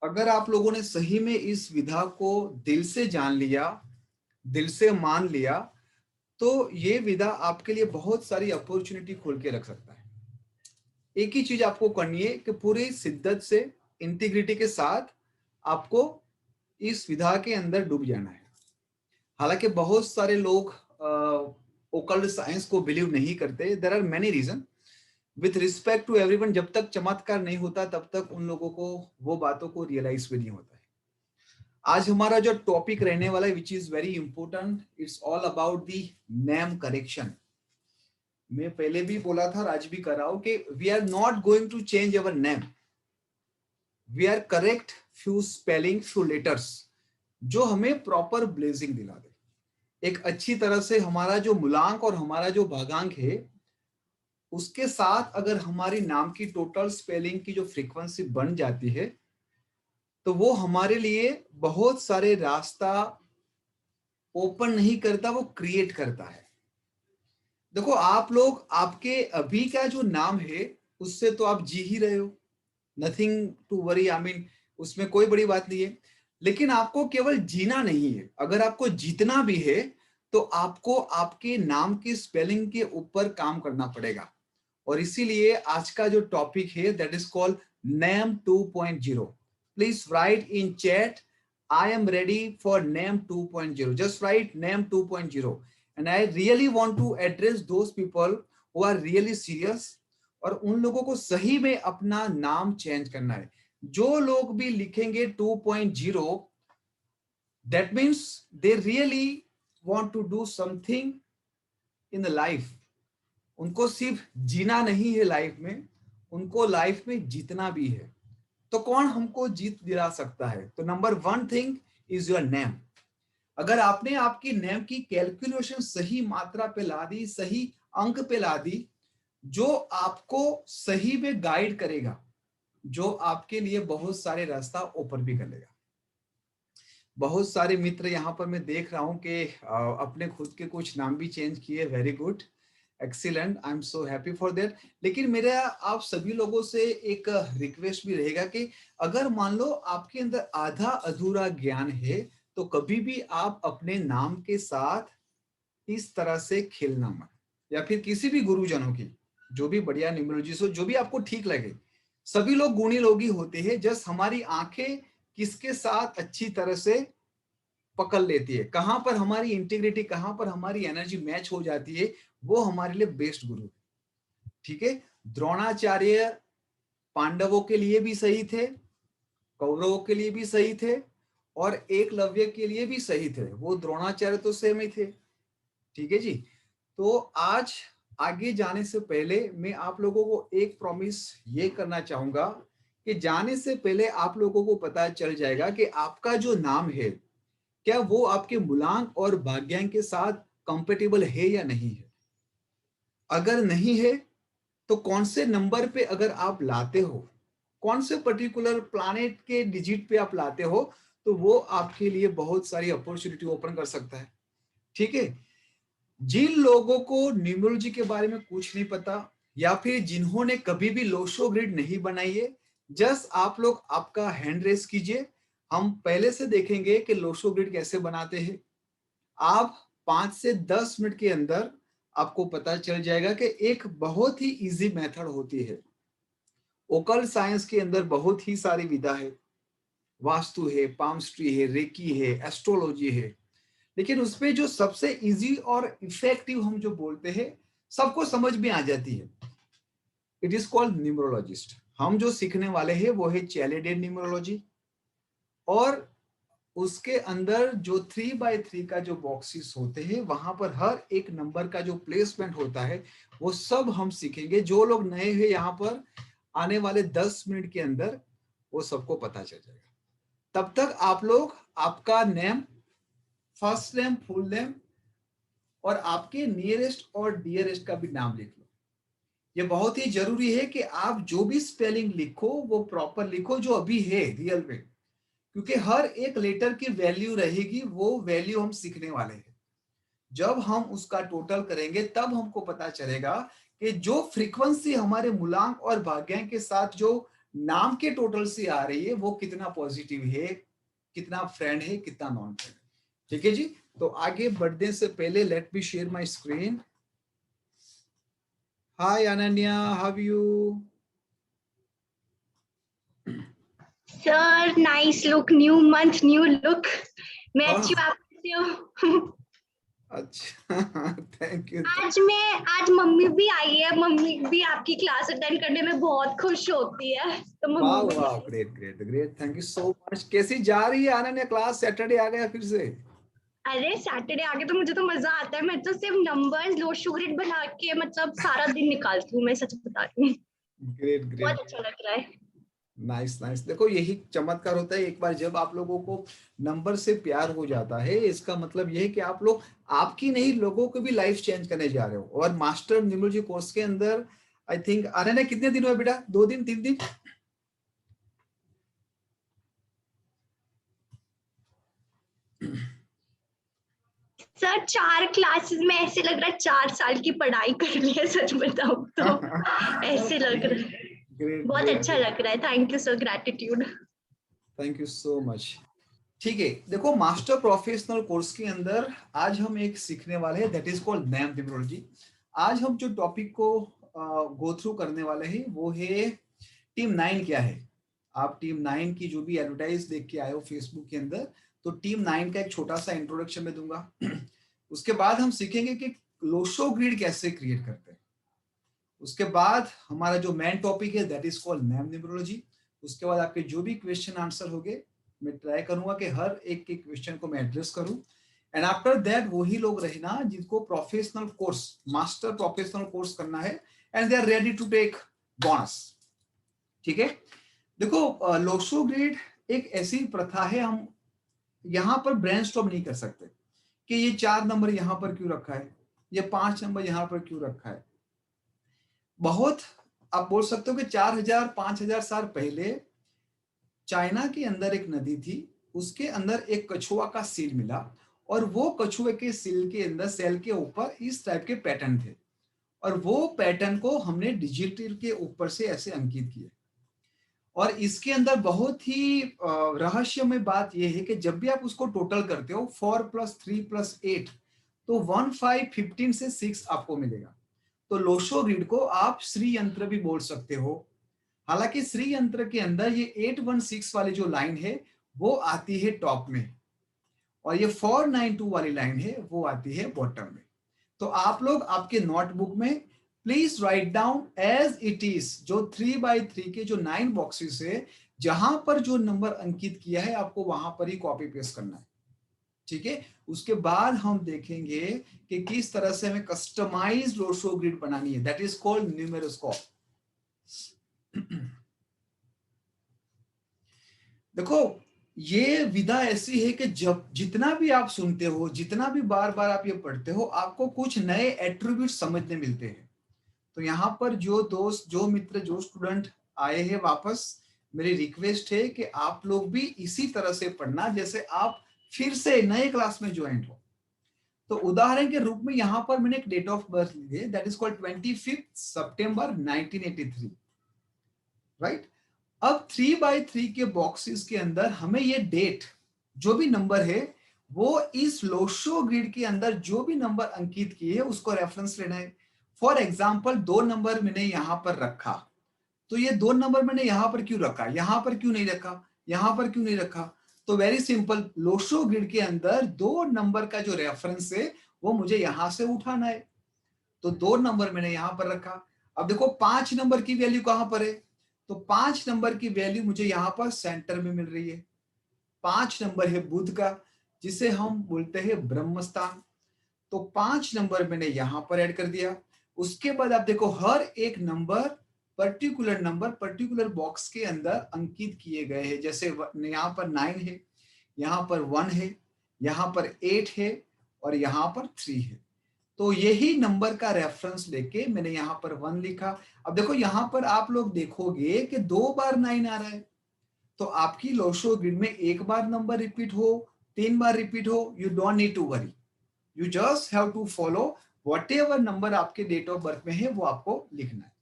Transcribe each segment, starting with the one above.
अगर आप लोगों ने सही में इस विधा को दिल से जान लिया, दिल से मान लिया, तो ये विधा आपके लिए बहुत सारी अपॉर्चुनिटी खोल के रख सकता है। एक ही चीज आपको करनी है कि पूरी शिद्दत से, इंटीग्रिटी के साथ आपको इस विधा के अंदर डूब जाना है। हालांकि बहुत सारे लोग ओकल्ट साइंस को बिलीव नहीं करते। There are many reason. With respect to everyone, जब तक चमत्कार नहीं होता तब तक उन लोगों को वो बातों को रियलाइज भी नहीं होता है। आज हमारा जो टॉपिक रहने वाला है, which is very important, it's all about the name correction. मैं पहले भी बोला था और आज भी कर रहा हूं कि we are not going to change our name, we are correct few spelling, few letters जो हमें प्रॉपर ब्लेजिंग दिला दे। एक अच्छी तरह से हमारा जो मूलांक और हमारा जो भागांक है, उसके साथ अगर हमारी नाम की टोटल स्पेलिंग की जो फ्रीक्वेंसी बन जाती है, तो वो हमारे लिए बहुत सारे रास्ता ओपन नहीं करता, वो क्रिएट करता है। देखो, आप लोग आपके अभी का जो नाम है उससे तो आप जी ही रहे हो, nothing to worry, I mean उसमें कोई बड़ी बात नहीं है। लेकिन आपको केवल जीना नहीं है, अगर आपको जीतना भी है तो आपको आपके नाम की स्पेलिंग के ऊपर काम करना पड़ेगा। और इसीलिए आज का जो टॉपिक है that is called name 2.0। Please write in chat, I am ready for name 2.0। Just write name 2.0 and I really want to address those people who are really serious. और उन लोगों को सही में अपना नाम चेंज करना है। जो लोग भी लिखेंगे 2.0, that means they really want to do something in the life. उनको सिर्फ जीना नहीं है लाइफ में, उनको लाइफ में जीतना भी है। तो कौन हमको जीत दिला सकता है? तो number one thing is your name. अगर आपने आपकी नेम की कैलकुलेशन सही मात्रा पे ला दी, सही अंक पे ला दी, जो आपको सही में गाइड करेगा, जो आपके लिए बहुत सारे रास्ता ओपन भी कर लेगा। बहुत सारे मित्र यहाँ पर मैं देख रहा हूँ कि अपने खुद के कुछ नाम भी चेंज किए। Very good, excellent, I am so happy for that. लेकिन मेरा आप सभी लोगों से एक रिक्वेस्ट भी रहेगा कि अगर मान लो आपके अंदर आधा अधूरा ज्ञान है, तो कभी भी आप अपने नाम के साथ इस तरह से खेलना मत। या फिर किसी भी गुरुजनों की जो भी बढ़िया न्यूमरोलॉजिस्ट हो, जो भी आपको ठीक लगे, सभी लोग गुणी लोग ही होते हैं। जस्ट हमारी आंखें किसके साथ अच्छी तरह से पकड़ लेती है, कहां पर हमारी इंटीग्रिटी, कहां पर हमारी एनर्जी मैच हो जाती है, वो हमारे लिए बेस्ट गुरु है। ठीक है, द्रोणाचार्य पांडवों के लिए भी सही थे, कौरवों के लिए भी सही थे, और एकलव्य के लिए भी सही थे। वो द्रोणाचार्य तो सेम ही थे। ठीक है जी। तो आज आगे जाने से पहले मैं आप लोगों को एक प्रॉमिस ये करना चाहूंगा कि जाने से पहले आप लोगों को पता चल जाएगा कि आपका जो नाम है, क्या वो आपके मूलांक और भाग्यांक के साथ कंपेटेबल है या नहीं है। अगर नहीं है, तो कौन से नंबर पे अगर आप लाते हो, कौन से पर्टिकुलर प्लैनेट के डिजिट पे आप लाते हो, तो वो आपके लिए बहुत सारी अपॉर्चुनिटी ओपन कर सकता है। ठीक है। जिन लोगों को न्यूमरोलॉजी के बारे में कुछ नहीं पता, या फिर जिन्होंने कभी भी लोशो ग्रिड नहीं बनाई है, जस्ट आप लोग आपका हैंड रेस कीजिए। हम पहले से देखेंगे कि लोशो ग्रिड कैसे बनाते हैं। आप 5 से 10 मिनट के अंदर आपको पता चल जाएगा कि एक बहुत ही इजी मेथड होती है। ओकल्ट साइंस के अंदर बहुत ही सारी विधा है, वास्तु है, पामस्ट्री है, रेकी है, एस्ट्रोलॉजी है। लेकिन उसमें जो सबसे इजी और इफेक्टिव हम जो बोलते हैं, सबको समझ में आ जाती है, इट इज कॉल्ड न्यूमरोलॉजिस्ट। हम जो सीखने वाले हैं वो है चैलेडियन न्यूमरोलॉजी। और उसके अंदर जो 3x3 का जो बॉक्सेस होते हैं, वहां पर हर एक नंबर का जो प्लेसमेंट होता है, वो सब हम सीखेंगे। जो लोग नए हैं यहाँ पर, आने वाले 10 मिनट के अंदर वो सबको पता चल जाएगा। तब तक आप लोग आपका name, first name, full name, और आपके नियरेस्ट और डियरेस्ट का भी नाम लिख लो। ये बहुत ही जरूरी है कि आप जो भी स्पेलिंग लिखो वो प्रॉपर लिखो, जो अभी है रियल में। क्योंकि हर एक लेटर की वैल्यू रहेगी, वो वैल्यू हम सीखने वाले हैं। जब हम उसका टोटल करेंगे तब हमको पता चलेगा कि जो फ्रीक्वेंसी हमारे मूलांक और भाग्यांक के साथ जो नाम के टोटल से आ रही है वो कितना पॉजिटिव है, कितना फ्रेंड है, कितना नॉन फ्रेंड है। ठीक है जी। तो आगे बढ़ने से पहले late me share my screen. Hi Ananya, how you? Sir nice look, new month new look. मैं अच्छी हाँ, बात करती हूँ। अच्छा थैंक यू। आज मम्मी भी आई है, मम्मी भी आपकी क्लास अटेंड करने में बहुत खुश होती है, तो वाह मम्मी भी। वाह, great great great, thank you so much. कैसी जा रही है अनन्या क्लास? सैटरडे आ गया फिर से। अरे सैटरडे आके तो मुझे तो मजा आता है, मैं तो सिर्फ नंबर्स लोशो ग्रिड बना के मतलब सारा दिन निकालती हूँ, मैं सच बता रही हूँ। ग्रेट ग्रेट, बहुत अच्छा लग रहा है। Nice nice. देखो यही चमत्कार होता है, एक बार जब आप लोगों को नंबर से प्यार हो जाता है, इसका मतलब यह है कि आप लोग आपकी नहीं, लोगों को भी लाइफ चेंज करने जा रहे हो। और मास्टर न्यूमरोलॉजी कोर्स के अंदर आई थिंक अनन्या कितने दिन हुए बेटा? 2 दिन 3 दिन? सर 4 क्लासेस में ऐसे लग रहा है 4 साल की पढ़ाई कर ली है, सच बताऊं तो ऐसे लग रहा है। ग्रेट बहुत ग्रेट, अच्छा लग रहा है, thank you sir, gratitude. Thank you so much. ठीक है, देखो मास्टर प्रोफेशनल कोर्स के अंदर आज हम एक सीखने वाले हैं, that is called name numerology. आज हम जो टॉपिक को गो थ्रू करने वाले हैं वो है टीम 9 क्या है। आप टीम 9 की जो भी एडवर्टाइज देख के आए हो फेसबुक के अंदर, तो टीम 9 का एक छोटा सा इंट्रोडक्शन में दूंगा। उसके बाद हम सीखेंगे कि लोशो ग्रिड कैसे क्रिएट करते हैं। उसके बाद हमारा जो मेन टॉपिक है that is called name numerology. उसके बाद आपके जो भी क्वेश्चन आंसर होंगे, मैं ट्राई करूंगा कि हर एक के क्वेश्चन को मैं एड्रेस करूं। एंड आफ्टर दैट वही लोग रहना जिनको professional course, master professional course करना है and they are ready to take bonus. ठीक है। देखो लोशो ग्रिड एक ऐसी प्रथा है, हम यहाँ पर ब्रेनस्टॉर्म नहीं कर सकते कि ये 4 नंबर यहाँ पर क्यों रखा है, ये 5 नंबर यहाँ पर क्यों रखा है। बहुत, आप बोल सकते हो कि 4000 5000 साल पहले चाइना के अंदर एक नदी थी, उसके अंदर एक कछुआ का सील मिला और वो कछुए के सील के अंदर सेल के ऊपर इस टाइप के पैटर्न थे और वो पैटर्न को हमने डिजिटल के ऊपर से ऐसे अंकित किए। और इसके अंदर बहुत ही रहस्यमय बात यह है कि जब भी आप उसको टोटल करते हो 4 + 3 + 8, तो 1 5 15 से 6 आपको मिलेगा। तो लोशो ग्रिड को आप श्री यंत्र भी बोल सकते हो। हालांकि श्री यंत्र के अंदर ये 816 वाली जो लाइन है वो आती है टॉप में और ये 492 वाली लाइन है वो आती है बॉटम में। तो आप लोग आपके नोटबुक में please write down as it is, जो 3x3 के जो 9 बॉक्सेस है, जहां पर जो नंबर अंकित किया है आपको वहां पर ही कॉपी पेस्ट करना है। ठीक है। उसके बाद हम देखेंगे कि किस तरह से हमें कस्टमाइज्ड लोशो ग्रिड बनानी है, दैट इज कॉल्ड न्यूमेरोस्कोप। देखो ये विधा ऐसी है कि जब जितना भी आप सुनते हो, जितना भी बार बार आप ये पढ़ते हो, आपको कुछ नए एट्रीब्यूट समझने मिलते हैं। तो यहाँ पर जो दोस्त, जो मित्र, जो स्टूडेंट आए हैं वापस, मेरी रिक्वेस्ट है कि आप लोग भी इसी तरह से पढ़ना जैसे आप फिर से नए क्लास में ज्वाइन हो। तो उदाहरण के रूप में यहाँ पर मैंने एक डेट ऑफ बर्थ ली है, that is called 25 September 1983, right. अब 3x3 के बॉक्सेस के अंदर हमें ये डेट, जो भी नंबर है, वो इस लोशो ग्रिड के अंदर जो भी नंबर अंकित किए है उसको रेफरेंस लेना है। फॉर एग्जाम्पल 2 नंबर मैंने यहां पर रखा, तो ये 2 नंबर मैंने यहां पर क्यों रखा, यहां पर क्यों नहीं रखा, यहां पर क्यों नहीं रखा? तो वेरी सिंपल, लोशो ग्रिड के अंदर 2 नंबर का जो रेफरेंस है वो मुझे यहां से उठाना है। तो 2 नंबर मैंने यहां पर रखा। अब देखो 5 नंबर की वैल्यू कहां पर है, तो 5 नंबर की वैल्यू मुझे यहां पर सेंटर में मिल रही है। 5 नंबर है बुध का, जिसे हम बोलते हैं ब्रह्मस्थान। तो 5 नंबर मैंने यहां पर ऐड कर दिया। उसके बाद आप देखो हर एक number, particular number particular box के अंदर अंकित किए गए हैं। जैसे यहाँ पर 9 है, यहाँ पर 1 है, यहाँ पर 8 है और यहाँ पर 3 है। तो यही नंबर का रेफरेंस लेके मैंने यहाँ पर 1 लिखा। अब देखो यहाँ पर आप लोग देखोगे कि 2 बार 9 आ रहा है, तो आपकी लोशो ग्रिड में 1 बार नंबर रिपीट हो, 3 बार रिपीट हो, you don't need to worry, you just have to follow whatever number आपके डेट ऑफ बर्थ में है वो आपको लिखना है।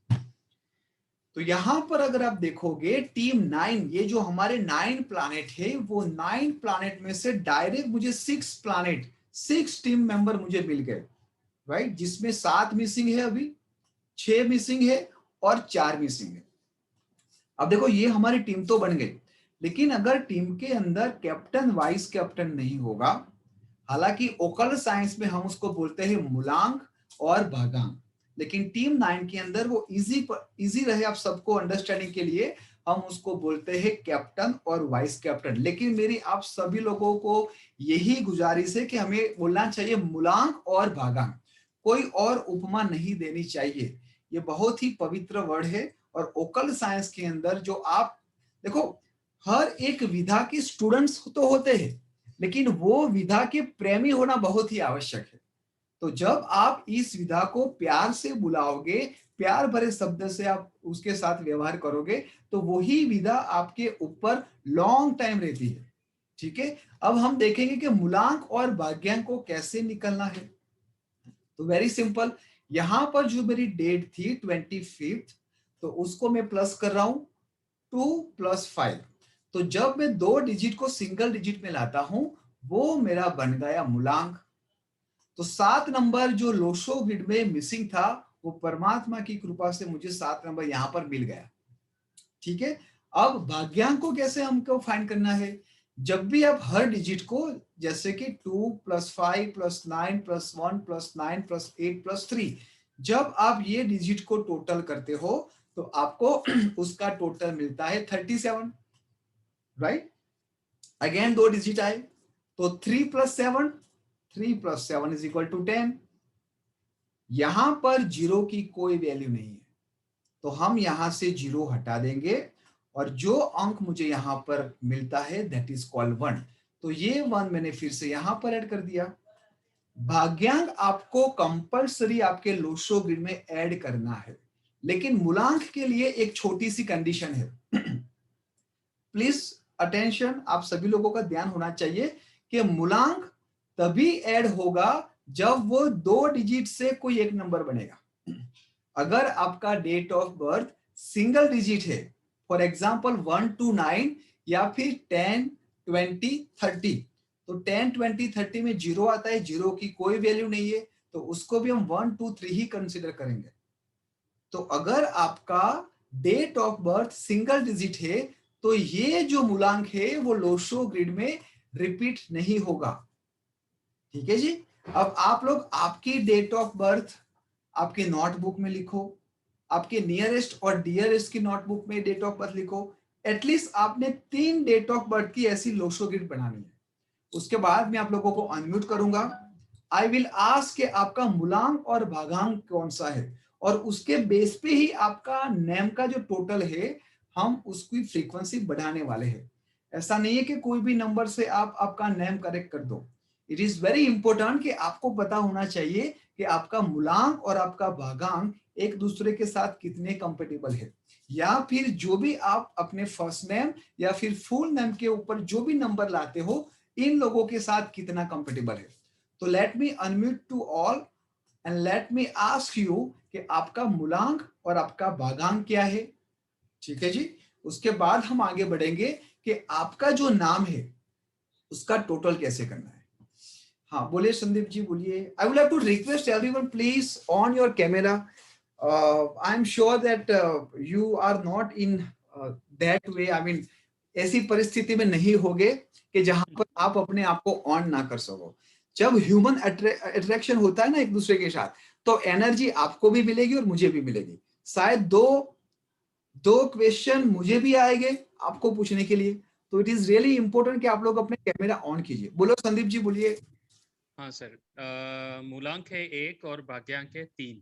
तो यहां पर अगर आप देखोगे टीम 9, ये जो हमारे 9 प्लैनेट है, वो 9 प्लैनेट में से डायरेक्ट मुझे 6 प्लैनेट, 6 टीम मेंबर मुझे मिल गए, राइट, जिसमें 7 मिसिंग है, अभी 6 मिसिंग है और 4 मिसिंग है। अब देखो ये हमारी टीम तो बन गई, लेकिन अगर टीम के अंदर कैप्टन वाइस कैप्टन नहीं होगा, हालांकि ओकल्ट साइंस में हम उसको बोलते हैं मूलांक और भागांक, लेकिन टीम 9 के अंदर वो इजी रहे आप सबको अंडरस्टैंडिंग के लिए, हम उसको बोलते हैं कैप्टन और वाइस कैप्टन। लेकिन मेरी आप सभी लोगों को यही गुजारिश है कि हमें बोलना चाहिए मूलांक और भागांक, कोई और उपमा नहीं देनी चाहिए। ये बहुत ही पवित्र वर्ड है। और ओकल्ट साइंस के अंदर जो आप देखो, हर एक विधा के स्टूडेंट्स तो होते हैं, लेकिन वो विधा के प्रेमी होना बहुत ही आवश्यक है। तो जब आप इस विधा को प्यार से बुलाओगे, प्यार भरे शब्द से आप उसके साथ व्यवहार करोगे, तो वही विधा आपके ऊपर लॉन्ग टाइम रहती है। ठीक है, अब हम देखेंगे कि मूलांक और भाग्यांक को कैसे निकलना है। तो वेरी सिंपल, यहां पर जो मेरी डेट थी 25, तो उसको मैं प्लस कर रहा हूं 2 + 5। तो जब मैं 2 डिजिट को सिंगल डिजिट में लाता हूं, वो मेरा बन गया मूलांक। तो 7 नंबर जो लोशो ग्रिड में मिसिंग था, वो परमात्मा की कृपा से मुझे 7 नंबर यहां पर मिल गया। ठीक है, अब भाग्यांक को कैसे हमको फाइंड करना है। जब भी आप हर डिजिट को, जैसे कि 2 + 5 + 9 + 1 + 9 + 8 + 3, जब आप ये डिजिट को टोटल करते हो, तो आपको उसका टोटल मिलता है 37, राइट। अगेन 2 डिजिट आए, तो 3 + 7, 3 + 7 = 10। यहां पर जीरो की कोई वैल्यू नहीं है, तो हम यहां से जीरो हटा देंगे, और जो अंक मुझे यहां पर मिलता है दैट इज कॉल्ड 1। तो ये 1 मैंने फिर से यहां पर ऐड कर दिया। भाग्यांक आपको कंपल्सरी आपके लोशो ग्रिड में ऐड करना है, लेकिन मूलांक के लिए एक छोटी सी कंडीशन है। प्लीज अटेंशन, आप सभी लोगों का ध्यान होना चाहिए कि मूलांक तभी ऐड होगा जब वो 2 डिजिट से कोई एक नंबर बनेगा। अगर आपका date of birth single digit है, फॉर एग्जांपल 1 to 9 या फिर 10, 20, 30, तो 10, 20, 30 में जीरो आता है, जीरो की कोई वैल्यू नहीं है, तो उसको भी हम 1, 2, 3 ही कंसिडर करेंगे। तो अगर आपका date of birth single digit है, तो ये जो मूलांक है वो लोशो ग्रिड में रिपीट नहीं होगा। ठीक है जी। अब आप लोग आपकी डेट ऑफ बर्थ आपके नोटबुक में लिखो, आपके नियरेस्ट और डियरेस्ट की नोटबुक में डेट ऑफ बर्थ लिखो। एटलीस्ट आपने 3 डेट ऑफ बर्थ की ऐसी लोशो ग्रिड बनानी है। उसके बाद मैं आप लोगों को अनम्यूट करूंगा। आई विल आस्क कि आपका मूलांक और भागांक कौन सा है, और उसके बेस पे ही आपका नेम का जो टोटल है, हम उसकी फ्रीक्वेंसी बढ़ाने वाले हैं। ऐसा नहीं है कि कोई भी नंबर से आप आपका नेम करेक्ट कर दो। इट इज वेरी इंपॉर्टेंट कि आपको पता होना चाहिए कि आपका मूलांक और आपका भागांक एक दूसरे के साथ कितने कंपेटेबल है, या फिर जो भी आप अपने फर्स्ट नेम या फिर फुल नेम के ऊपर जो भी नंबर लाते हो, इन लोगों के साथ कितना कंपेटेबल है। तो let me unmute to all and let me ask you कि आपका मूलांक और आपका भागांक क्या है। ठीक है जी। उसके बाद हम आगे बढ़ेंगे कि आपका जो नाम है उसका टोटल कैसे करना है। हाँ बोलिए संदीप जी, बोलिए। I would like to request everyone please on your camera. I am sure that you are not in that way, I mean ऐसी परिस्थिति में नहीं होगे कि जहां पर आप अपने आप को ऑन ना कर सको। जब ह्यूमन अट्रैक्शन होता है ना एक दूसरे के साथ, तो एनर्जी आपको भी मिलेगी और मुझे भी मिलेगी। शायद दो क्वेश्चन मुझे भी आएंगे आपको पूछने के लिए। तो इट इज रियली इंपॉर्टेंट कि आप लोग अपने कैमरा ऑन कीजिए। बोलो संदीप जी, बोलिए। हाँ सर, मूलांक है 1 और भाग्यांक है 3।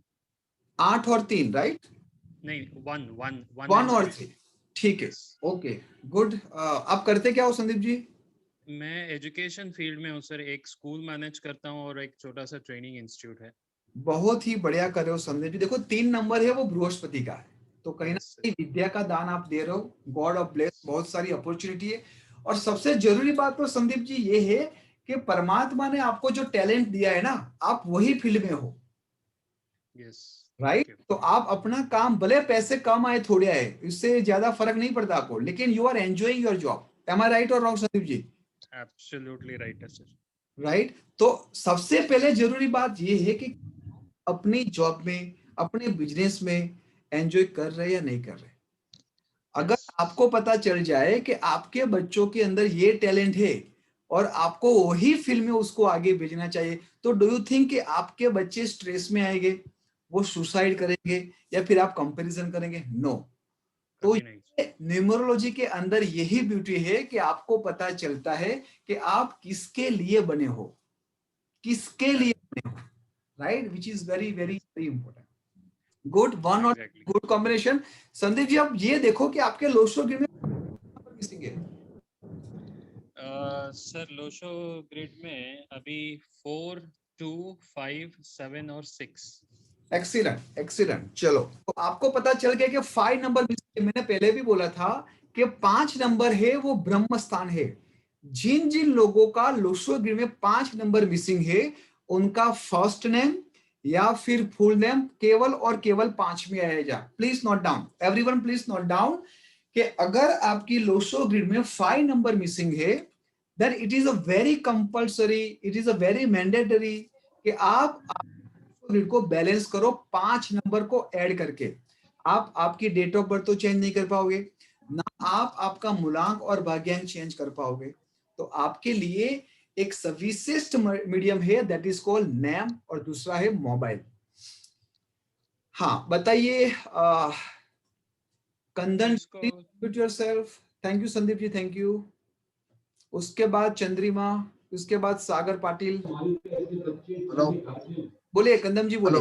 8 और 3, राइट? नहीं, 1 1 1 और 3, ठीक है। Yes. Okay, good. आप करते क्या हो संदीप जी? मैं एजुकेशन फील्ड में हूँ सर, एक स्कूल मैनेज करता हूँ और एक छोटा सा ट्रेनिंग इंस्टीट्यूट है। बहुत ही बढ़िया कर रहे हो संदीप जी। देखो 3 नंबर है वो बृहस्पति का है, तो कहीं ना Yes, कहीं विद्या का दान आप दे रहे हो। गॉड ऑफ ब्लेस, बहुत सारी अपॉर्चुनिटी है। और सबसे जरूरी बात तो संदीप जी ये है कि परमात्मा ने आपको जो टैलेंट दिया है ना, आप वही फील्ड में हो। yes. राइट। तो आप अपना काम, भले पैसे कम आए थोड़े आए, इससे ज्यादा फर्क नहीं पड़ता आपको, लेकिन you are enjoying your job. Am I right और wrong Sandeep ji? Absolutely right sir. Right. तो सबसे पहले जरूरी बात ये है कि अपनी जॉब में, अपने बिजनेस में एंजॉय कर रहे या नहीं कर रहे। अगर आपको पता चल जाए कि आपके बच्चों के अंदर ये टैलेंट है और आपको वही फील्ड में उसको आगे भेजना चाहिए, तो डू यू थिंक कि आपके बच्चे स्ट्रेस में आएंगे, वो सुसाइड करेंगे, या फिर आप कंपैरिजन करेंगे? नो। तो न्यूमरोलॉजी के अंदर यही ब्यूटी है कि आपको पता चलता है कि आप किसके लिए बने हो, किसके लिए बने हो, right, which is very very very important. Good, one और गुड कॉम्बिनेशन। संदीप जी, आप ये देखो कि आपके लोशो ग्रिड में मिसिंग है। सर लोशो ग्रिड में अभी 4, 2, 5, 7 और 6। Excellent excellent. चलो, तो आपको पता चल गया कि 5 नंबर मिसिंग है। मैंने पहले भी बोला था कि 5 नंबर है वो ब्रह्म स्थान है। जिन जिन लोगों का लोशो ग्रिड में 5 नंबर मिसिंग है, उनका फर्स्ट नेम या फिर फुल नेम केवल और केवल 5 में आएगा। Please note down, everyone please note down कि अगर आपकी लोशो ग्रिड में 5 नंबर मिसिंग है, then it is a very compulsory, it is a very mandatory कि आप ग्रिड को बैलेंस करो 5 नंबर को ऐड करके। आप आपकी डेट ऑफ बर्थ तो चेंज नहीं कर पाओगे ना, आप आपका मूलांक और भाग्यांक चेंज कर पाओगे। तो आपके लिए एक सविशिष्ट मीडियम है, दैट इज कॉल्ड नेम, और दूसरा है मोबाइल। हाँ बताइए Kandan, yourself. Thank you Sandeep ji, thank you. उसके बाद चंद्रिमा, उसके बाद सागर पाटिल। हेलो, बोलिए कंदम जी, बोलिए।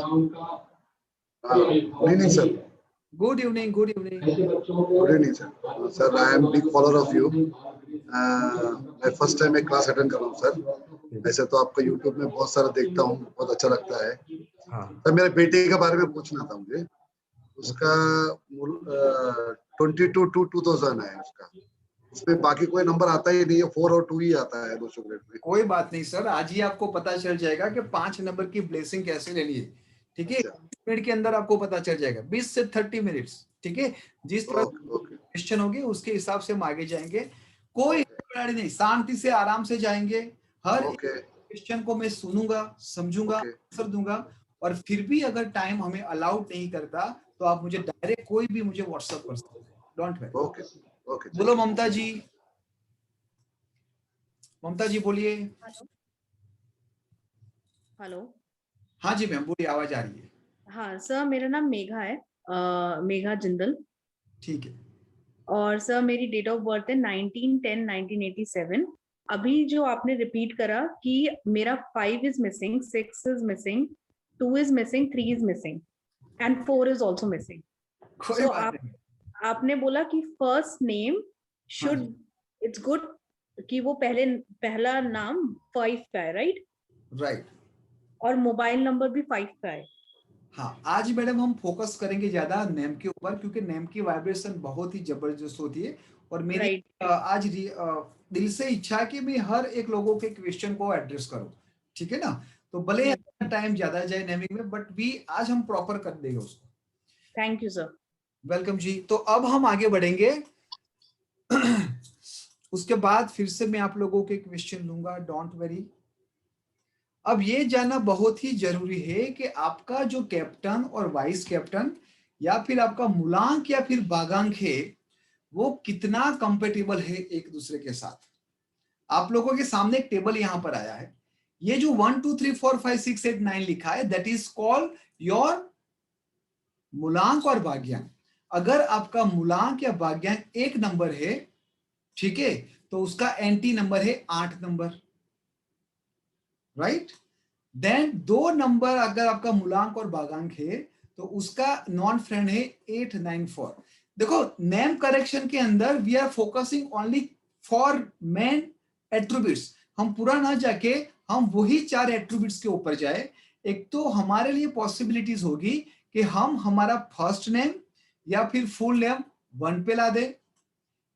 Good evening sir. Good evening, good evening. Good evening sir. Sir I am big follower of you. मैं फर्स्ट टाइम एक क्लास अटेंड कर रहा हूँ सर। ऐसे तो आपका यूट्यूब में बहुत सारा देखता हूँ, बहुत अच्छा लगता है। हाँ। सर मेरे बेटे के बारे में पूछना था मुझे। उसका 22/2/2000 है उसका। उसमें बाकी कोई नंबर आता ही नहीं है, 4 और 2 ही आता है लोशो ग्रेड में। कोई बात नहीं सर, आज ही आपको पता चल जाएगा कि 5 नंबर की ब्लेसिंग कैसे लेनी है। ठीक है, 20 मिनट के अंदर आपको पता चल जाएगा, 20 से 30 मिनट्स। ठीक है, जिस तरह क्वेश्चन होंगे उसके हिसाब से हम आगे जाएंगे। कोई हड़बड़ी नहीं, शांति से आराम से जाएंगे। हर क्वेश्चन को मैं सुनूंगा, समझूंगा, आंसर दूंगा, और फिर भी अगर टाइम हमें अलाउड नहीं करता तो आप मुझे डायरेक्ट कोई भी मुझे व्हाट्सएप कर सकते हैं। Don't worry. ओके। बोलो ममता जी, ममता जी बोलिए। हेलो। हाँ जी मैम बोलिए, आवाज आ रही है। हाँ सर, मेरा नाम मेघा है, मेघा जिंदल। ठीक है। और सर मेरी डेट ऑफ बर्थ है 19/10/1987। अभी जो आपने रिपीट करा कि मेरा 5 is missing, 6 is missing, 2 is missing, 3 is missing and 4 is also missing. So आपने बोला कि first name should, it's good कि वो पहला नाम 5 का है, राइट? राइट। और मोबाइल नंबर भी 5 का है। हाँ, आज मैडम हम फोकस करेंगे ज्यादा नेम के ऊपर, क्योंकि नेम की वाइब्रेशन बहुत ही जबरदस्त होती है। और मेरी आज दिल से इच्छा है कि मैं हर एक लोगों के क्वेश्चन को एड्रेस करूं। ठीक है ना, तो भले टाइम ज्यादा जाए नेमिंग में, बट भी आज हम प्रॉपर कर देंगे उसको। Thank you sir. वेलकम जी। तो अब हम आगे बढ़ेंगे। उसके बाद फिर से मैं आप लोगों के क्वेश्चन लूंगा, डोंट वरी। अब ये जानना बहुत ही जरूरी है कि आपका जो कैप्टन और वाइस कैप्टन या फिर आपका मूलांक या फिर भागांक है, वो कितना कंपेटेबल है एक दूसरे के साथ। आप लोगों के सामने एक टेबल यहां पर आया है। ये जो 1 2 3 4 5 6 8 9 लिखा है, दैट इज कॉल्ड योर मूलांक और भाग्यांक। अगर आपका मूलांक या भाग्यांक 1 नंबर है, ठीक है, तो उसका एंटी नंबर है 8 नंबर, राइट। देन 2 नंबर अगर आपका मूलांक और भागांक है, तो उसका नॉन फ्रेंड है 8 9 4। देखो, नेम करेक्शन के अंदर we are focusing only for main attributes. हम पूरा ना जाके हम वही 4 एट्रीब्यूट्स के ऊपर जाए। एक तो हमारे लिए पॉसिबिलिटीज होगी कि हम हमारा फर्स्ट नेम या फिर फुल नेम 1 पे ला दे,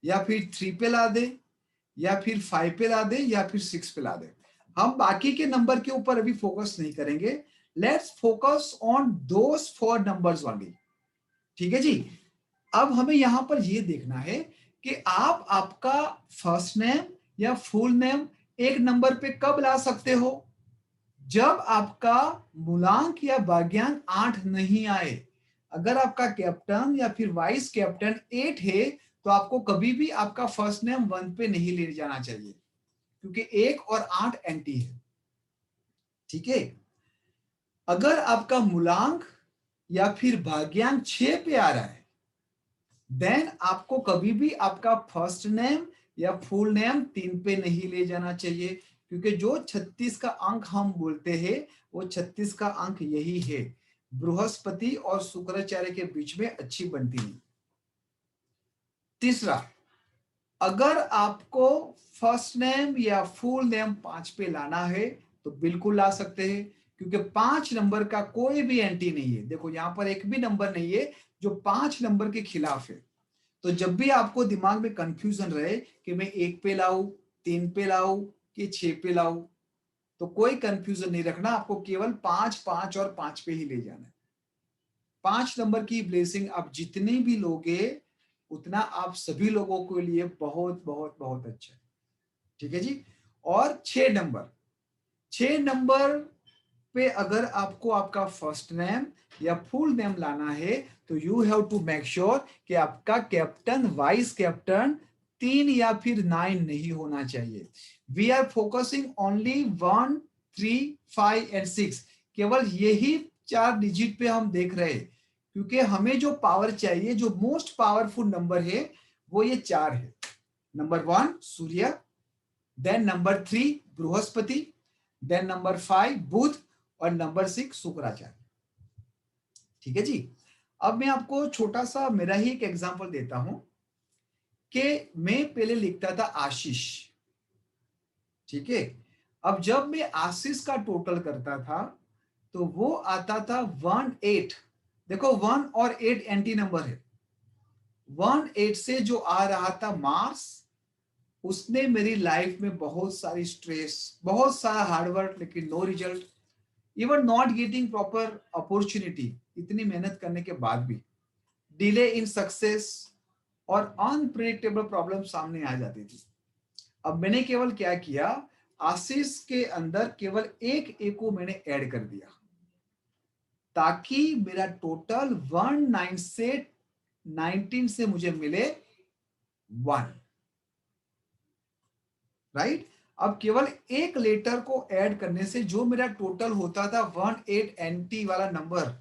या फिर 3 पे ला दे, या फिर 5 पे ला दे, या फिर 6 पे ला दे। हम बाकी के नंबर के ऊपर अभी फोकस नहीं करेंगे, let's focus on those 4 numbers only. ठीक है जी। अब हमें यहां पर ये देखना है कि आप आपका फर्स्ट नेम या फुल नेम एक नंबर पे कब ला सकते हो, जब आपका मूलांक या भाग्यांक 8 नहीं आए। अगर आपका कैप्टन या फिर वाइस कैप्टन 8 है तो आपको कभी भी आपका फर्स्ट नेम 1 पे नहीं ले जाना चाहिए, क्योंकि 1 और 8 एंटी है। ठीक है। अगर आपका मूलांक या फिर भाग्यांक 6 पे आ रहा है, देन आपको कभी भी आपका फर्स्ट नेम या फुल नेम 3 पे नहीं ले जाना चाहिए, क्योंकि जो 36 का अंक हम बोलते हैं वो 36 का अंक यही है, बृहस्पति और शुक्राचार्य के बीच में अच्छी बनती नहीं। तीसरा, अगर आपको फर्स्ट नेम या फुल नेम 5 पे लाना है तो बिल्कुल ला सकते हैं, क्योंकि 5 नंबर का कोई भी एंटी नहीं है। देखो यहां पर एक भी नंबर नहीं है जो 5 नंबर के खिलाफ है। तो जब भी आपको दिमाग में कंफ्यूजन रहे कि मैं 1 पे लाऊं, 3 पे लाऊं कि 6 पे लाऊं, तो कोई कंफ्यूजन नहीं रखना, आपको केवल 5, 5 और 5 पे ही ले जाना है। 5 नंबर की ब्लेसिंग आप जितनी भी लोगे उतना आप सभी लोगों के लिए बहुत बहुत बहुत अच्छा है। ठीक है जी। और 6 नंबर पे अगर आपको आपका फर्स्ट नेम या फुल नेम लाना है तो you have to make sure कि आपका कैप्टन वाइस कैप्टन 3 या फिर 9 नहीं होना चाहिए। We are focusing only 1, 3, 5 and 6। केवल यही 4 डिजिट पे हम देख रहे हैं, क्योंकि हमें जो पावर चाहिए, जो मोस्ट पावरफुल नंबर है वो ये 4 है। नंबर 1 सूर्य, देन नंबर 3 बृहस्पति, देन नंबर 5 बुध और नंबर 6 शुक्राचार्य। ठीक है जी। अब मैं आपको छोटा सा मेरा ही एक एग्जांपल देता हूं कि मैं पहले लिखता था आशीष। ठीक है। अब जब मैं आशीष का टोटल करता था तो वो आता था 1, 8। देखो 1 और 8 एंटी नंबर है। 1, 8 से जो आ रहा था मार्स, उसने मेरी लाइफ में बहुत सारी स्ट्रेस, बहुत सारा हार्डवर्क, लेकिन no result, even not getting proper opportunity, इतनी मेहनत करने के बाद भी डिले इन सक्सेस और अनप्रेडिक्टेबल प्रॉब्लम सामने आ जाती थी। अब मैंने केवल क्या किया, आशीष के अंदर केवल एक ए को मैंने ऐड कर दिया, ताकि मेरा टोटल 19 से मुझे मिले 1। राइट। अब केवल एक लेटर को ऐड करने से जो मेरा टोटल होता था 18 एंटी वाला नंबर,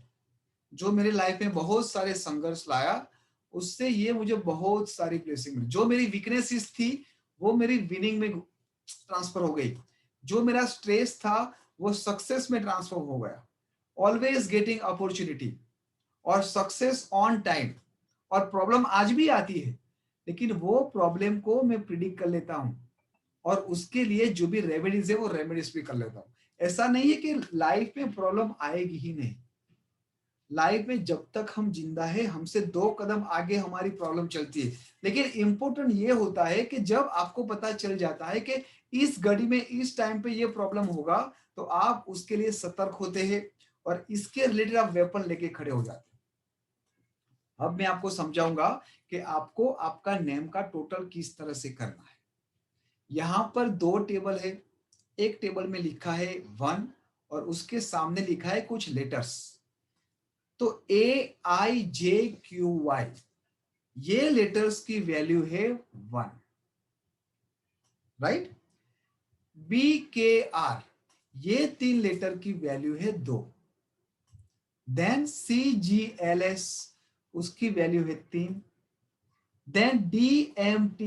जो मेरे लाइफ में बहुत सारे संघर्ष लाया, उससे ये मुझे बहुत सारी ब्लेसिंग मिली। जो मेरी वीकनेसेस थी वो मेरी विनिंग में ट्रांसफर हो गई, जो मेरा स्ट्रेस था वो सक्सेस में ट्रांसफर हो गया। ऑलवेज गेटिंग अपॉर्चुनिटी और सक्सेस ऑन टाइम। और प्रॉब्लम आज भी आती है, लेकिन वो प्रॉब्लम को मैं प्रिडिक्ट कर लेता हूं और उसके लिए जो भी रेमेडीज है वो रेमेडीज भी कर लेता हूं। ऐसा नहीं है कि लाइफ में प्रॉब्लम आएगी ही नहीं। लाइफ में जब तक हम जिंदा है, हमसे 2 कदम आगे हमारी प्रॉब्लम चलती है। लेकिन इंपॉर्टेंट ये होता है कि जब आपको पता चल जाता है कि इस घड़ी में इस टाइम पे ये प्रॉब्लम होगा, तो आप उसके लिए सतर्क होते हैं और इसके रिलेटेड आप वेपन लेके खड़े हो जाते हैं। अब मैं आपको समझाऊंगा कि आपको आपका नेम का टोटल किस तरह से करना है। यहां पर 2 टेबल है। एक टेबल में लिखा है 1 और उसके सामने लिखा है कुछ लेटर्स। तो AIJQY ये लेटर्स की वैल्यू है 1। राइट। BKR ये 3 लेटर की वैल्यू है 2। देन CGLS उसकी वैल्यू है 3। देन DMT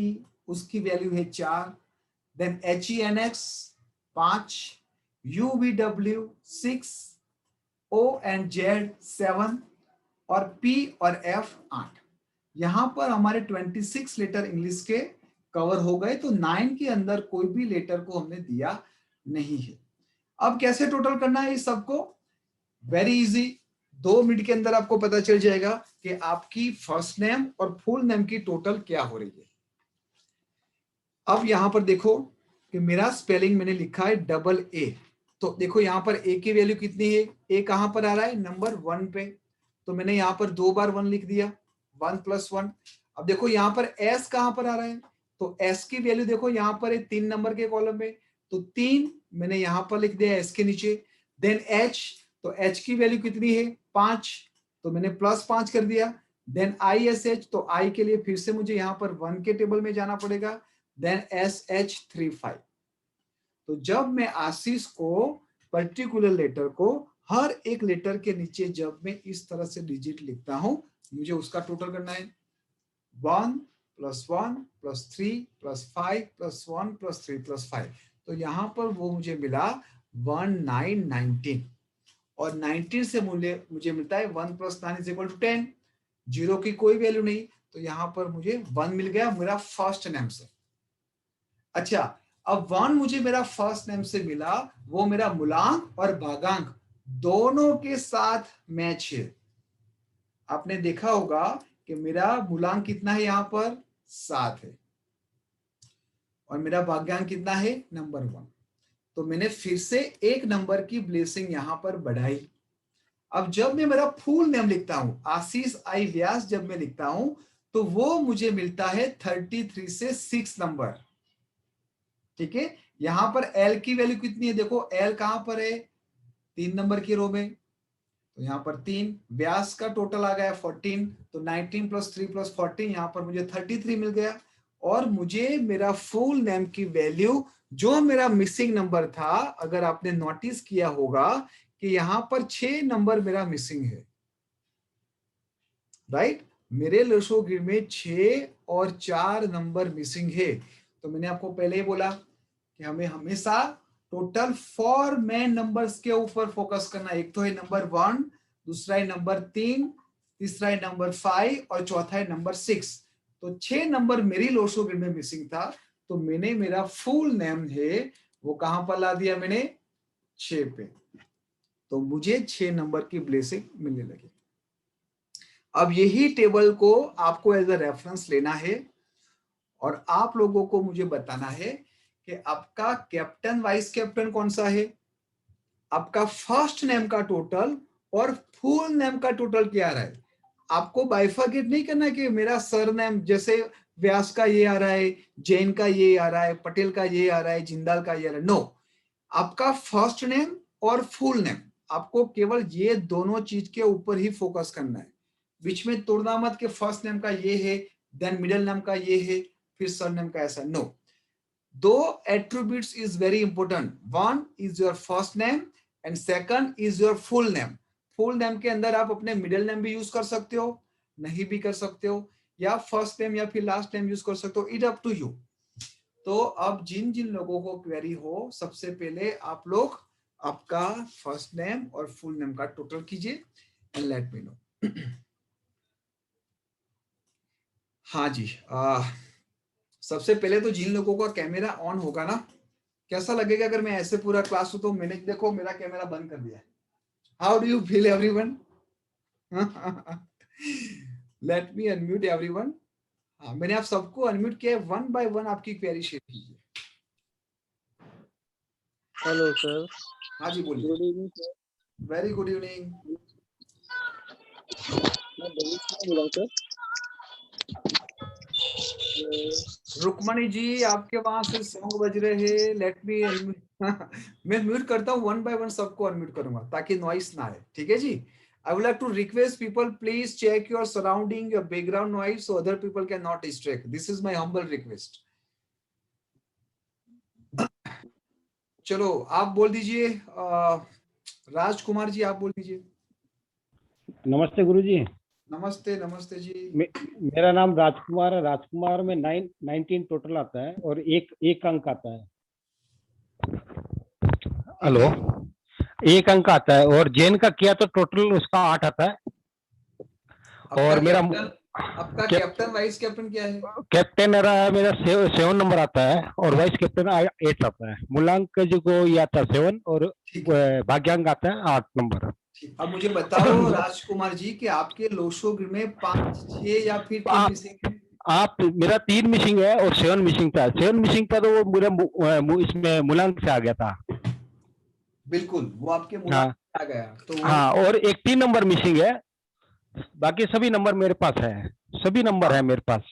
उसकी वैल्यू है 4। Then HENX 5, UVW 6, O and Z 7 और P और F 8। यहां पर हमारे 26 लेटर इंग्लिश के कवर हो गए, तो 9 के अंदर कोई भी लेटर को हमने दिया नहीं है। अब कैसे टोटल करना है इस सबको? Very easy. 2 मिनट के अंदर आपको पता चल जाएगा कि आपकी फर्स्ट नेम और फुल नेम की टोटल क्या हो रही है। अब यहां पर देखो कि मेरा स्पेलिंग मैंने लिखा है AA। तो देखो यहाँ पर a की वैल्यू कितनी है, a कहाँ पर आ रहा है, नंबर 1 पे, तो मैंने यहाँ पर 2 बार 1 लिख दिया, 1 + 1। अब देखो यहाँ पर s कहाँ पर आ रहा है, तो s की वैल्यू देखो यहाँ पर है 3 नंबर के कॉलम में, तो 3 मैंने यहाँ पर लिख दिया s के नीचे। देन h, तो h की वैल्यू कितनी है, 5, तो मैंने +5 कर दिया। देन ISH, तो I के लिए फिर से मुझे यहाँ पर 1 के टेबल में जाना पड़ेगा। Then SH35। तो जब मैं आशीष को पर्टिकुलर लेटर को हर एक लेटर के नीचे जब मैं इस तरह से डिजिट लिखता हूं, मुझे उसका टोटल करना है। 1 + 1 + 3 + 5 + 1 + 3 + 5, तो यहां पर वो मुझे मिला 1919, और 19 से मुझे मिलता है 1 + 9 = 10, 0 की कोई वैल्यू नहीं, तो यहां पर मुझे 1 मिल गया मेरा फर्स्ट नेम से। अच्छा, अब 1 मुझे मेरा फर्स्ट नेम से मिला, वो मेरा मूलांक और भागांक दोनों के साथ मैच है। आपने देखा होगा कि मेरा मूलांक कितना है, यहाँ पर 7 है, और मेरा भाग्यांक कितना है, नंबर 1। तो मैंने फिर से एक नंबर की ब्लेसिंग यहाँ पर बढ़ाई। अब जब मैं मेरा फुल नेम लिखता हूं, आशीष आई व्यास, जब मैं लिखता हूं तो वो मुझे मिलता है 33 से 6 नंबर। ठीक है, यहां पर L की वैल्यू कितनी है, देखो L कहां पर है, 3 नंबर की रो में, तो यहाँ पर 3, व्यास का टोटल आ गया 14, तो 19 + 3 + 14, यहाँ पर मुझे 33 मिल गया। और मुझे मेरा फुल नेम की वैल्यू, जो मेरा मिसिंग नंबर था, अगर आपने नोटिस किया होगा कि यहाँ पर 6 नंबर मेरा मिसिंग है, राइट। मेरे लोशोगिर में 6 और 4 नंबर मिसिंग है। तो मैंने आपको पहले ही बोला कि हमें हमेशा टोटल 4 मेन नंबर्स के ऊपर फोकस करना। एक तो है नंबर 1, दूसरा है नंबर 3, तीसरा है नंबर 5 और चौथा है नंबर 6। तो 6 नंबर मेरी लोशोगिर में मिसिंग था, तो मैंने मेरा फुल नेम है वो कहां पर ला दिया, मैंने 6 पे, तो मुझे 6 नंबर की ब्लेसिंग मिलने लगी। अब यही टेबल को आपको एज अ रेफरेंस लेना है, और आप लोगों को मुझे बताना है कि आपका कैप्टन वाइस कैप्टन कौन सा है, आपका फर्स्ट नेम का टोटल और फुल नेम का टोटल क्या आ रहा है। आपको बाइफरकेट नहीं करना कि मेरा सरनेम, जैसे व्यास का ये आ रहा है, जैन का ये आ रहा है, पटेल का ये आ रहा है, जिंदाल का ये आ रहा है। नो, आपका फर्स्ट नेम और फुल नेम, आपको केवल ये दोनों चीज के ऊपर ही फोकस करना है। बीच में तोड़ना मत कि फर्स्ट नेम का ये है, देन मिडिल नेम का ये है, फिर सरनेम का ऐसा। नो, दो attributes is very important. One is your first name and second is your full name. Full name के अंदर आप अपने मिडिल नेम भी यूज कर सकते हो, नहीं भी कर सकते हो, या फर्स्ट नेम या फिर लास्ट नेम यूज कर सकते हो, इट अप टू यू। तो अब जिन जिन लोगों को क्वेरी हो, सबसे पहले आप लोग आपका फर्स्ट नेम और फुल नेम का टोटल कीजिए एंड लेट मी नो। हाँ जी, सबसे पहले तो जिन लोगों का कैमरा ऑन होगा ना, कैसा लगेगा अगर मैं ऐसे पूरा क्लास हूं, तो मैंने देखो मेरा कैमरा बंद कर दिया है। How do you feel everyone? Late me unmute everyone. हाँ, मैंने आप सबको अनम्यूट किया है, 1 बाय 1 आपकी क्वेरी शेयर कीजिए। Hello sir. हाँ जी बोलिए। Good evening sir. Very good evening. मैं दिल्ली से बोल रहा हूँ सर। रुक्मणी जी, आपके वहां से सॉन्ग बज रहे हैं, लेट मी मैं म्यूट करता हूँ, 1 बाय 1 सबको अनम्यूट करूंगा ताकि नॉइस ना आए। ठीक है जी। I would like to request people, please check your surrounding, your background noise, so other people cannot distract. This is my humble request. चलो आप बोल दीजिए, राजकुमार जी आप बोल दीजिए। नमस्ते गुरुजी। नमस्ते नमस्ते जी। मेरा नाम राजकुमार है। राजकुमार में 19 टोटल आता है और एक अंक आता है। हेलो, एक अंक आता है, और जैन का किया तो टोटल उसका 8 आता है। और मेरा आपका कैप्टन वाइस कैप्टन क्या है? कैप्टन मेरा 7 नंबर आता है और वाइस कैप्टन 8 आता है। मूलांक जो को ये आता है 7 और भाग्यांक आता है 8 नंबर। अब मुझे बताओ राजकुमार जी कि आपके लोशोग में 5, 6 या फिर 3 मिसिंग है? आप मेरा 3 मिसिंग है और 7 मिसिंग था। 7 मिसिंग था तो वो मेरा इसमें मूलांक से आ गया था। बिल्कुल वो आपके मुंह हाँ में आ गया तो वो हाँ, और एक 3 नंबर मिसिंग है, बाकी सभी नंबर मेरे पास है, सभी नंबर है मेरे पास।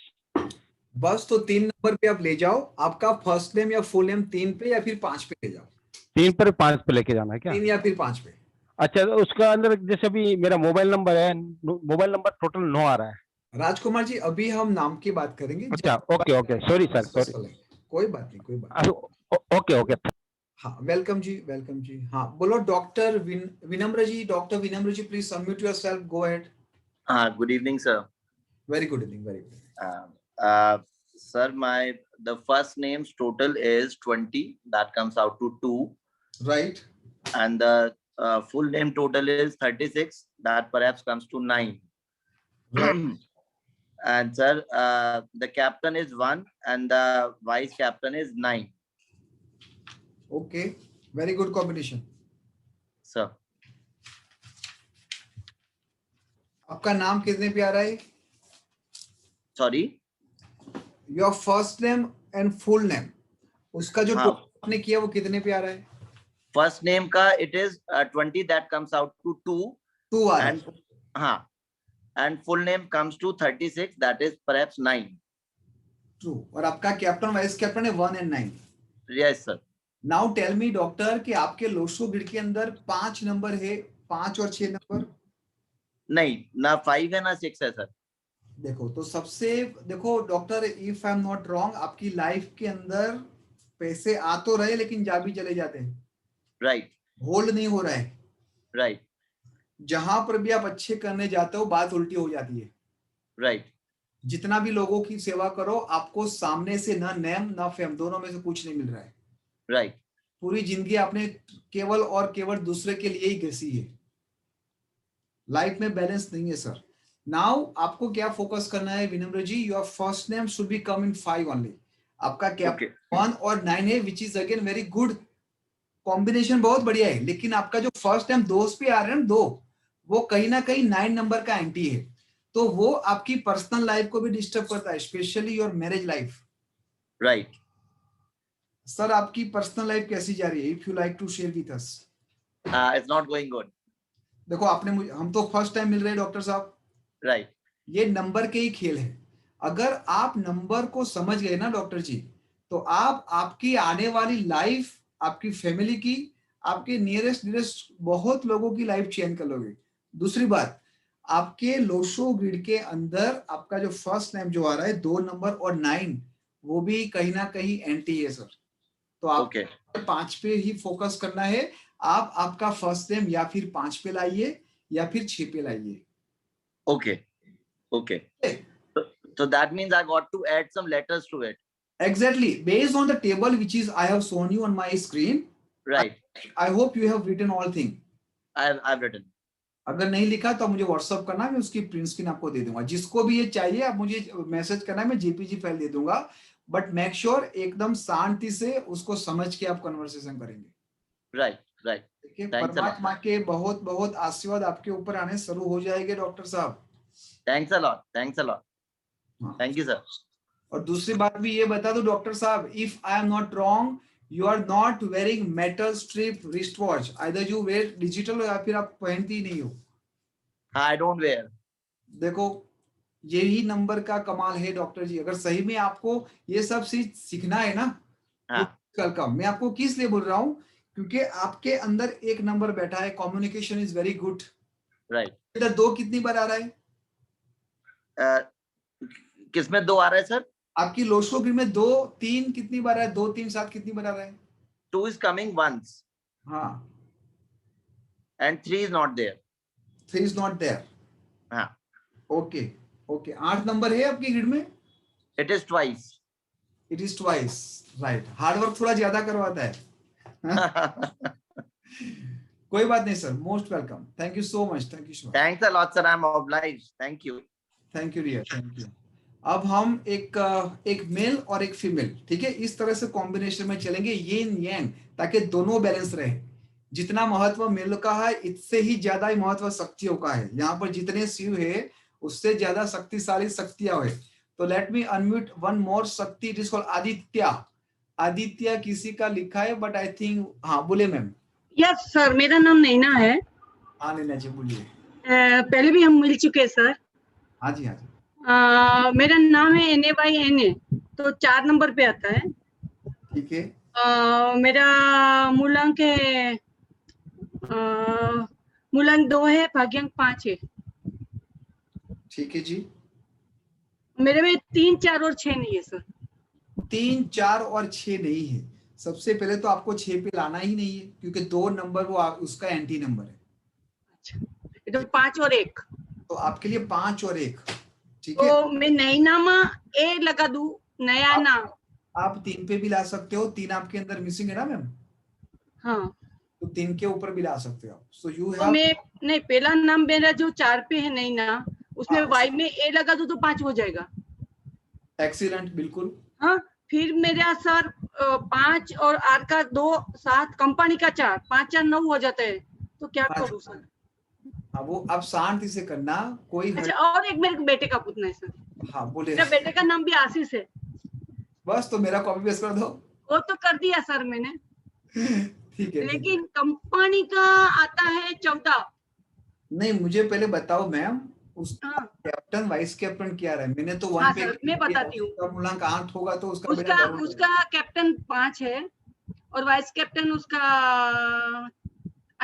बस तो 3 नंबर पे आप ले जाओ, आपका फर्स्ट नेम या फुल नेम 3 पे या फिर 5 पे ले जाओ, 3 पर 5 पे लेके जाना है क्या? 3 या फिर 5 पे। अच्छा, तो उसका अंदर जैसे अभी मेरा मोबाइल नंबर है, मोबाइल नंबर टोटल 9 आ रहा है। राजकुमार जी अभी हम नाम की बात करेंगे अच्छा, okay okay, sorry sir, discuss sorry. कर लेंगे, कोई बात नहीं, कोई बात नहीं। Okay okay. हाँ वेलकम जी, वेलकम जी। हाँ बोलो doctor Vinamra ji, doctor Vinamra ji please submit yourself, go ahead. Good evening, sir. Very good evening, very good. Sir, the first name's total is 20. That comes out to 2. Right And the full name total is 36. That perhaps comes to 9. Right And sir, the captain is 1 and the vice captain is 9. Okay, very good combination. Sir, आपका नाम कितने पे आ रहा है? sorry. Your first name and full name, उसका जो हाँ। total आपने किया वो कितने पे आ रहा है? First name ka it is 20. That comes out to 2. 2 आ रहा And है। and full name comes to 36. That is perhaps 9. True. और आपका कैप्टन वाइस कैप्टन है 1 and 9। Yes, sir. Now tell me doctor कि आपके लोशो ग्रिड के अंदर 5 number है, 5 और 6 नंबर? नहीं, ना 5 है ना 6 है सर। देखो तो सबसे देखो doctor, if I am not wrong, आपकी लाइफ के अंदर पैसे आ तो रहे लेकिन जा भी चले जाते हैं, राइट होल्ड नहीं हो रहा है। राइट जहां पर भी आप अच्छे करने जाते हो बात उल्टी हो जाती है। राइट जितना भी लोगों की सेवा करो आपको सामने से ना नेम ना फेम, दोनों में से कुछ नहीं मिल रहा है। राइट पूरी जिंदगी आपने केवल और केवल दूसरे के लिए ही घसी है, लाइफ में बैलेंस नहीं है सर। नाउ आपको क्या फोकस करना है Vinamra ji? Your first name should be come in 5 only. आपका कैप 1 और 9 है, which is again very good combination, बहुत बढ़िया है। लेकिन आपका जो फर्स्ट नेम 2 पे आ रहे हैं 2, वो कहीं ना कहीं 9 नंबर का एंटी है, तो वो आपकी पर्सनल लाइफ को भी डिस्टर्ब करता है, specially your marriage life. Right sir आपकी पर्सनल लाइफ कैसी जा रही है? If you like to share with us. It's not going good. देखो आपने हम तो फर्स्ट टाइम मिल रहे हैं डॉक्टर साहब। राइट ये नंबर के ही खेल है। अगर आप नंबर को समझ गए ना डॉक्टर जी, तो आप आपकी आने वाली लाइफ, आपकी फैमिली की, आपके नियरेस्ट बहुत लोगों की लाइफ चेंज कर लोगे। दूसरी बात, आपके लोशो ग्रिड के अंदर आपका जो फर्स्ट नेम जो आ रहा है 2 नंबर और 9, वो भी कहीं ना कहीं एंटी है सर। तो आप 5 पे ही फोकस करना है। आप आपका फर्स्ट नेम या फिर 5 पे लाइए या फिर 6 पे लाइए। Okay. So that means I got to add some letters to it. Exactly. Based on the table which is I have shown you on my screen. Right. I hope you have written all thing. I've written. अगर नहीं लिखा तो मुझे WhatsApp करना, मैं उसकी print screen आपको दे दूंगा। जिसको भी ये चाहिए आप मुझे मैसेज करना, मैं जेपीजी फाइल दे दूंगा। बट मेक श्योर एकदम शांति से उसको समझ के आप कन्वर्सेशन करेंगे। Right right. देखिए परमात्मा के बहुत बहुत आशीर्वाद आपके ऊपर आने शुरू हो जाएंगे डॉक्टर साहब। Thanks a lot, thanks a lot, thank you sir. और दूसरी बात भी ये बता दो डॉक्टर साहब, if I am not wrong, you are not wearing metal strip wrist watch, either you wear digital या फिर आप पहनती ही नहीं हो। I don't wear. देखो यही नंबर का कमाल है डॉक्टर जी। अगर सही में आपको ये सब चीज सीखना है ना, कल का मैं आपको किस लिए बोल रहा हूँ, क्योंकि आपके अंदर एक नंबर बैठा है, communication is very good. Right. इधर 2 कितनी बार आ रहा है? किसमें 2 आ रहा है सर? आपकी लोशोग्री में 2 3 कितनी बार है? 2 3 7 कितनी बार आ रहा है? 2 is coming once. हाँ। And 3 is not there. 3 is not there. हाँ। Okay okay. 8 नंबर है आपकी ग्रिड में? It is twice. It is twice. Right. Hard work थोड़ा ज्यादा करवाता है। कोई बात नहीं सर, most welcome, thank you so much, thank you so much. Thanks a lot sir, I am obliged, thank you. Thank you dear, thank you. अब हम एक मेल और एक फीमेल, ठीक है, इस तरह से कॉम्बिनेशन में चलेंगे, यिन यांग, ताकि दोनों बैलेंस रहे। जितना महत्व मेल का है इससे ही ज्यादा ही महत्व शक्तियों का है। यहाँ पर जितने शिव है उससे ज्यादा शक्तिशाली शक्तियां है। तो let me unmute one more shakti, it is called Aditya. Aditya किसी का लिखा है बट आई थिंक, हाँ बोले मैम। यस सर, मेरा नाम नैना है। हाँ नैना जी बोलिए। पहले भी हम मिल चुके हैं सर। हाँ जी हाँ जी। मेरा नाम है NAYNA, तो 4 नंबर पे आता है। ठीक है। मेरा मूलांक है मूलांक 2 है, भाग्यांक 5 है। ठीक है जी। मेरे में 3, 4 और 6 नहीं है सर। 3, 4 और 6 नहीं है। सबसे पहले तो आपको 6 पे लाना ही नहीं है क्योंकि 2 नंबर वो उसका एंटी नंबर है। अच्छा, तो 5 और 1, तो आपके लिए 5 और 1। ठीक है। तो मैं नैना में ए लगा दूं, नया नाम। आप 3 पे भी ला सकते हो। 3 आपके अंदर मिसिंग है ना मैम, हाँ, तो 3 के ऊपर भी ला सकते हो आप। सो यू तो हैव। मैं नहीं, पहला नाम मेरा जो 4 पे है नैना, उसमें वाई में ए लगा दूं तो 5 हो जाएगा। एक्सीलेंट, बिल्कुल। हाँ, फिर मेरा सर 5 और आर का 2, 7, कंपनी का 4, 5 4 9 हो जाता है, तो क्या करूं सर? अब वो आप शांति से करना, कोई अच्छा, और एक मेरे बेटे का पूछना है सर। हाँ बोले। मेरा बेटे का नाम भी आशीष है। बस तो मेरा कॉपी पेस्ट कर दो। वो तो कर दिया सर मैंने, ठीक है। लेकिन कंपनी का आता है 14। नहीं, मुझे पहले बताओ मैम, उसका हाँ, कैप्टन वाइस कैप्टन क्या रहा है? मैंने तो 1 हाँ पे सर, मैं बताती हूँ। उसका मूलांक 8 होगा तो उसका बेटा उसका जरूर उसका कैप्टन 5 है और वाइस कैप्टन उसका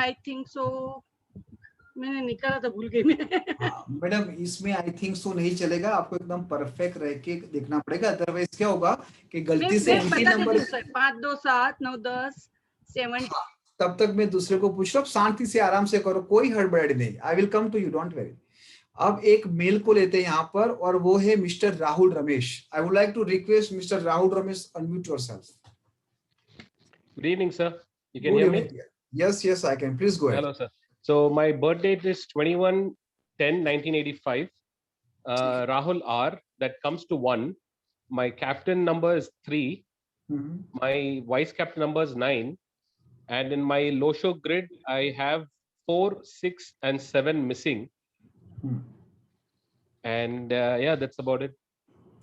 आई थिंक सो, मैंने निकाला तो भूल गई मैं। हाँ मैडम, इसमें आई थिंक सो नहीं चलेगा, आपको एकदम परफेक्ट रह के देखना पड़ेगा, अदरवाइज क्या होगा कि गलती से मैं एंटी बता नंबर। देती हूँ सर, 5 2 7 9 10 7। तब तक मैं दूसरे को पूछ रहा हूँ, शांति से आराम से करो, कोई हड़बड़ी नहीं। I will come to you, don't worry. अब एक मेल को लेते हैं यहाँ पर, और वो है mister Rahul Ramesh. I would like to request mister Rahul Ramesh, unmute yourself. Good evening, sir. You can hear me? Yes, I can. Please go ahead. Hello, sir. So my birth date is 21/10/1985. Rahul R. That comes to 1. My captain number is 3. My vice captain number is 9. And in my Losho grid, I have 4, 6, and 7 missing. And yeah, that's about it.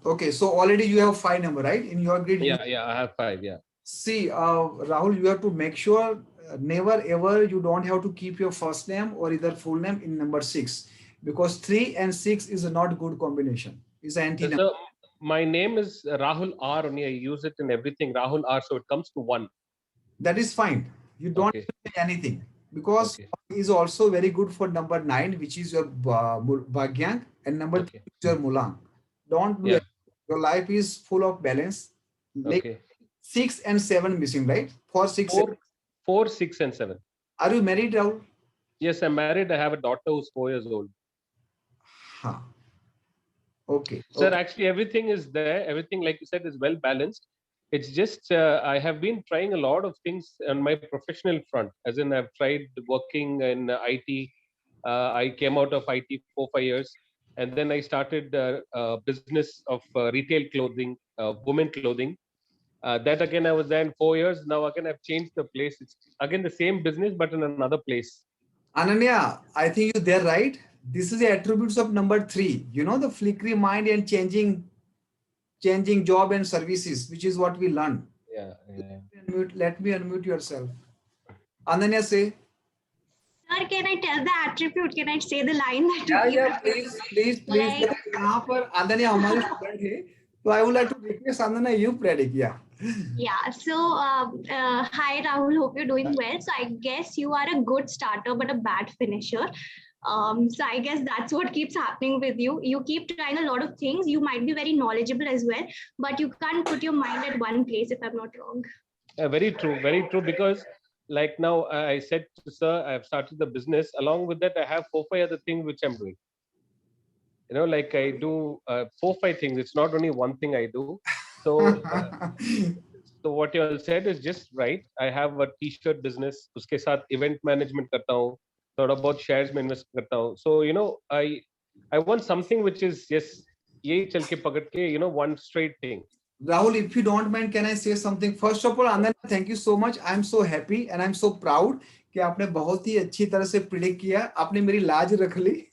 Okay, so already you have 5 number, right? In your grid. Yeah, I have 5. Yeah. See, Rahul, you have to make sure never ever you don't have to keep your first name or either full name in number 6, because 3 and 6 is a not good combination. It's an anti number. So my name is Rahul R. Only I use it in everything, Rahul R. So it comes to 1. That is fine. You don't Okay. change anything, because is also very good for number 9, which is your Bhagyank, and number 3 is your Mulang. Don't do it. Your life is full of balance. Like Okay. 6 and 7 missing, right? 4, 6, 7. 4, 6, and 7. Are you married, Rahul? Yes, I'm married. I have a daughter who's 4 years old. Huh. Okay. Sir, actually, everything is there. Everything, like you said, is well balanced. It's just I have been trying a lot of things on my professional front. As in, I've tried working in IT. I came out of IT 4, 5 years, and then I started a business of retail clothing, women clothing. That again, I was there in 4 years. Now again, I've changed the place. It's again the same business, but in another place. Ananya, I think you're there, right? This is the attributes of number 3. You know, the flickery mind and changing job and services, which is what we learn. Yeah. Let me unmute yourself. Ananya, say. Sir, can I tell the attribute? Can I say the line that? Yeah, please. यहाँ पर Ananya हमारी student है, so I would like to request Ananya, you predict, yeah. Yeah. So, hi Rahul. Hope you're doing well. So I guess you are a good starter but a bad finisher. So I guess that's what keeps happening with you. You keep trying a lot of things. You might be very knowledgeable as well, but you can't put your mind at one place, if I'm not wrong. Very true. Very true. Because like now, I said to sir, I've started the business. Along with that, I have 4, 5 other things which I'm doing. You know, like I do 4, 5 things. It's not only one thing I do. So, so what you all said is just right. I have a t-shirt business. उसके साथ event management करता हूँ. थोड़ा बहुत shares में invest करता हूँ. So you know, I want something which is yes, यही चल के पकड़ के, you know, one straight thing. Rahul, if you don't mind, can I say something? First of all, Ananya, thank you so much. I'm so happy and I'm so proud कि आपने बहुत ही अच्छी तरह से predict किया. आपने मेरी लाज रख ली.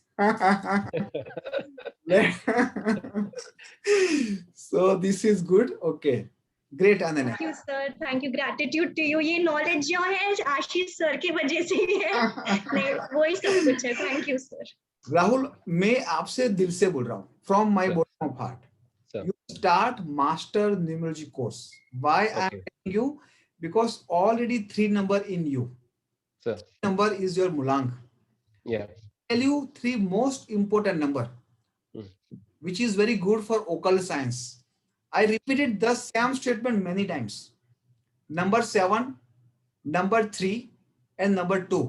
So this is good. Okay. Great Anand. Thank you sir, thank you, gratitude to you. ये नॉलेज जो है आशीष सर की वजह से ही है। नहीं, वही सब कुछ है। Thank you sir. राहुल, मैं आपसे दिल से बोल रहा हूँ, from my bottom of heart, you start master numerology course. Why I am telling you? Because already 3 number in you. Sir. Number is your Mulang. Yeah. Tell you 3 most important number, which is very good for occult science. I repeated the same statement many times. Number 7, number 3 and number 2.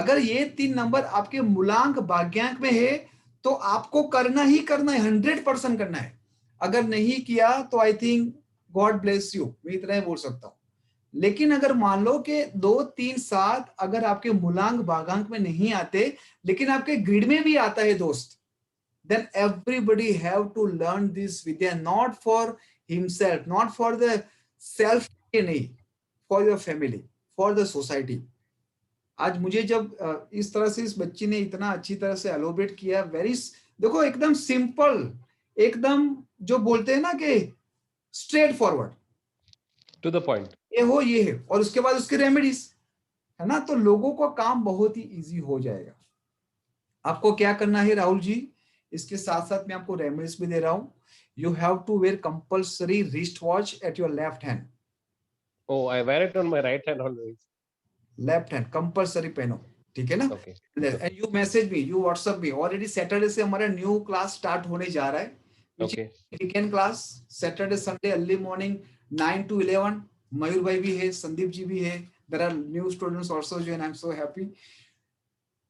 अगर ये 3 number आपके मूलांक भाग्यांक में है तो आपको करना ही करना है, 100% करना है। अगर नहीं किया तो I think God bless you, मैं इतना ही बोल सकता हूँ। लेकिन अगर मान लो कि 2, 3, 7 अगर आपके मूलांक भागांक में नहीं आते लेकिन आपके ग्रिड में भी आता है दोस्त, then everybody have to learn this vidya, not for himself, not for the self, नहीं, for your family, for the society. आज मुझे जब इस तरह से इस बच्ची ने इतना अच्छी तरह से एलोबरेट किया, वेरी, देखो एकदम सिंपल, एकदम जो बोलते हैं ना कि straight forward, to the point, ये है और उसके बाद उसके रेमेडीज है ना, तो लोगों को काम बहुत ही इजी हो जाएगा। आपको क्या करना है राहुल जी, इसके साथ साथ मैं आपको रेमेडीज भी दे रहा हूं। You have to wear compulsory wrist watch at your left hand. Oh, I wear it on my right hand always. Left hand compulsory पहनो, ठीक है ना। Okay. And you message me, you WhatsApp me. Already Saturday से हमारा new class start होने जा रहा है, Okay. Weekend class, Saturday Sunday early morning 9 to 11। Mayur भाई भी है, संदीप जी भी है, there are new students also जो, and I am so happy.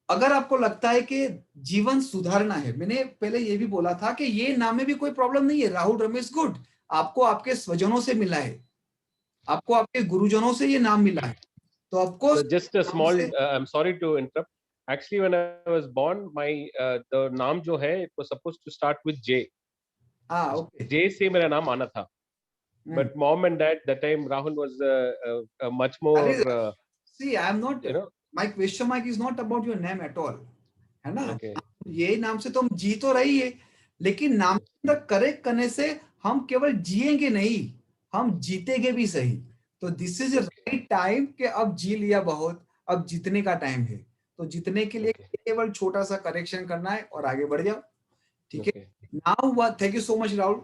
अगर आपको लगता है कि जीवन सुधारना है, मैंने पहले ये भी बोला था कि ये नाम में भी कोई प्रॉब्लम नहीं है, राहुल रमेश गुड, आपको आपके स्वजनों से मिला है, आपको आपके गुरुजनों से ये नाम मिला है, तो आपको just a small I'm sorry to interrupt, actually when I was born my the नाम जो है it was supposed to start with J. okay. J से मेरा नाम आना था, but mom and dad that time Rahul was much more see I am not, you know, my question mark is not about your name at all, है ना। okay. ये नाम से तो हम जी तो रही है, लेकिन नाम करेक्ट करने से हम केवल जिएंगे नहीं, हम जीतेंगे भी सही। तो दिस इज राइट टाइम कि अब जी लिया बहुत, अब जीतने का टाइम है, तो जीतने के लिए केवल छोटा सा करेक्शन करना है और आगे बढ़ जाओ, ठीक है। Now thank you so much Rahul.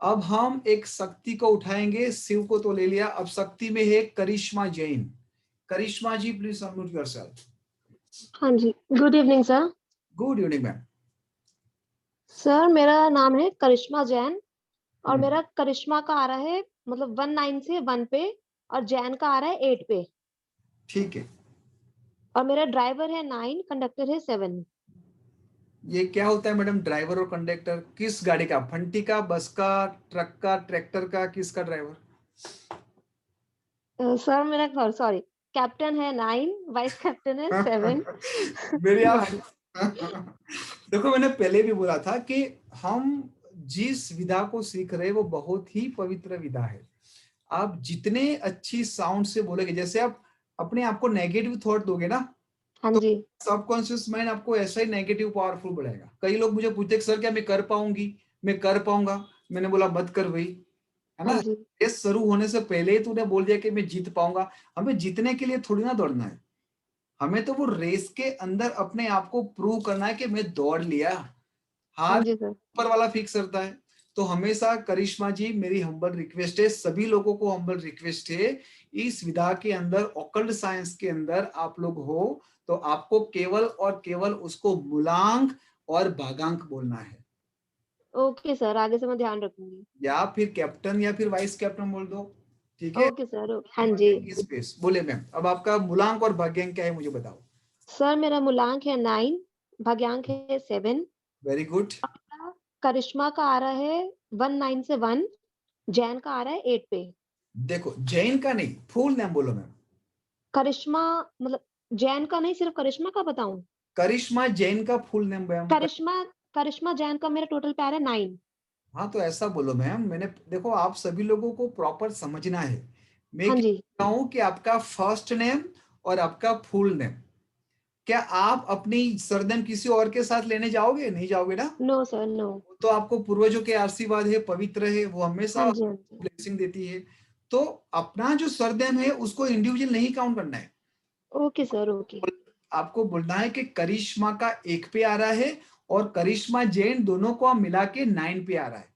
अब हम एक शक्ति को उठाएंगे, शिव को तो ले लिया, अब शक्ति में है Karishma Jain. Karishma ji please unmute yourself. हाँ जी, good evening sir. Good evening ma'am. Sir मेरा नाम है करिश्मा जैन और मेरा करिश्मा का आ रहा है मतलब 19 से 1 पे और जैन का आ रहा है 8 पे। ठीक है। और मेरा ड्राइवर है 9, कंडक्टर है 7। ये क्या होता है मैडम, ड्राइवर और कंडक्टर किस गाड़ी का, फंटी का, बस का, ट्रक का, ट्रैक्टर का, किसका ड्राइवर? सर मेरा सॉरी, कैप्टन है 9, वाइस कैप्टन है 7। मेरी आप देखो मैंने पहले भी बोला था कि हम जिस विधा को सीख रहे हैं वो बहुत ही पवित्र विधा है। आप जितने अच्छी साउंड से बोलोगे, जैसे आप अपने आप को नेगेटिव थॉट दोगे ना, हाँ तो जी, सबकॉन्शियस माइंड आपको ऐसा ही नेगेटिव पावरफुल बढ़ाएगा। कई लोग मुझे पूछते हैं सर क्या मैं कर पाऊंगी, मैं कर पाऊंगा, मैंने बोला मत कर भाई, है ना। रेस शुरू होने से पहले ही तूने बोल दिया कि मैं जीत पाऊंगा। हमें जीतने के लिए थोड़ी ना दौड़ना है, हमें तो वो रेस के अंदर अपने आप को प्रूव करना है कि मैं दौड़ लिया। हाथ ऊपर वाला फिक्स करता है। तो हमेशा करिश्मा जी मेरी हम्बल रिक्वेस्ट है, सभी लोगों को हम्बल रिक्वेस्ट है, इस विधा के अंदर ऑकल्ट साइंस के अंदर आप लोग हो तो आपको केवल और केवल उसको मूलांक और भागांक बोलना है। ओके सर, आगे से मैं ध्यान रखूंगी। या फिर कैप्टन या फिर वाइस कैप्टन बोल दो, ठीक है। ओके सर, हाँ जी। स्पेस बोले मैम। अब आपका मूलांक और भाग्यांक क्या है मुझे बताओ। सर मेरा मूलांक है 9, भाग्यांक है 7। Very good. करिश्मा का आ रहा है 19 से 1, जैन का आ रहा है 8 पे। देखो जैन का नहीं, फुल नेम बोलो मैम। करिश्मा मतलब जैन का नहीं, सिर्फ करिश्मा का बताऊं? करिश्मा जैन का फुल नेम मैम। करिश्मा जैन का मेरा टोटल पे आ रहा है 9। हाँ तो ऐसा बोलो मैम। मैंने देखो आप सभी लोगों को प्रॉपर समझना है। मैं हाँ जी। कहता हूँ कि आपका फर्स्ट नेम और आपका फुल नेम, क्या आप अपनी सरनेम किसी और के साथ लेने जाओगे? नहीं जाओगे ना? No sir, no. तो आपको पूर्वजों के आशीर्वाद है, पवित्र है, वो हमेशा हाँ जी, हाँ जी। ब्लेसिंग देती है। तो अपना जो सरनेम है उसको इंडिविजुअल नहीं काउंट करना है। Okay sir, okay. आपको बोलना है कि करिश्मा का 1 पे आ रहा है और करिश्मा जैन दोनों को मिला के 9 पे आ रहा है।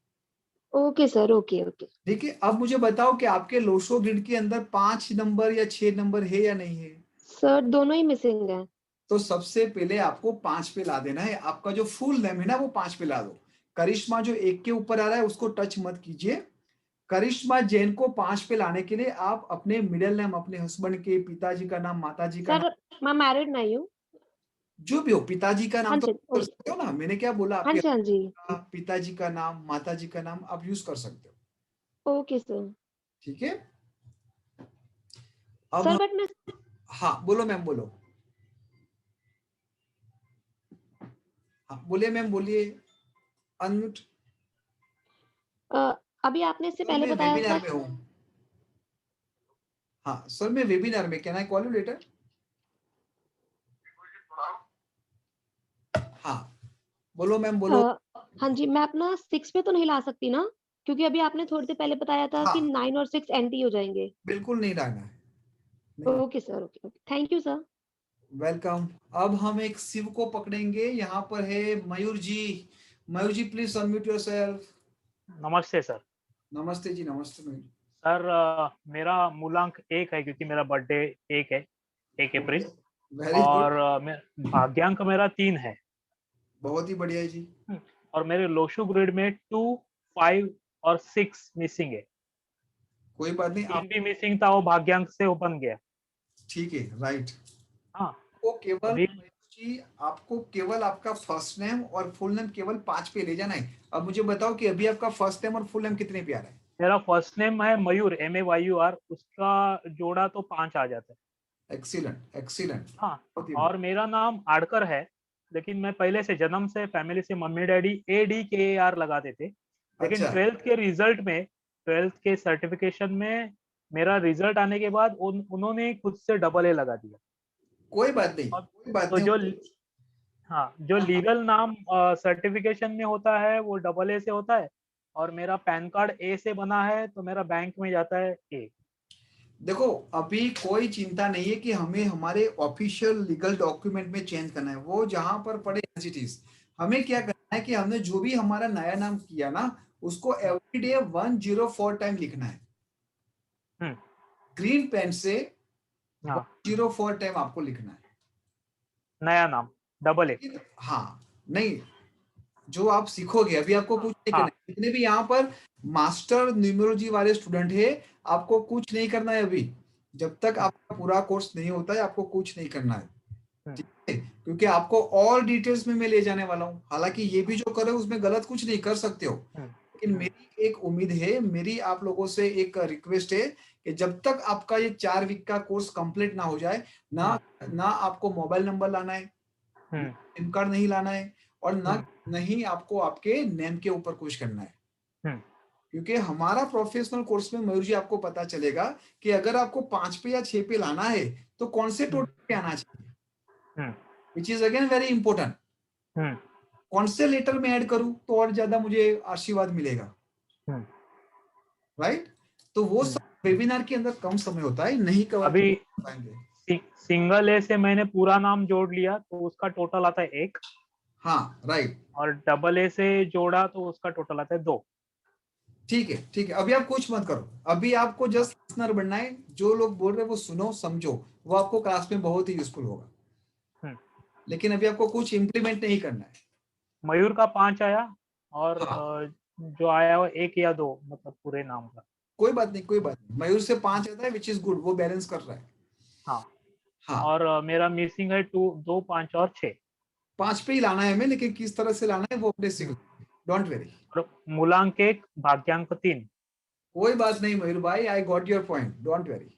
Okay sir, okay, okay. ठीक है, अब मुझे बताओ कि आपके लोशो ग्रिड के अंदर 5 नंबर या 6 नंबर है या नहीं है? सर दोनों ही मिसिंग है। तो सबसे पहले आपको 5 पे ला देना है। आपका जो फुल नेम है ना वो 5 पे ला दो। करिश्मा जो 1 के ऊपर आ रहा है उसको टच मत कीजिए। करिश्मा जैन को 5 पे लाने के लिए आप अपने मिडिल नेम, अपने हस्बैंड के, पिताजी का नाम, माताजी का नाम, सर मैं मैरिड नहीं हूँ। जो भी हो, पिताजी का हाँ नाम तो जी, कर सकते हो ना। मैंने क्या बोला, हाँ आपके जी, हाँ जी। पिताजी का नाम, माताजी का नाम आप यूज कर सकते हो। Okay sir. ठीक है, अब सर बट मैं हाँ बोलो मैम, बोलो। हाँ बोलिए मैम, बोलिए, अनम्यूट। अभी आपने इससे सर पहले मैं बताया था। वेबिनार में हूँ। हाँ सर मैं वेबिनार में, can I call you later? हाँ बोलो मैम, बोलो। हाँ जी, मैं अपना 6 पे तो नहीं ला सकती ना, क्योंकि अभी आपने थोड़ी देर पहले बताया था कि हाँ 9 और 6 एंटी हो जाएंगे। बिल्कुल नहीं लाना है, नहीं। Okay sir, okay, okay, thank you sir. Welcome. अब हम एक शिव को पकड़ेंगे। यहाँ पर है मयूर जी। मयूर जी प्लीज अनम्यूट योरसेल्फ। नमस्ते सर। नमस्ते जी, नमस्ते मयूर। सर मेरा मूलांक 1 है क्योंकि मेरा बर्थडे 1 है, 1 अप्रैल। वेरी गुड, और भाग्यांक मेरा 3 है। बहुत ही बढ़िया जी। और मेरे लोशो ग्रिड में 2, 5 और 6 मिसिंग है। कोई बात नहीं, 3 आप भी मिसिंग था, वो भाग्यांक से ओपन गया। ठीक है, राइट। हाँ वो केवल अभी मयूर जी, आपको केवल आपका फर्स्ट नेम और फुल नेम केवल 5 पे ले जाना है। अब मुझे बताओ कि अभी आपका फर्स्ट नेम और फुल नेम कितने पे आ रहा है? मेरा फर्स्ट नेम है मयूर, MAYUR, उसका जोड़ा तो 5 आ जाता है। Excellent, excellent. हाँ, और मेरा नाम आड़कर है, लेकिन मैं पहले से जन्म से फैमिली से मम्मी डैडी ADKAR लगाते थे। लेकिन अच्छा, 12th के रिजल्ट में, 12th के सर्टिफिकेशन में मेरा रिजल्ट आने के बाद उन्होंने खुद से डबल A लगा दिया। कोई बात नहीं, और कोई बात तो नहीं। हाँ, जो लीगल नाम सर्टिफिकेशन में होता है वो डबल A से होता है, और मेरा पैन कार्ड A से बना है तो मेरा बैंक में जाता है A। देखो अभी कोई चिंता नहीं है कि हमें हमारे ऑफिशियल लीगल डॉक्यूमेंट में चेंज करना है। वो जहां पर पड़े एज इट इज। हमें क्या करना है कि हमने जो भी हमारा नया नाम किया ना उसको एवरीडे 104 टाइम लिखना है। ग्रीन पेन से 104 टाइम आपको लिखना है नया नाम डबल A। हाँ, नहीं, जो आप सीखोगे अभी आपको कुछ नहीं करना है। जितने भी यहाँ पर मास्टर न्यूमरोलॉजी वाले स्टूडेंट है, आपको कुछ नहीं करना है अभी। जब तक आपका पूरा कोर्स नहीं होता है आपको कुछ नहीं करना है, ठीक है? क्योंकि आपको और डिटेल्स में मैं ले जाने वाला हूँ। हालांकि ये भी जो करे उसमें गलत कुछ नहीं कर सकते हो, लेकिन मेरी एक उम्मीद है, मेरी आप लोगों से एक रिक्वेस्ट है कि जब तक आपका ये 4 वीक का कोर्स कंप्लीट ना हो जाए, ना आपको मोबाइल नंबर लाना है, सिम कार्ड नहीं लाना है, और नहीं आपको आपके नेम के ऊपर कुछ करना है। क्योंकि हमारा प्रोफेशनल कोर्स में मयूर जी आपको पता चलेगा कि अगर आपको 5 पे या 6 पे लाना है तो कौन से टोटल पे आना चाहिए, विच इज अगेन वेरी इंपॉर्टेंट। कौन से लेटर में ऐड करूं तो और ज्यादा मुझे आशीर्वाद मिलेगा, राइट? तो वो सब वेबिनार के अंदर कम समय होता है, नहीं कवर अभी पाएंगे। सिंगल A से मैंने पूरा नाम जोड़ लिया तो उसका टोटल आता है 1। हाँ राइट। और डबल A से जोड़ा तो उसका टोटल आता है 2। ठीक है, ठीक है, अभी आप कुछ मत करो। अभी आपको जस्ट लिसनर बनना है। जो लोग बोल रहे हैं वो सुनो, समझो, वो आपको क्लास में बहुत ही यूजफुल होगा। लेकिन अभी आपको कुछ इम्प्लीमेंट नहीं करना है। मयूर का 5 आया, और जो आया वो 1 या 2, मतलब पूरे नाम का। कोई बात नहीं, कोई बात नहीं। मयूर से 5 आता है, विच इज गुड, वो बैलेंस कर रहा है। हाँ, और मेरा मिसिंग है 2, 5 और 6। 5 पे ही लाना है हमें, लेकिन किस तरह से लाना है वो अपने सीख, डोंट वेरी। मूलांक 1, भाग्यांक 3। कोई बात नहीं मयूर भाई, I got your point, don't very.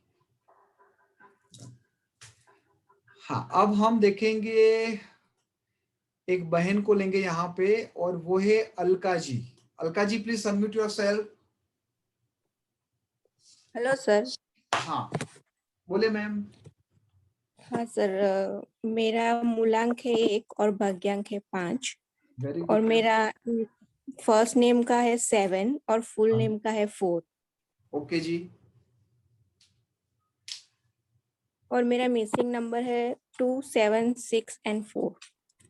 हाँ, अब हम देखेंगे एक बहन को लेंगे यहाँ पे, और वो है Alka ji. Alka ji please unmute yourself. Hello sir. हाँ बोले मैम। हाँ सर, मेरा मूलांक है 1 और भाग्यांक है 5 वेरी और गुड। मेरा फर्स्ट नेम का है 7 और फुल नेम का है 4 ओके जी। और मेरा मिसिंग नंबर है 2, 7, 6 एंड 4।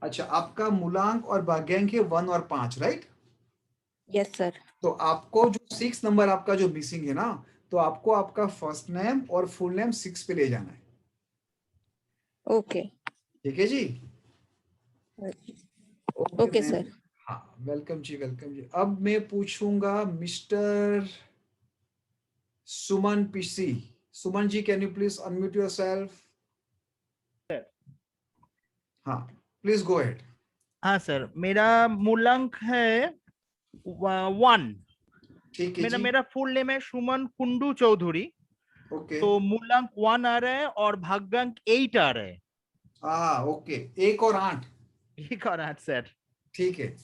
अच्छा, आपका मूलांक और भाग्यांक है 1 और 5, राइट? Yes sir. तो आपको जो 6 नंबर आपका जो मिसिंग है ना, तो आपको आपका फर्स्ट नेम और फुल नेम 6 पे ले जाना है। ओके। ठीक है जी। Okay sir. हाँ, वेलकम जी, वेलकम जी। अब मैं पूछूंगा mister Suman PC. Suman ji, can you please unmute yourself? हाँ, प्लीज गो अहेड। हाँ सर, मेरा मूलांक है 1। ठीक है जी। मेरा फुल नेम है सुमन कुंडू चौधरी। ओके। तो मूलांक 1 आ रहा है और भाग्यांक 8 आ रहा है। ओके, 1 और 8। 1 और 8 सर। ठीक है।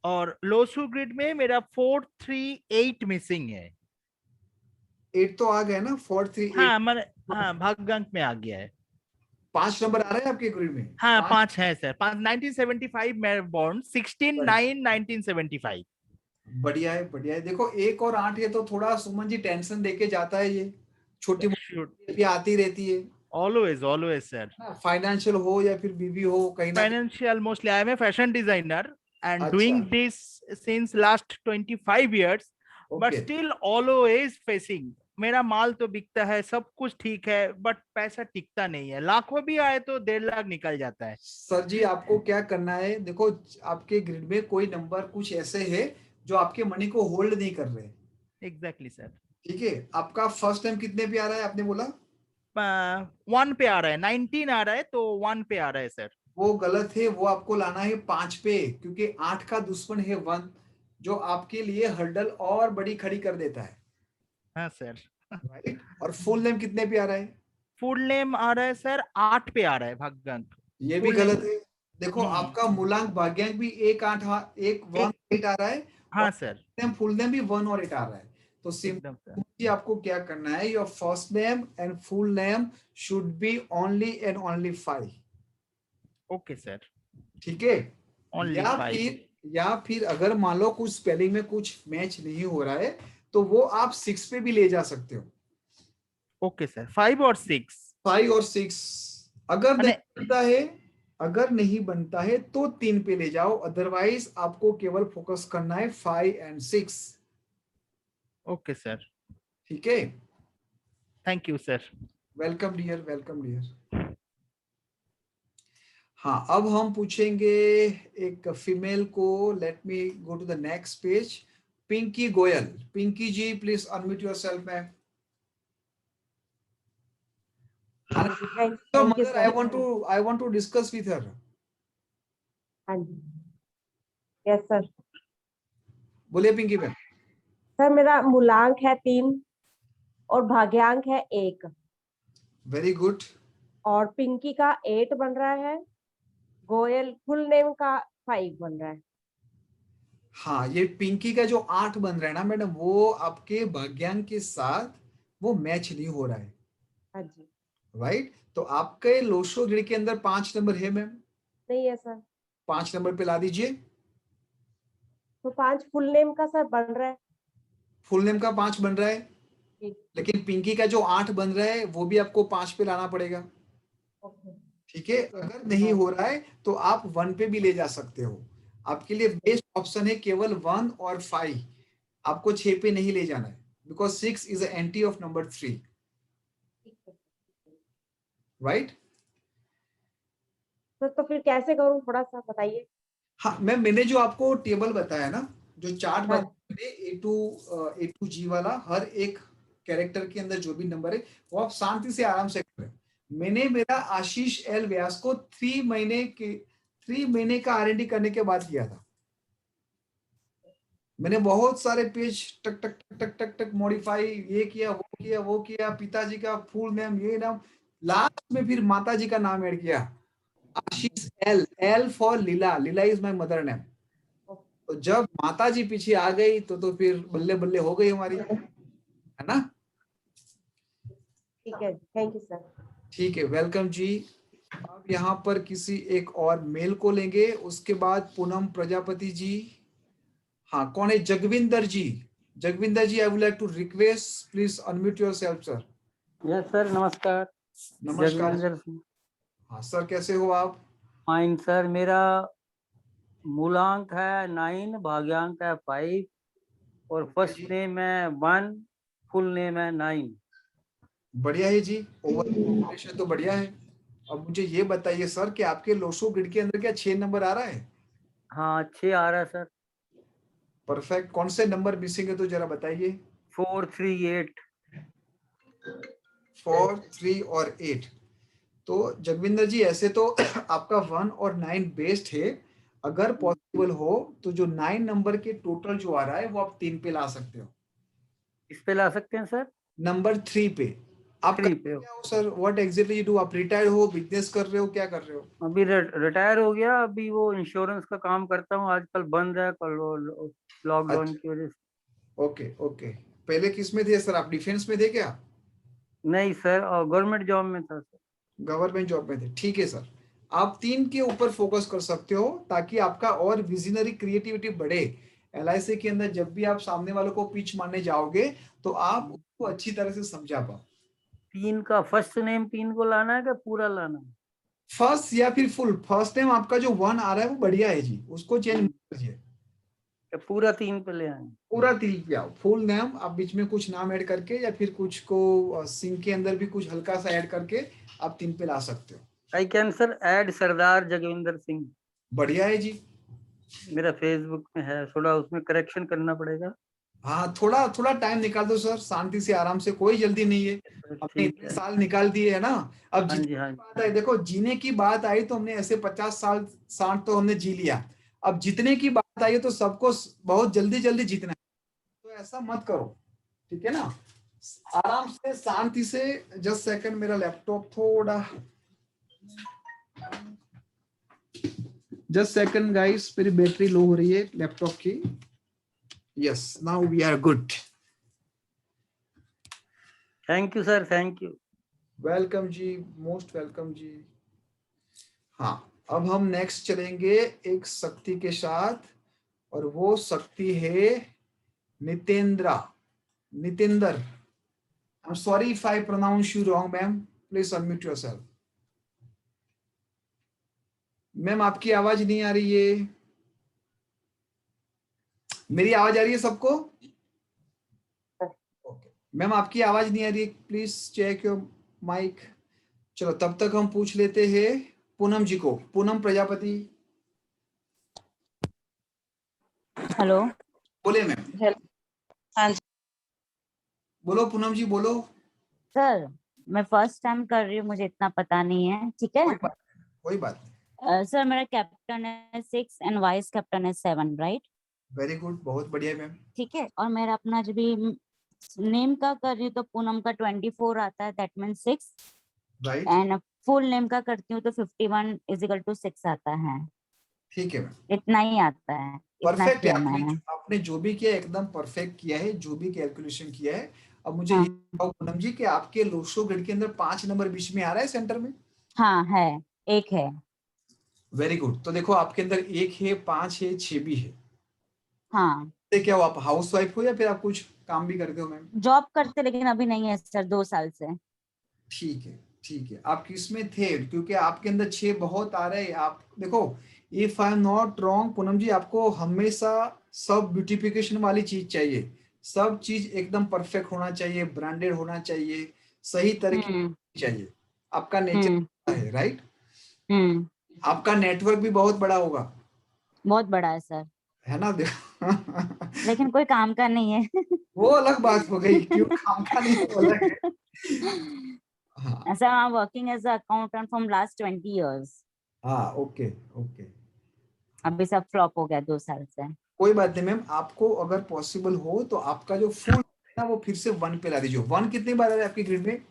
और लोसू ग्रिड में मेरा 4, 3, 8 मिसिंग है। 8 तो आ गया ना, 4, 3, 8। हाँ, भाग्यांक में आ गया है। 5 नंबर आ रहा है आपके ग्रिड में? हाँ, 5 है सर। 1975 में बॉर्न, 16/9/1975। बढ़िया है, बढ़िया है। देखो 1 और 8 ये तो थोड़ा सुमन जी टेंशन देके जाता है, ये छोटी मोटी आती रहती है। Always sir. फाइनेंशियल हो या फिर बीबी हो, कहीं ना financial mostly. I am a fashion designer and अच्छा। doing this since last 25 years, but Okay. still always facing। मेरा माल तो बिकता है, सब कुछ ठीक है, बट पैसा टिकता नहीं है। लाखों भी आए तो 1.5 लाख निकल जाता है। सर जी, आपको क्या करना है, देखो आपके ग्रिड में कोई नंबर कुछ ऐसे है जो आपके मनी को होल्ड नहीं कर रहे। Exactly sir. ठीक है, आपका फर्स्ट टाइम कितने पे आ रहा है आपने बोला? 1 पे आ रहा है। 19 आ रहा है तो 1 पे आ रहा है सर। वो गलत है, वो आपको लाना है 5 पे, क्योंकि 8 का दुश्मन है 1, जो आपके लिए हर्डल और बड़ी खड़ी कर देता है। हाँ सर। राइट। और फुल नेम कितने पे आ रहा है? फुल नेम आ रहा है सर 8 पे आ रहा है भाग्यांक। ये भी गलत है। देखो आपका मूलांक भाग्यांक भी 1, 8, 1 8 आ रहा है। हाँ सर। फुल नेम भी 1 और 8 आ रहा है। तो सिंपली आपको क्या करना है, your first name and full name should B only and only 5। Okay sir. ठीक है। Only या फिर अगर मान लो कुछ स्पेलिंग में कुछ मैच नहीं हो रहा है तो वो आप 6 पे भी ले जा सकते हो। Okay sir. 5 और 6। 5 और 6 अगर नहीं बनता है तो 3 पे ले जाओ, अदरवाइज आपको केवल फोकस करना है 5 एंड 6। Okay sir. ठीक है। Thank you sir. Welcome dear, welcome dear. हाँ, अब हम पूछेंगे एक फीमेल को। Let me go to the next page. Pinky Goyal. Pinky ji, please unmute yourself ma'am. Mother, I want to discuss with her. हाँ जी। Yes sir. बोलिए पिंकी मैम। सर, मेरा मूलांक है 3 और भाग्यांक है 1। Very good. और पिंकी का 8 बन रहा है, गोयल फुल नेम का 5 बन रहा है। हाँ, ये पिंकी का जो 8 बन रहा है ना मैडम, वो आपके भाग्यांक के साथ वो मैच नहीं हो रहा है। हाँ जी। राइट। तो आपके लोशो ग्रिड के अंदर 5 नंबर है मैम? नहीं है सर। 5 नंबर पे ला दीजिए। तो 5 फुल नेम का सर बन रहा है। फुल नेम का 5 बन रहा है, लेकिन पिंकी का जो 8 बन रहा है वो भी आपको 5 पे लाना पड़ेगा। ठीक है। अगर नहीं हो रहा है तो आप 1 पे भी ले जा सकते हो। आपके लिए बेस्ट ऑप्शन है केवल 1 और 5। आपको 6 पे नहीं ले जाना है, because 6 is anti of number 3। Right. तो फिर कैसे करूं, थोड़ा सा बताइए। हाँ मैम, मैंने जो आपको टेबल बताया ना, जो चार्ट बताया A2G वाला, हर एक कैरेक्टर के अंदर जो भी नंबर है वो आप शांति से आराम से करें। मैंने मेरा आशीष एल व्यास को 3 महीने का R&D करने के बाद किया था। मैंने बहुत सारे पेज टक टक टक टक टक टक मॉडिफाई, ये किया वो किया, पिताजी का फुल नेम, ये नाम, लास्ट में फिर माता जी का नाम ऐड किया, Ashish L for Leela. Leela is my mother name. तो जब माता जी पीछे आ गई तो फिर बल्ले बल्ले हो गई हमारी, है ना। ठीक है, थैंक यू सर। ठीक है, वेलकम जी। अब यहाँ पर किसी एक और मेल को लेंगे, उसके बाद पूनम प्रजापति जी। हाँ, कौन है? Jagvinder ji. Jagvinder ji, I would like to request, please unmute yourself sir. Yes sir, नमस्कार। नमस्कार। जगविंदर सिंह। हाँ सर, कैसे हो आप? फाइन सर, मेरा मूलांक है 9, भाग्यांक है 5 और फर्स्ट नेम है 1, फुल नेम है 9। बढ़िया है जी, ओवर कॉम्बिनेशन तो बढ़िया है। अब मुझे ये बताइए सर कि आपके लोशो ग्रिड के अंदर क्या 6 नंबर आ रहा है? हाँ, 6 आ रहा है सर। परफेक्ट। कौन से नंबर मिसिंग है तो जरा बताइए। 4, 3, 8। 4, 3 और 8। तो जगविंदर जी, ऐसे तो आपका 1 और 9 बेस्ड है। अगर पॉसिबल हो तो जो 9 नंबर के टोटल जो आ रहा है वो आप 3 पे ला सकते हो। इस पे ला सकते हैं सर? नंबर 3 पे। आप 3 पे क्या हो sir? What exactly you do? आप रिटायर्ड हो, बिजनेस कर रहे हो, क्या कर रहे हो? अभी रिटायर हो गया। अभी वो इंश्योरेंस का काम करता हूँ, आजकल बंद है लॉकडाउन की वजह से। Okay okay. पहले किस में थे सर आप? डिफेंस में थे क्या? नहीं सर, गवर्नमेंट जॉब में था सर। गवर्नमेंट जॉब में थे, ठीक है सर। आप 3 के ऊपर फोकस कर सकते हो ताकि आपका और विजनरी क्रिएटिविटी बढ़े। LIC के अंदर जब भी आप सामने वालों को पिच मारने जाओगे तो आप उसको अच्छी तरह से समझा पाओ। 3 का फर्स्ट नेम 3 को लाना है क्या पूरा लाना है? फर्स्ट या फिर फुल? फर्स्ट नेम आपका जो 1 आ रहा है वो बढ़िया है जी, उसको चेंज मत कीजिए। पूरा 3 पे ले आए? पूरा 3 पे आओ। फुल नेम आप बीच में कुछ नाम ऐड करके या फिर कुछ को सिंह के अंदर भी कुछ हल्का सा ऐड करके आप 3 पे ला सकते हो। आई कैन सर ऐड सरदार जगविंदर सिंह। बढ़िया है जी। मेरा फेसबुक में है, थोड़ा उसमें करेक्शन करना पड़ेगा। हाँ, थोड़ा थोड़ा टाइम निकाल दो सर, शांति से, आराम से, कोई जल्दी नहीं है। हमने इतने साल निकाल दिए है ना। अब जीने की बात आई, देखो जीने की बात आई तो हमने ऐसे 50 साल 60 तो हमने जी लिया। अब जीतने की बात आई तो सबको बहुत जल्दी जल्दी जीतना है, तो ऐसा मत करो, ठीक है ना। आराम से, शांति से। जस्ट सेकंड, मेरा लैपटॉप थोड़ा, जस्ट सेकंड गाइस, मेरी बैटरी लो हो रही है लैपटॉप की। Yes, now we are good. Thank you sir, thank you. Welcome ji, most welcome जी। हाँ, अब हम नेक्स्ट चलेंगे एक शक्ति के साथ, और वो शक्ति है नितेंद्रा, Nitendra. I'm sorry if I pronounce you wrong, ma'am. Please unmute yourself. Ma'am आपकी आवाज नहीं आ रही है। मेरी आवाज आ रही है सबको? ओके मैम, आपकी आवाज नहीं आ रही है, प्लीज चेक योर माइक। चलो तब तक हम पूछ लेते हैं पूनम जी को। पूनम प्रजापति। हेलो, बोले मैम। हाँ जी बोलो पूनम जी, बोलो। सर, मैं फर्स्ट टाइम कर रही हूँ, मुझे इतना पता नहीं है, ठीक है। कोई बात नहीं। सर मेरा कैप्टन है 6 एंड वाइस कैप्टन है 7, राइट? वेरी गुड, बहुत बढ़िया मैम। ठीक है, और मेरा अपना जो भी नेम का कर रही हूँ तो पूनम का 24 आता है, that mean 6, right. And full name का करती हूँ तो 51 = 6 आता है। ठीक है मैम, इतना ही आता है। परफेक्ट है। आपने जो भी किया एकदम परफेक्ट किया है, जो भी कैलकुलेशन किया है। अब मुझे ये बताओ पूनम जी कि आपके लोशो ग्रिड के अंदर 5 नंबर बीच में आ रहा है सेंटर में? हाँ है, 1 है। Very good. तो देखो आपके अंदर 1 है, 5 है, 6 भी है। हाँ। क्या हो आप हाउसवाइफ हो या फिर आप कुछ काम भी करते हो मैम? जॉब करते, लेकिन अभी नहीं है सर, 2 साल से। ठीक है ठीक है। आप किस में थे? क्योंकि आपके अंदर 6 बहुत आ रहे हैं। आप देखो, if I am not wrong Poonam ji, आपको हमेशा सब ब्यूटिफिकेशन वाली चीज चाहिए। सब चीज एकदम परफेक्ट होना चाहिए, ब्रांडेड होना चाहिए, सही तरीके चाहिए। आपका नेचर है, राइट? आपका नेटवर्क भी बहुत बड़ा होगा। बहुत बड़ा है सर, है ना? लेकिन कोई काम का नहीं है। वो अलग बात हो गई, क्यों काम का नहीं, वो अलग है। Sir, I'm working as an accountant from last 20 years. हाँ, ओके ओके। अभी सब फ्लॉप हो गया 2 साल से। कोई बात नहीं मैम, आपको अगर पॉसिबल हो तो आपका जो फुल है ना वो फिर से 1 पे ला दीजिए। 1 कितनी बार आ रहा है आपकी ग्रिड में?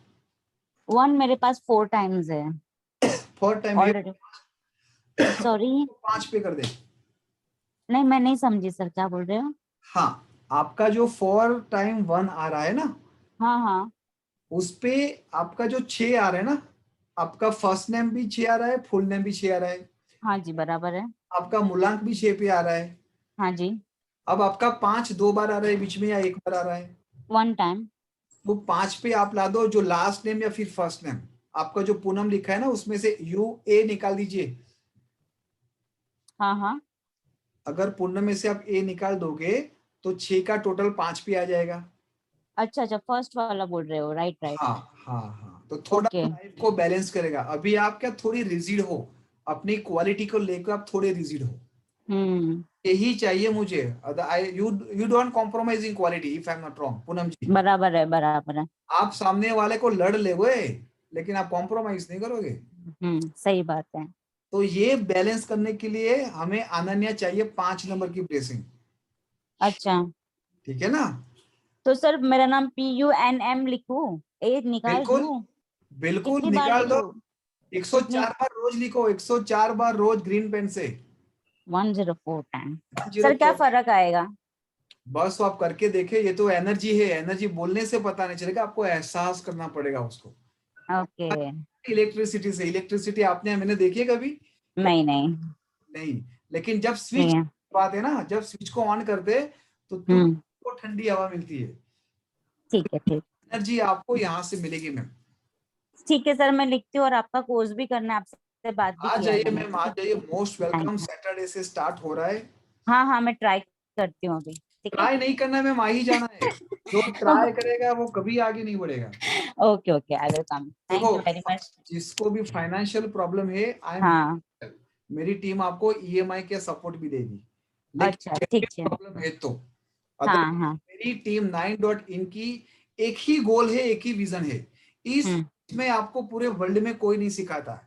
1 मेरे पास 4 टाइम्स है। 4 टाइम ऑलरेडी। सॉरी, 5 पे कर दे। नहीं मैं नहीं समझी सर, क्या बोल रहे हो? हाँ, आपका जो 4 टाइम 1 आ रहा है ना, हाँ हाँ, उस पे आपका जो 6 आ रहा है ना, आपका फर्स्ट नेम भी 6 आ रहा है, फुल नेम भी 6 आ रहा है, हाँ जी बराबर है। आपका मूलांक भी 6 पे आ रहा है। हाँ जी। अब आपका 5 2 बार आ रहा है बीच में या एक बार आ रहा है? 1 टाइम। तो 5 पे आप ला दो जो लास्ट नेम या फिर फर्स्ट नेम, आपका जो पूनम लिखा है ना उसमें से UA निकाल दीजिए। हाँ हाँ। अगर पूनम में से आप A निकाल दोगे तो 6 का टोटल 5 पे आ जाएगा। अच्छा अच्छा, फर्स्ट वाला बोल रहे हो, राइट राइट। हाँ हाँ हाँ, तो थोड़ा लाइफ को बैलेंस करेगा। अभी आप क्या थोड़ी रिजिड हो, अपनी क्वालिटी को लेकर आप थोड़े रिजिड हो, यही चाहिए मुझे। You don't compromise in quality if I am not wrong Poonam ji. बराबर है बराबर है। आप सामने वाले को लड़ लेगे लेकिन आप कॉम्प्रोमाइज नहीं करोगे। सही बात है। तो ये बैलेंस करने के लिए हमें अनन्या चाहिए 5 नंबर की ब्लेसिंग। अच्छा ठीक है ना? तो सर मेरा नाम PUNM लिखूं, ए निकाल बिल्कुल दूं? बिल्कुल कितनी बार निकाल दो। लिखूं? 104 बार रोज लिखो, 104 बार रोज ग्रीन पेन से। 104 टाइम। 104 सर क्या फर्क आएगा? बस आप करके देखे, ये तो एनर्जी है, एनर्जी बोलने से पता नहीं चलेगा, आपको एहसास करना पड़ेगा उसको। ओके। इलेक्ट्रिसिटी से, इलेक्ट्रिसिटी आपने मैंने देखी है कभी? नहीं नहीं नहीं, लेकिन जब स्विच बात है ना, जब स्विच को ऑन करते तो तुमको ठंडी हवा मिलती है। ठीक है ठीक। एनर्जी आपको यहाँ से मिलेगी मैम। ठीक है सर, मैं लिखती हूँ और आपका कोर्स भी करना है, आपसे बात भी आ किया जाइए मैंने। मैम, आ जाइए, मोस्ट वेलकम। सैटरडे से स्टार्ट हो रहा है। हाँ हाँ मैं ट्राई करती हूँ अभी। ठीक है, ट्राई नहीं करना है मैम, आ ही जाना है। जो ट्राई करेगा वो कभी आगे नहीं बढ़ेगा। Okay okay, I will come. Thank you very much. जिसको भी फाइनेंशियल प्रॉब्लम है, हाँ मेरी टीम आपको EMI के सपोर्ट भी देगी। अच्छा ठीक है। प्रॉब्लम है तो हाँ हाँ मेरी टीम 9.in की एक ही गोल है, एक ही विजन है। इसमें आपको पूरे वर्ल्ड में कोई नहीं सिखाता।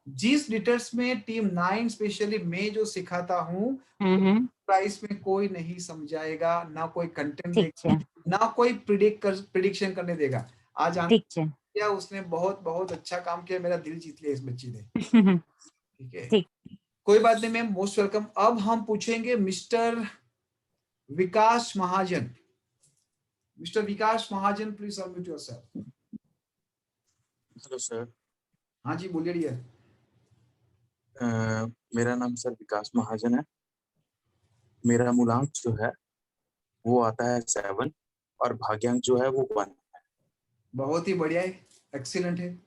जिस डिटेल्स में टीम 9 स्पेशली मैं जो सिखाता हूँ, प्राइस में कोई नहीं समझाएगा, ना कोई कंटेंट देगा, ना कोई प्रिडिक्शन करने देगा। आज क्या उसने बहुत बहुत अच्छा काम किया, मेरा दिल जीत लिया इस बच्ची ने। ठीक है, कोई बात नहीं मैम, मोस्ट वेलकम। अब हम पूछेंगे mister Vikas Mahajan. Mister Vikas Mahajan, please unmute yourself. Hello sir. हाँ जी बोलिए डियर। मेरा नाम सर विकास महाजन है। मेरा मूलांक जो है वो आता है 7 और भाग्यांक जो है वो 1 है। बहुत ही बढ़िया है, एक्सीलेंट है।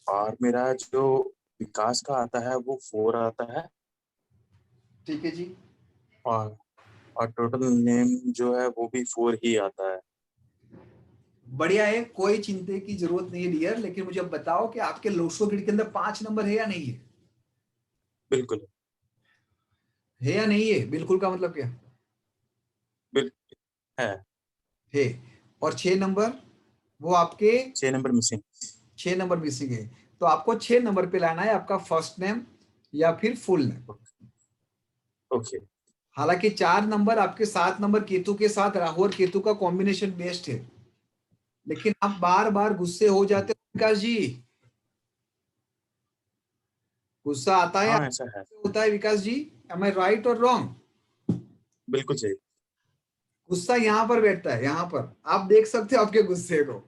और मेरा जो विकास का आता है वो 4 आता है। ठीक है जी। और टोटल नेम जो है वो भी 4 ही आता है। बढ़िया है, कोई चिंता की जरूरत नहीं है डियर। लेकिन मुझे अब बताओ कि आपके लोशो ग्रिड के अंदर 5 नंबर है या नहीं है? बिल्कुल है या नहीं है? बिल्कुल का मतलब क्या? बिल्कुल है। और 6 नंबर वो आपके 6 नंबर मिसिंग। 6 नंबर मिसिंग है, तो आपको 6 नंबर पे लाना है आपका फर्स्ट नेम या फिर फुल नेम। ओके। हालांकि 4 नंबर आपके 7 नंबर केतु के साथ, राहु और केतु का कॉम्बिनेशन बेस्ट है, लेकिन आप बार बार गुस्से हो जाते हो विकास जी। गुस्सा आता है, ऐसा है। होता है विकास जी। एम आई राइट और रॉन्ग? बिल्कुल सही। गुस्सा यहाँ पर बैठता है, यहाँ पर आप देख सकते हो आपके गुस्से को।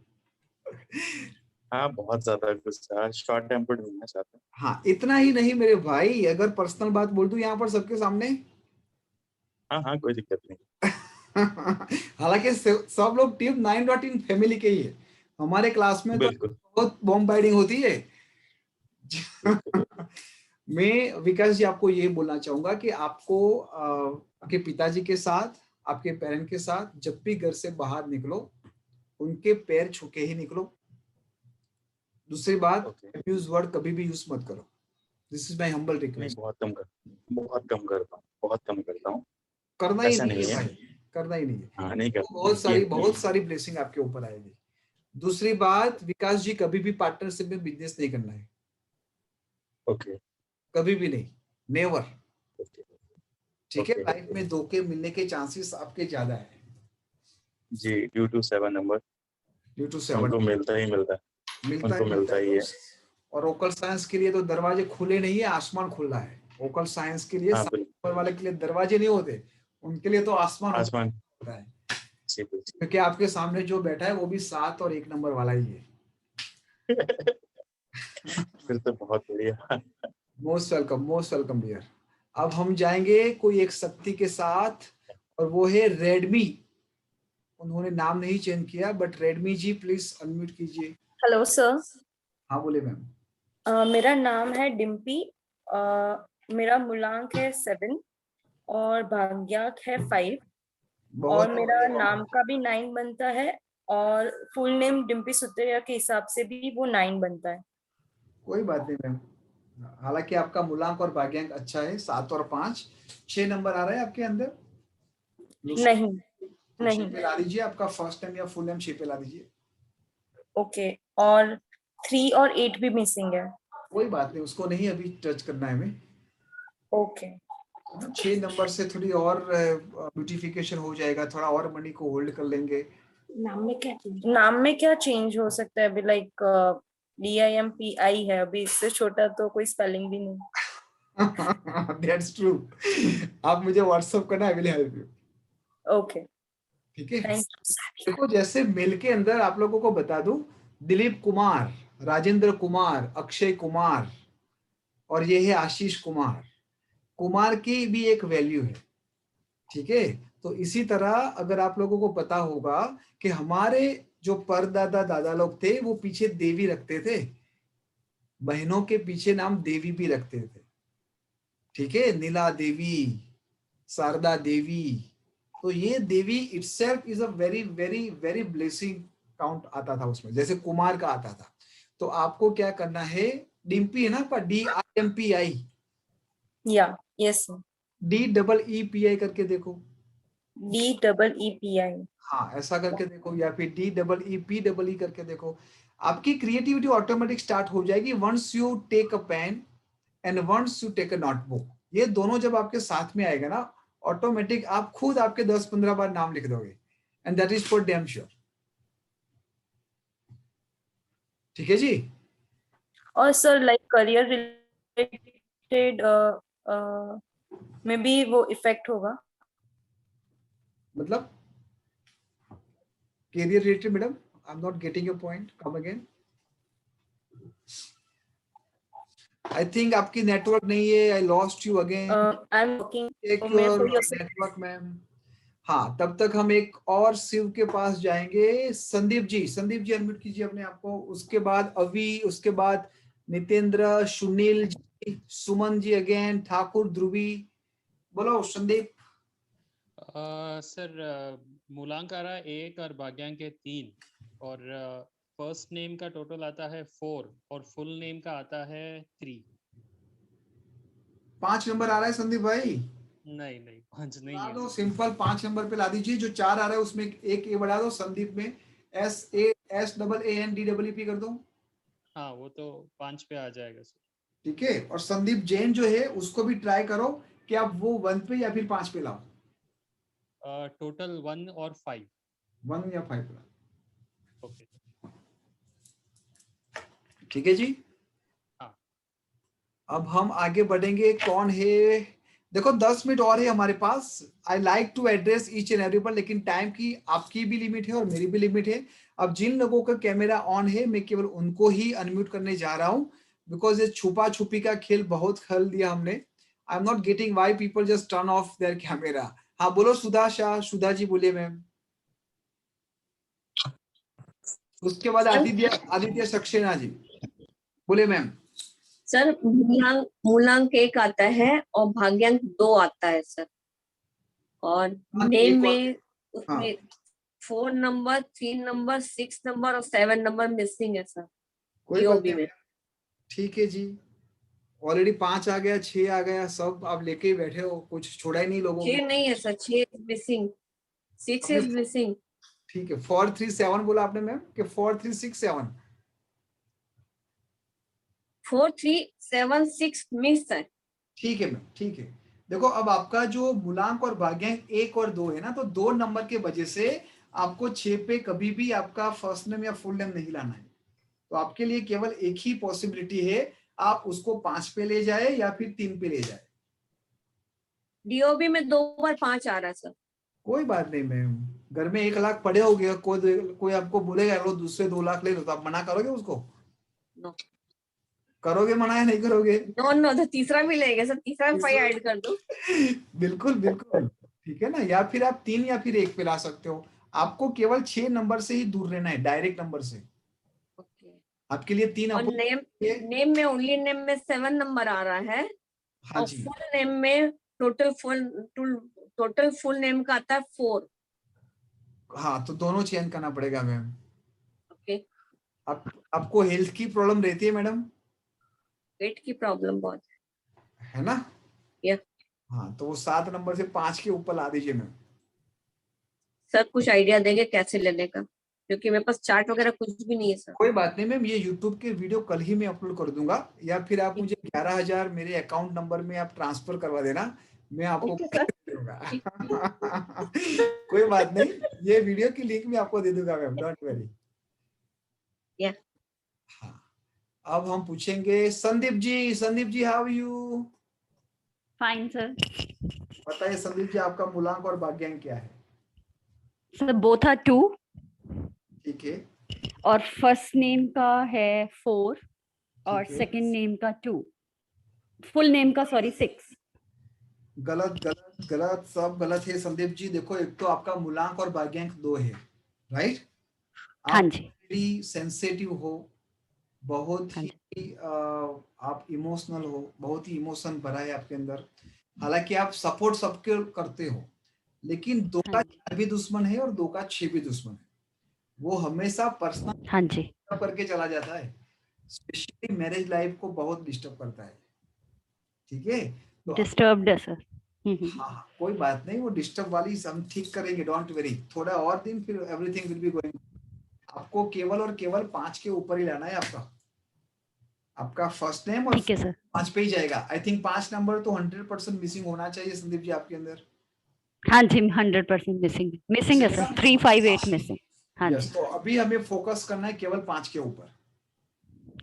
हाँ बहुत ज्यादा गुस्सा, शॉर्ट टेम्पर्ड हूँ मैं साथ में। हाँ इतना ही नहीं मेरे भाई, अगर पर्सनल बात बोल दूं यहाँ पर सबके सामने। हाँ हाँ कोई दिक्कत नहीं। हालांकि सब लोग टीम 9.in फैमिली के ही है। हमारे क्लास में तो बहुत बॉम्ब बाइडिंग होती है। मैं विकास जी आपको ये बोलना चाहूंगा कि आपको आपके पिताजी के साथ, आपके पेरेंट के साथ जब भी घर से बाहर निकलो उनके पैर छू के ही निकलो। दूसरी बात, अब्यूज वर्ड कभी भी यूज मत करो। This is my humble request. बहुत कम करता हूँ। करना ही नहीं है भाई, करना ही नहीं है। हाँ, नहीं करता। बहुत सारी ब्लेसिंग आपके ऊपर आएगी। दूसरी बात, विकास जी कभी भी पार्टनरशिप में बिजनेस नहीं करना है। ओके। कभी भी नहीं, नेवर। ठीक है, लाइफ में धोखे मिलने के चांसेस आपके ज्यादा है जी, ड्यू टू 7 नंबर। उनको मिलता ही है। और ओकल साइंस के लिए तो दरवाजे खुले नहीं है, आसमान खुला है। ओकल साइंस के लिए ऊपर वाले के लिए दरवाजे नहीं होते, उनके लिए तो आसमान होता है। क्योंकि आपके सामने जो बैठा है वो भी 7 और 1 नंबर वाला ही है। फिर तो बहुत बढ़िया। Most welcome dear. अब हम जाएंगे कोई एक शक्ति के साथ, और वो है रेडमी। उन्होंने नाम नहीं चेंज किया, but Redmi ji please unmute कीजिए। Hello sir. हाँ बोले मैम। मेरा नाम है डिम्पी। मेरा मूलांक है 7 और भाग्यांक है 5 और मेरा नाम का भी 9 बनता है और फुल नेम डिम्पी सुत्रिया के हिसाब से भी वो 9 बनता है। कोई बात नहीं मैम, हालांकि आपका मूलांक और भाग्यांक अच्छा है, 7 और 5, 6 नंबर आ रहा है आपके अंदर। नहीं नहीं पे ला दीजिए, आपका फर्स्ट नेम या फुल नेम 6 पे ला दीजिए। ओके, और 3 और 8 भी मिसिंग है। कोई बात नहीं, उसको नहीं अभी टच करना है हमें। ओके, 6 नंबर से थोड़ी और ब्यूटिफिकेशन हो जाएगा, थोड़ा और मनी को होल्ड कर लेंगे। नाम में क्या चेंज हो सकता है अभी? लाइक DIMPI है अभी, इससे छोटा तो कोई स्पेलिंग भी नहीं। That's true. आप मुझे व्हाट्सएप करना, I will help you. Okay ठीक है। देखो जैसे मेल के अंदर आप लोगों को बता दूं, दिलीप कुमार, राजेंद्र कुमार, अक्षय कुमार और ये है आशीष कुमार। कुमार की भी एक वैल्यू है, ठीक है। तो इसी तरह अगर आप लोगों को पता होगा कि हमारे जो परदादा दादा लोग थे वो पीछे देवी रखते थे, बहनों के पीछे नाम देवी भी रखते थे, ठीक है। नीला देवी, शारदा देवी। तो ये Devi itself is a very very very blessing count आता था उसमें, जैसे कुमार का आता था। तो आपको क्या करना है, डिम्पी है ना आपका, DIMPI या यस DEEPI करके देखो। DEEPI, हाँ ऐसा करके देखो, या फिर DEEPEE करके देखो। आपकी क्रिएटिविटी ऑटोमेटिक स्टार्ट हो जाएगी once you take a pen and once you take a notebook. ये दोनों जब आपके साथ में आएगा ना, ऑटोमेटिक आप खुद आपके 10-15 बार नाम लिख दोगे, and that is for damn sure. ठीक है जी। और सर लाइक करियर रिलेटेड में भी वो इफेक्ट होगा? मतलब career related madam, I am not getting your point, come again. I think आपकी नेटवर्क नहीं है, I lost you again. I am working network ma'am. हाँ तब तक हम एक और शिव के पास जाएंगे, संदीप जी। संदीप जी अनम्यूट कीजिए अपने आप को। उसके बाद अवी, उसके बाद नितेंद्र, सुनील जी, सुमन जी अगेन, ठाकुर, ध्रुवी। बोलो संदीप। सर मूलांक आ रहा है 1 और भाग्यांक है 3 और फर्स्ट नेम का टोटल आता है 4 और फुल नेम का आता है 3। 5 नंबर आ रहा है संदीप भाई? नहीं 5 नहीं है। दो सिंपल 5 नंबर पे ला दीजिए। जो 4 आ रहा है उसमें एक ए बढ़ा दो, संदीप में SANDEEP कर दो। हाँ वो तो 5 पे आ जाएगा सर। ठीक है। और संदीप जैन जो है उसको भी ट्राई करो कि आप वो 1 पे या फिर 5 पे लाओ। टोटल 1 और 5। 1 या 5 लाओ। ओके ठीक है जी। हाँ। अब हम आगे बढ़ेंगे। कौन है? देखो 10 मिनट और है हमारे पास। I like to address each and everyone, लेकिन टाइम की आपकी भी लिमिट है और मेरी भी लिमिट है। अब जिन लोगों का कैमरा ऑन है मैं केवल उनको ही अनम्यूट करने जा रहा हूं, बिकॉज ये छुपा छुपी का खेल बहुत खेल दिया हमने। आई am not getting why people just turn of their camera. हाँ बोलो सुधा शाह। सुधा जी बोलिए मैम। उसके बाद आदित्य सक्सेना जी बोले मैम। सर मूलांक 1 आता है और भाग्यांक 2 आता है सर, और नेम में उसमें 4 नंबर, 3 नंबर, 6 नंबर और 7 नंबर मिसिंग है सर DOB में। ठीक है जी। ऑलरेडी 5 आ गया, 6 आ गया, सब आप लेके ही बैठे हो, कुछ छोड़ा ही नहीं लोगों ने। 6 नहीं है सर, 6 मिसिंग, 6 इज मिसिंग। ठीक है। 437 बोला आपने मैम कि 4367? 4376 मिस है। ठीक है मैम, ठीक है। देखो अब आपका जो मूलांक और भाग्यांक 1 और 2 है ना, तो 2 नंबर के वजह से आपको 6 पे कभी भी आपका फर्स्ट नेम या फुल नेम नहीं लाना है। तो आपके लिए केवल एक ही पॉसिबिलिटी है, आप उसको 5 पे ले जाए या फिर 3 पे ले जाए। DOB में 2 बार 5 आ रहा है सर। कोई बात नहीं मैम, घर में 1 लाख पड़े हो गए, कोई आपको बोलेगा लो दूसरे 2 लाख ले लो, तो आप मना करोगे उसको? नो। करोगे मना या नहीं करोगे? नो नो, तो तीसरा भी लगेगा सर, तीसरा 5 ऐड कर दो। बिल्कुल बिल्कुल, ठीक है ना। या फिर आप 3 या फिर 1 पे ला सकते हो। आपको केवल 6 नंबर से ही दूर रहना है, डायरेक्ट नंबर से। आपके लिए 3 और नेम में ओनली नेम में 7 नंबर आ रहा है। हाँ और जी। फुल नेम में टोटल फुल नेम का आता है 4। हाँ, तो दोनों चेंज करना पड़ेगा मैम। ओके। आपको हेल्थ की प्रॉब्लम रहती है मैडम? वेट की प्रॉब्लम बहुत है ना? या हाँ, तो वो 7 नंबर से 5 के ऊपर ला दीजिए मैम। सर कुछ आइडिया देंगे कैसे लेने का, क्योंकि मेरे पास चार्ट वगैरह कुछ भी नहीं है सर। कोई बात नहीं मैम, ये यूट्यूब के वीडियो कल ही मैं अपलोड कर दूंगा, या फिर आप मुझे 11,000 मेरे अकाउंट नंबर में आप ट्रांसफर करवा देना, मैं आपको दूंगा। कोई बात नहीं, ये वीडियो की लिंक मैं आपको दे दूंगा मैम, डोंट वरी। हाँ, अब हम पूछेंगे Sandeep ji. Sandeep ji, how are you? Fine sir. बताइए संदीप जी, आपका मूलांक और भाग्यांक क्या है? Sir both are 2। ठीक है। और फर्स्ट नेम का है 4 और ठीक है। सेकंड नेम का 2। फुल नेम का सॉरी 6। गलत गलत गलत, सब गलत है संदीप जी। देखो, एक तो आपका मूलांक और भाग्यांक 2 है, राइट? हाँ जी। सेंसिटिव हो, बहुत ही आप इमोशनल हो, बहुत ही इमोशन भरा है आपके अंदर। हालांकि आप सपोर्ट सबके करते हो, लेकिन 2 का 4 भी दुश्मन है और 2 का 6 भी दुश्मन है। वो हमेशा पर्सनल हाँ जी करके चला जाता है, स्पेशली मैरिज लाइफ को बहुत डिस्टर्ब करता है। ठीक है, तो डिस्टर्ब्ड है सर। हाँ, कोई बात नहीं, वो डिस्टर्ब वाली हम ठीक करेंगे, डोंट वरी। थोड़ा और दिन, फिर एवरीथिंग विल बी गोइंग। आपको केवल और केवल 5 के ऊपर ही लाना है। आपका फर्स्ट नेम और 5 पे ही जाएगा। आई थिंक 5 नंबर तो 100% मिसिंग होना चाहिए संदीप जी आपके अंदर। हाँ जी 100% मिसिंग है सर। 358 मिसिंग। हाँ जी। तो अभी हमें फोकस करना है केवल 5 के ऊपर।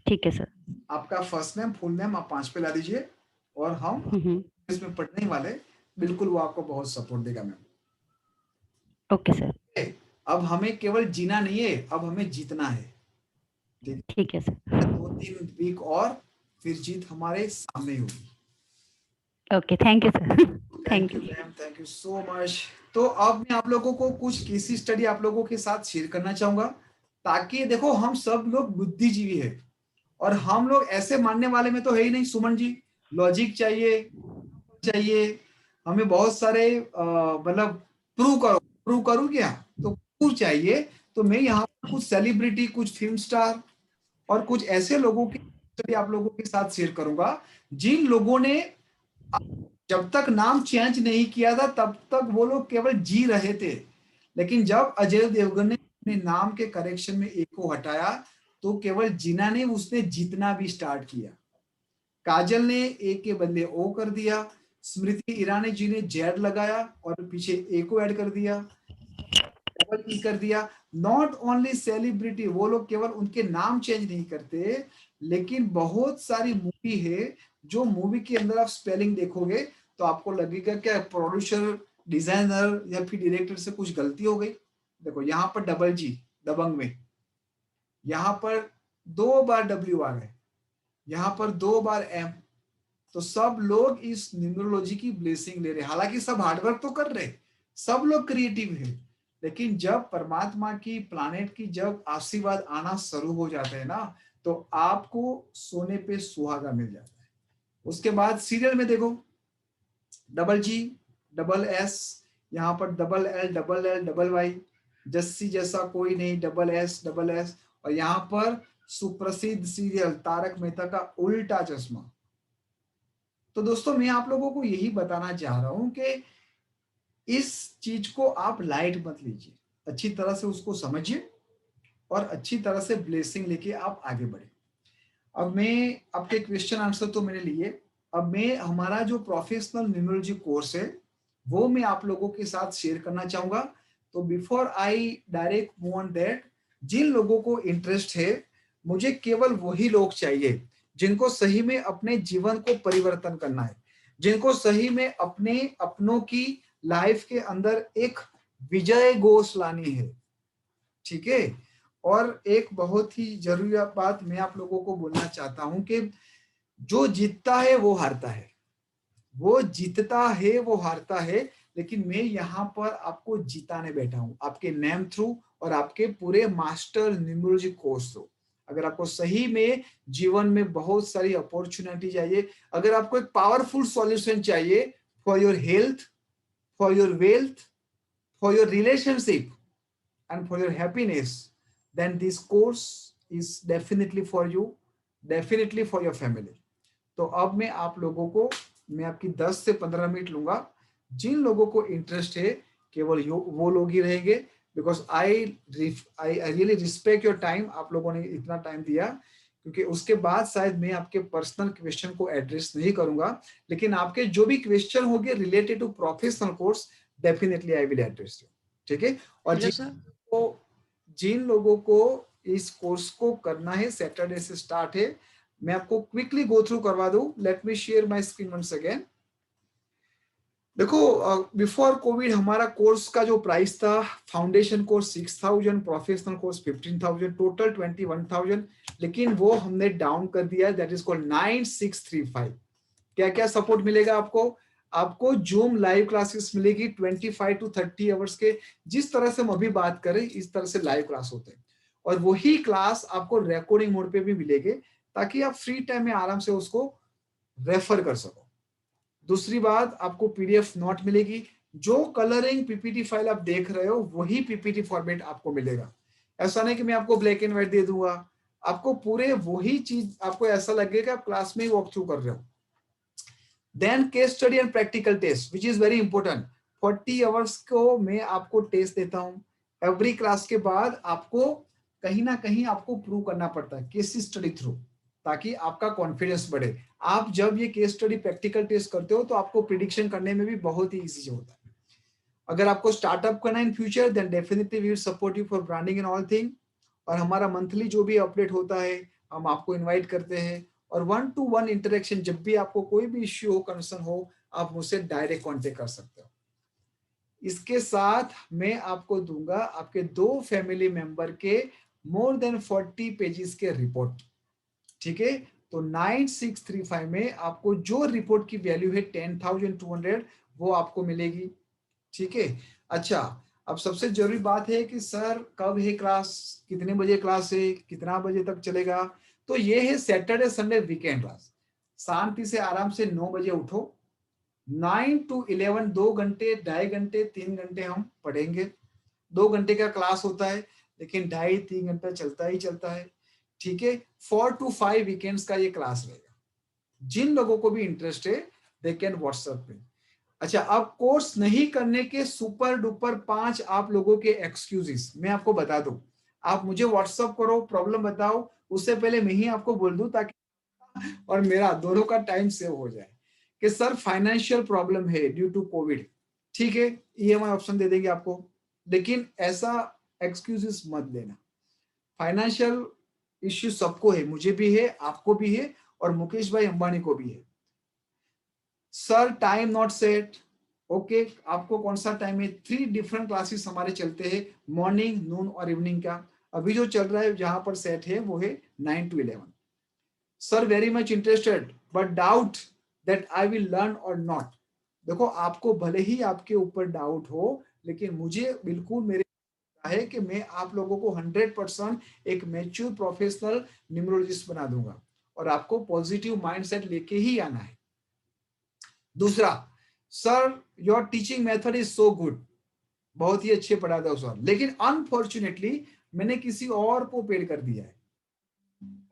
ठीक है सर। आपका फर्स्ट नेम फुल नेम आप 5 पे ला दीजिए, और हम इसमें पढ़ने ही वाले, बिल्कुल वो आपको बहुत सपोर्ट देगा मैम। Okay sir. अब हमें केवल जीना नहीं है, अब हमें जीतना है। ठीक है सर। 2-3 वीक और फिर जीत हमारे सामने ही होगी। Okay, thank you sir. Thank you ma'am, thank you so much. तो अब मैं आप लोगों को कुछ केस स्टडी आप लोगों के साथ शेयर करना चाहूंगा, ताकि देखो, हम सब लोग बुद्धिजीवी है, और हम लोग ऐसे मानने वाले में तो है ही नहीं सुमन जी। लॉजिक चाहिए हमें, बहुत सारे मतलब प्रूव करूं क्या, तो प्रूव चाहिए। तो मैं यहाँ पर कुछ सेलिब्रिटी, कुछ फिल्म स्टार और कुछ ऐसे लोगों की स्टडी आप लोगों के साथ शेयर करूंगा, जिन लोगों ने जब तक नाम चेंज नहीं किया था तब तक वो लोग केवल जी रहे थे, लेकिन जब अजय देवगन ने अपने नाम के करेक्शन में एक को हटाया, तो केवल जीना नहीं, उसने जीतना भी स्टार्ट किया। काजल ने ए के बदले ओ कर दिया, स्मृति ईरानी जी ने जेड लगाया और पीछे ए को ऐड कर दिया, डबल ई कर दिया। नॉट ओनली सेलिब्रिटी, वो लोग केवल उनके नाम चेंज नहीं करते, लेकिन बहुत सारी मूवी है जो मूवी के अंदर आप स्पेलिंग देखोगे तो आपको लगेगा क्या प्रोड्यूसर, डिजाइनर या फिर डायरेक्टर से कुछ गलती हो गई। देखो यहाँ पर डबल जी दबंग में, यहाँ पर 2 बार डब्ल्यू आ गए, यहाँ पर 2 बार एम। तो सब लोग इस न्यूमरोलॉजी की ब्लेसिंग ले रहे हैं। हालांकि सब हार्डवर्क तो कर रहे, सब लोग क्रिएटिव है, लेकिन जब परमात्मा की, प्लानेट की जब आशीर्वाद आना शुरू हो जाते हैं ना, तो आपको सोने पे सुहागा मिल जाता है। उसके बाद सीरियल में देखो, डबल जी, डबल एस, यहाँ पर double L, double L, double Y, Jassi जैसा कोई नहीं, डबल एस, डबल एस। और यहाँ पर सुप्रसिद्ध सीरियल तारक मेहता का उल्टा चश्मा। तो दोस्तों, मैं आप लोगों को यही बताना चाह रहा हूं कि इस चीज को आप लाइट मत लीजिए, अच्छी तरह से उसको समझिए और अच्छी तरह से ब्लेसिंग लेके आप आगे बढ़े। अब मैं आपके क्वेश्चन आंसर तो मैंने लिए, अब मैं हमारा जो प्रोफेशनल न्यूमरोलॉजी कोर्स है वो मैं आप लोगों के साथ शेयर करना चाहूंगा। तो before I direct move on that, जिन लोगों को इंटरेस्ट है, मुझे केवल वही लोग चाहिए जिनको सही में अपने जीवन को परिवर्तन करना है, जिनको सही में अपने अपनों की लाइफ के अंदर एक विजय घोष लानी है। ठीक है, और एक बहुत ही जरूरी बात मैं आप लोगों को बोलना चाहता हूं कि जो जीतता है वो हारता है, वो जीतता है वो हारता है, लेकिन मैं यहाँ पर आपको जिताने बैठा हूँ आपके नेम थ्रू और आपके पूरे मास्टर न्यूमरोलॉजी कोर्स थ्रू। अगर आपको सही में जीवन में बहुत सारी अपॉर्चुनिटी चाहिए, अगर आपको एक पावरफुल सॉल्यूशन चाहिए for your health, for your wealth, for your relationship and for your happiness, then this course is definitely for you, definitely for your family. तो अब मैं आप लोगों को, मैं आपकी 10 से 15 मिनट लूंगा। जिन लोगों को इंटरेस्ट है केवल वो लोग ही रहेंगे, because I really respect your time. आप लोगों ने इतना टाइम दिया, क्योंकि उसके बाद शायद मैं आपके पर्सनल क्वेश्चन को एड्रेस नहीं करूंगा, लेकिन आपके जो भी क्वेश्चन होंगे related to professional course definitely I will address you. ठीक है? और जिन लोगों को इस कोर्स को करना है, सैटरडे से स्टार्ट है, मैं आपको क्विकली गो थ्रू करवा दूं। Let me share my screen once again. देखो, बिफोर कोविड हमारा कोर्स का जो प्राइस था, foundation course 6,000, professional course 15,000, total 21,000, लेकिन वो हमने डाउन कर दिया, दैट इज कॉल्ड 9635। क्या क्या सपोर्ट मिलेगा आपको? आपको जूम लाइव क्लासेस मिलेगी 25 to 30 आवर्स के, जिस तरह से हम अभी बात करें इस तरह से लाइव क्लास होते हैं, और वही क्लास आपको रिकॉर्डिंग मोड पे भी मिलेंगे, ताकि आप फ्री टाइम में आराम से उसको रेफर कर सको। दूसरी बात, आपको पीडीएफ नोट मिलेगी। जो कलरिंग पीपीटी फाइल आप देख रहे हो वही पीपीटी फॉर्मेट आपको मिलेगा। ऐसा नहीं कि मैं आपको ब्लैक एंड व्हाइट दे दूंगा, आपको पूरे वही चीज, आपको ऐसा लगेगा आप क्लास में वॉक थ्रू कर रहे हो। Then case study and practical test, which is very important. 40 hours को मैं आपको टेस्ट देता हूँ। एवरी क्लास के बाद आपको कहीं ना कहीं आपको प्रूव करना पड़ता है केस स्टडी थ्रू, ताकि आपका कॉन्फिडेंस बढ़े। आप जब ये केस स्टडी प्रैक्टिकल टेस्ट करते हो तो आपको प्रिडिक्शन करने में भी बहुत ही इजी होता है। अगर आपको स्टार्टअप करना in future, then definitely we will support you for branding and all thing. और हमारा मंथली जो भी अपडेट होता है हम आपको इन्वाइट करते हैं, और 1-to-1 इंटरेक्शन, जब भी आपको कोई भी इश्यू हो, कंसर्न हो, आप मुझसे डायरेक्ट कांटेक्ट कर सकते हो। इसके साथ मैं आपको दूंगा आपके 2 फैमिली मेंबर के मोर देन 40 पेजेस के रिपोर्ट। ठीक है? तो 9635 में आपको जो रिपोर्ट की वैल्यू है 10,200 वो आपको मिलेगी। ठीक है? अच्छा, अब सबसे जरूरी बात है कि सर कब है क्लास, कितने बजे क्लास है, कितना बजे तक चलेगा? तो ये है सैटरडे संडे वीकेंड क्लास। शांति से आराम से 9 बजे उठो, 9 to 11 2 घंटे, 2.5 घंटे, 3 घंटे हम पढ़ेंगे। 2 घंटे का क्लास होता है, लेकिन 2.5-3 घंटा चलता ही चलता है। ठीक है? 4 to 5 वीकेंड्स का ये क्लास रहेगा। जिन लोगों को भी इंटरेस्ट है दे कैन व्हाट्सएप पे। अच्छा, अब कोर्स नहीं करने के सुपर डुपर 5 आप लोगों के एक्सक्यूजेस मैं आपको बता दूं। आप मुझे व्हाट्सएप करो, प्रॉब्लम बताओ, उससे पहले मैं ही आपको बोल दूं, ताकि और मेरा दोनों का टाइम सेव हो जाए। कि सर फाइनेंशियल प्रॉब्लम है ड्यू टू कोविड, ठीक है, ईएमआई ऑप्शन दे देंगे आपको, लेकिन ऐसा एक्सक्यूजेस मत देना। फाइनेंशियल इश्यू सबको है, मुझे भी है, आपको भी है, और मुकेश भाई अंबानी को भी है। Sir time not set, okay, आपको कौन सा टाइम है? 3 डिफरेंट क्लासेस हमारे चलते हैं, मॉर्निंग, नून और इवनिंग का। अभी जो चल रहा है जहां पर सेट है वो है 9 to 11। Sir very much interested but doubt that I will learn और नॉट। देखो, आपको भले ही आपके ऊपर डाउट हो, लेकिन मुझे बिल्कुल मेरे है कि मैं आप लोगों को 100% एक मैच्योर प्रोफेशनल न्यूमरोलॉजिस्ट बना दूंगा, और आपको पॉजिटिव माइंडसेट लेके ही आना है। दूसरा, sir your teaching method is so good, बहुत ही अच्छे पढ़ाते हो सर, लेकिन अनफॉर्चुनेटली मैंने किसी और को पेड कर दिया है।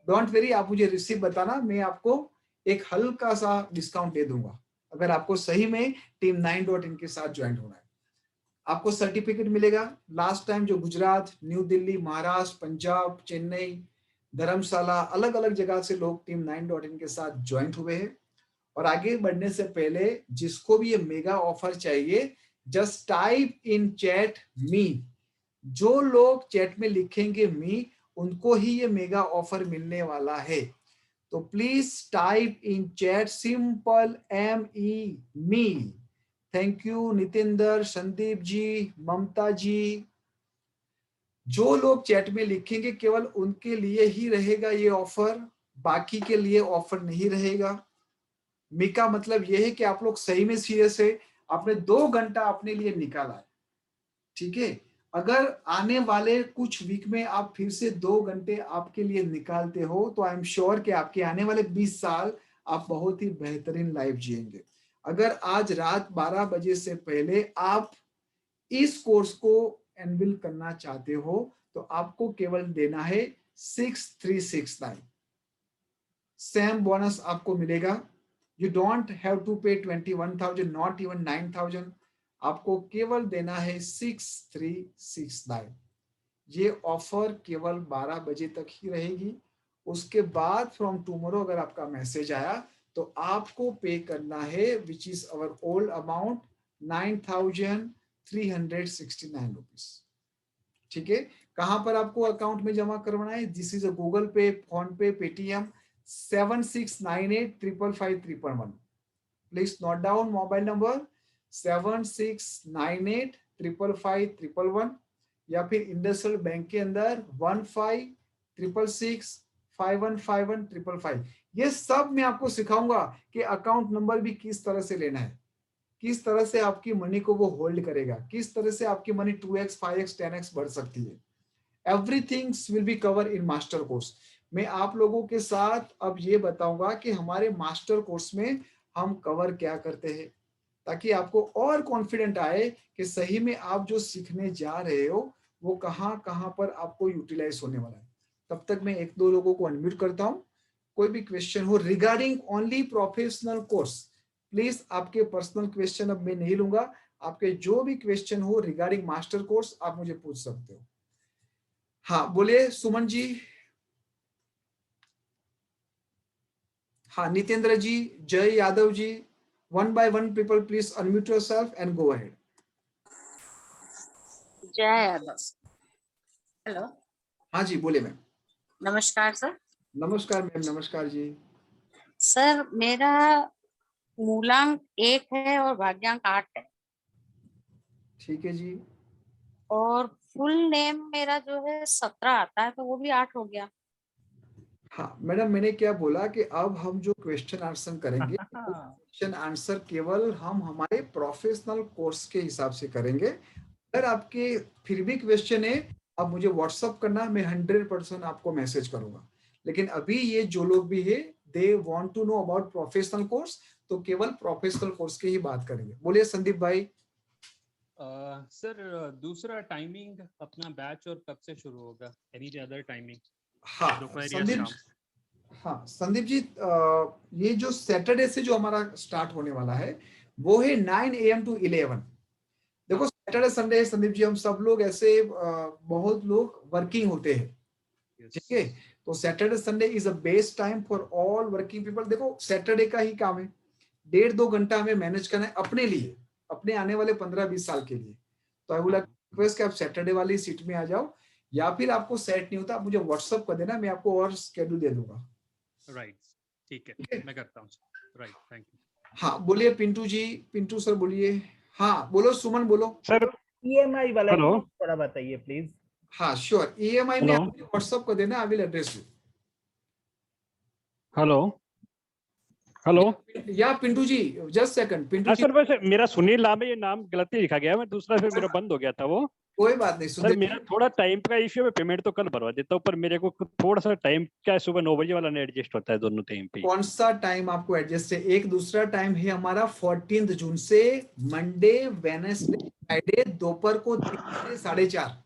डोंट वेरी, आप मुझे रिसीव बताना, मैं आपको एक हल्का सा डिस्काउंट दे दूंगा अगर आपको सही में टीम 9.in के साथ ज्वाइन होना है। आपको सर्टिफिकेट मिलेगा। लास्ट टाइम जो गुजरात, न्यू दिल्ली, महाराष्ट्र, पंजाब, चेन्नई, धर्मशाला, अलग अलग जगह से लोग टीम 9.in के साथ ज्वाइन हुए हैं। और आगे बढ़ने से पहले जिसको भी ये मेगा ऑफर चाहिए, जस्ट टाइप इन चैट मी। जो लोग चैट में लिखेंगे मी, उनको ही ये मेगा ऑफर मिलने वाला है। तो please type in chat simple ME me. Thank you Nitinder, Sandeep ji, Mamta ji, जो लोग चैट में लिखेंगे केवल उनके लिए ही रहेगा ये ऑफर, बाकी के लिए ऑफर नहीं रहेगा। मिका मतलब ये है कि आप लोग सही में सीरियस है, आपने 2 घंटा अपने लिए निकाला है, ठीक है। अगर आने वाले कुछ वीक में आप फिर से 2 घंटे आपके लिए निकालते हो तो आई एम श्योर कि आपके आने वाले 20 साल आप बहुत ही बेहतरीन लाइफ जिएंगे। अगर आज रात 12 बजे से पहले आप इस कोर्स को एनविल करना चाहते हो तो आपको केवल देना है 6369। सेम बोनस आपको मिलेगा। यू डोंट हैव टू पे 21,000, नॉट इवन 9,000। आपको केवल देना है 6369। ये ऑफर केवल 12 बजे तक ही रहेगी। उसके बाद फ्रॉम टुमारो अगर आपका मैसेज आया तो आपको पे करना है which is our old amount 9,369 rupees, ठीक है। कहां पर आपको अकाउंट में जमा करवाना है? दिस इज अ गूगल पे, फोन पे, Paytm 7698555311। Please note down mobile number 7698555311 या फिर इंडसइंड बैंक के अंदर 156665155555। ये सब मैं आपको सिखाऊंगा कि अकाउंट नंबर भी किस तरह से लेना है, किस तरह से आपकी मनी को वो होल्ड करेगा, किस तरह से आपकी मनी 2x 5x 10x बढ़ सकती है। Everything will be cover in master course. मैं आप लोगों के साथ अब ये बताऊंगा कि हमारे मास्टर कोर्स में हम कवर क्या करते हैं, ताकि आपको और कॉन्फिडेंट आए कि सही में आप जो सीखने जा रहे हो वो कहाँ कहाँ पर आपको यूटिलाइज होने वाला है। तब तक मैं 1-2 लोगों को अनम्यूट करता हूँ। कोई भी क्वेश्चन हो regarding only professional course, please आपके पर्सनल क्वेश्चन अब मैं नहीं लूंगा। आपके जो भी क्वेश्चन हो रिगार्डिंग मास्टर कोर्स आप मुझे पूछ सकते हो। हाँ बोलिए सुमन जी। हाँ नितेंद्र जी, जय Yadav ji, 1 by 1 people please unmute yourself and go ahead. जय यादव। हेलो। हाँ जी बोले मैम। नमस्कार सर। नमस्कार मैम। नमस्कार जी। सर मेरा मूलांक 1 है और भाग्यांक 8 है। ठीक है जी। और फुल नेम मेरा जो है 17 आता है तो वो भी 8 हो गया। हाँ मैडम, मैंने क्या बोला कि अब हम जो क्वेश्चन आंसर करेंगे क्वेश्चन आंसर केवल हम हमारे प्रोफेशनल कोर्स के हिसाब से करेंगे। अगर आपके फिर भी क्वेश्चन है आप मुझे व्हाट्सअप करना, मैं 100% आपको मैसेज करूंगा। लेकिन अभी ये जो लोग भी है they want to know about professional course, तो केवल प्रोफेशनल कोर्स की ही बात करेंगे। बोलिए संदीप भाई। सर दूसरा टाइमिंग अपना बैच और कब से शुरू होगा? Any other timing? हाँ संदीप, हाँ संदीप जी, ये जो सैटरडे से जो हमारा स्टार्ट होने वाला है वो है 9 AM to 11। देखो सैटरडे संडे है संदीप जी, हम सब लोग ऐसे बहुत लोग वर्किंग होते हैं, ठीक है। तो Saturday Sunday is a best time for all working people. देखो सैटरडे का ही काम है, 1.5-2 घंटा हमें मैनेज करना है अपने लिए, अपने आने वाले 15-20 साल के लिए। तो आई वुड लाइक रिक्वेस्ट कि आप सैटरडे वाली सीट में आ जाओ, या फिर आपको सेट नहीं होता आप मुझे व्हाट्सअप कर देना, मैं आपको और शेड्यूल दे दूंगा। राइट, ठीक है, मैं करता हूँ। Right, thank you. हाँ बोलिए पिंटू जी। पिंटू सर बोलिए। हाँ बोलो सुमन बोलो। सर ईएमआई वाला थोड़ा बताइए प्लीज। हाँ श्योर, ईएमआई में आप मुझे व्हाट्सएप कर देना, आई will address you. Hello hello या Pintu ji just second. Pintu ji sir वैसे मेरा सुनील नाम है, ये नाम गलती लिखा गया है, मैं दूसरा फिर मेरा बंद हो गया था वो। कोई बात नहीं सर मेरा थोड़ा टाइम का इश्यू है, पेमेंट तो कल भरवा देता हूँ, पर मेरे को थोड़ा सा टाइम क्या सुबह 9 बजे वाला नहीं एडजस्ट होता है दोनों टाइम पे। कौन सा टाइम आपको एडजस्ट है? एक दूसरा टाइम है हमारा 14 जून से मंडे वेडनेसडे फ्राइडे दोपहर को 3 से 4:30।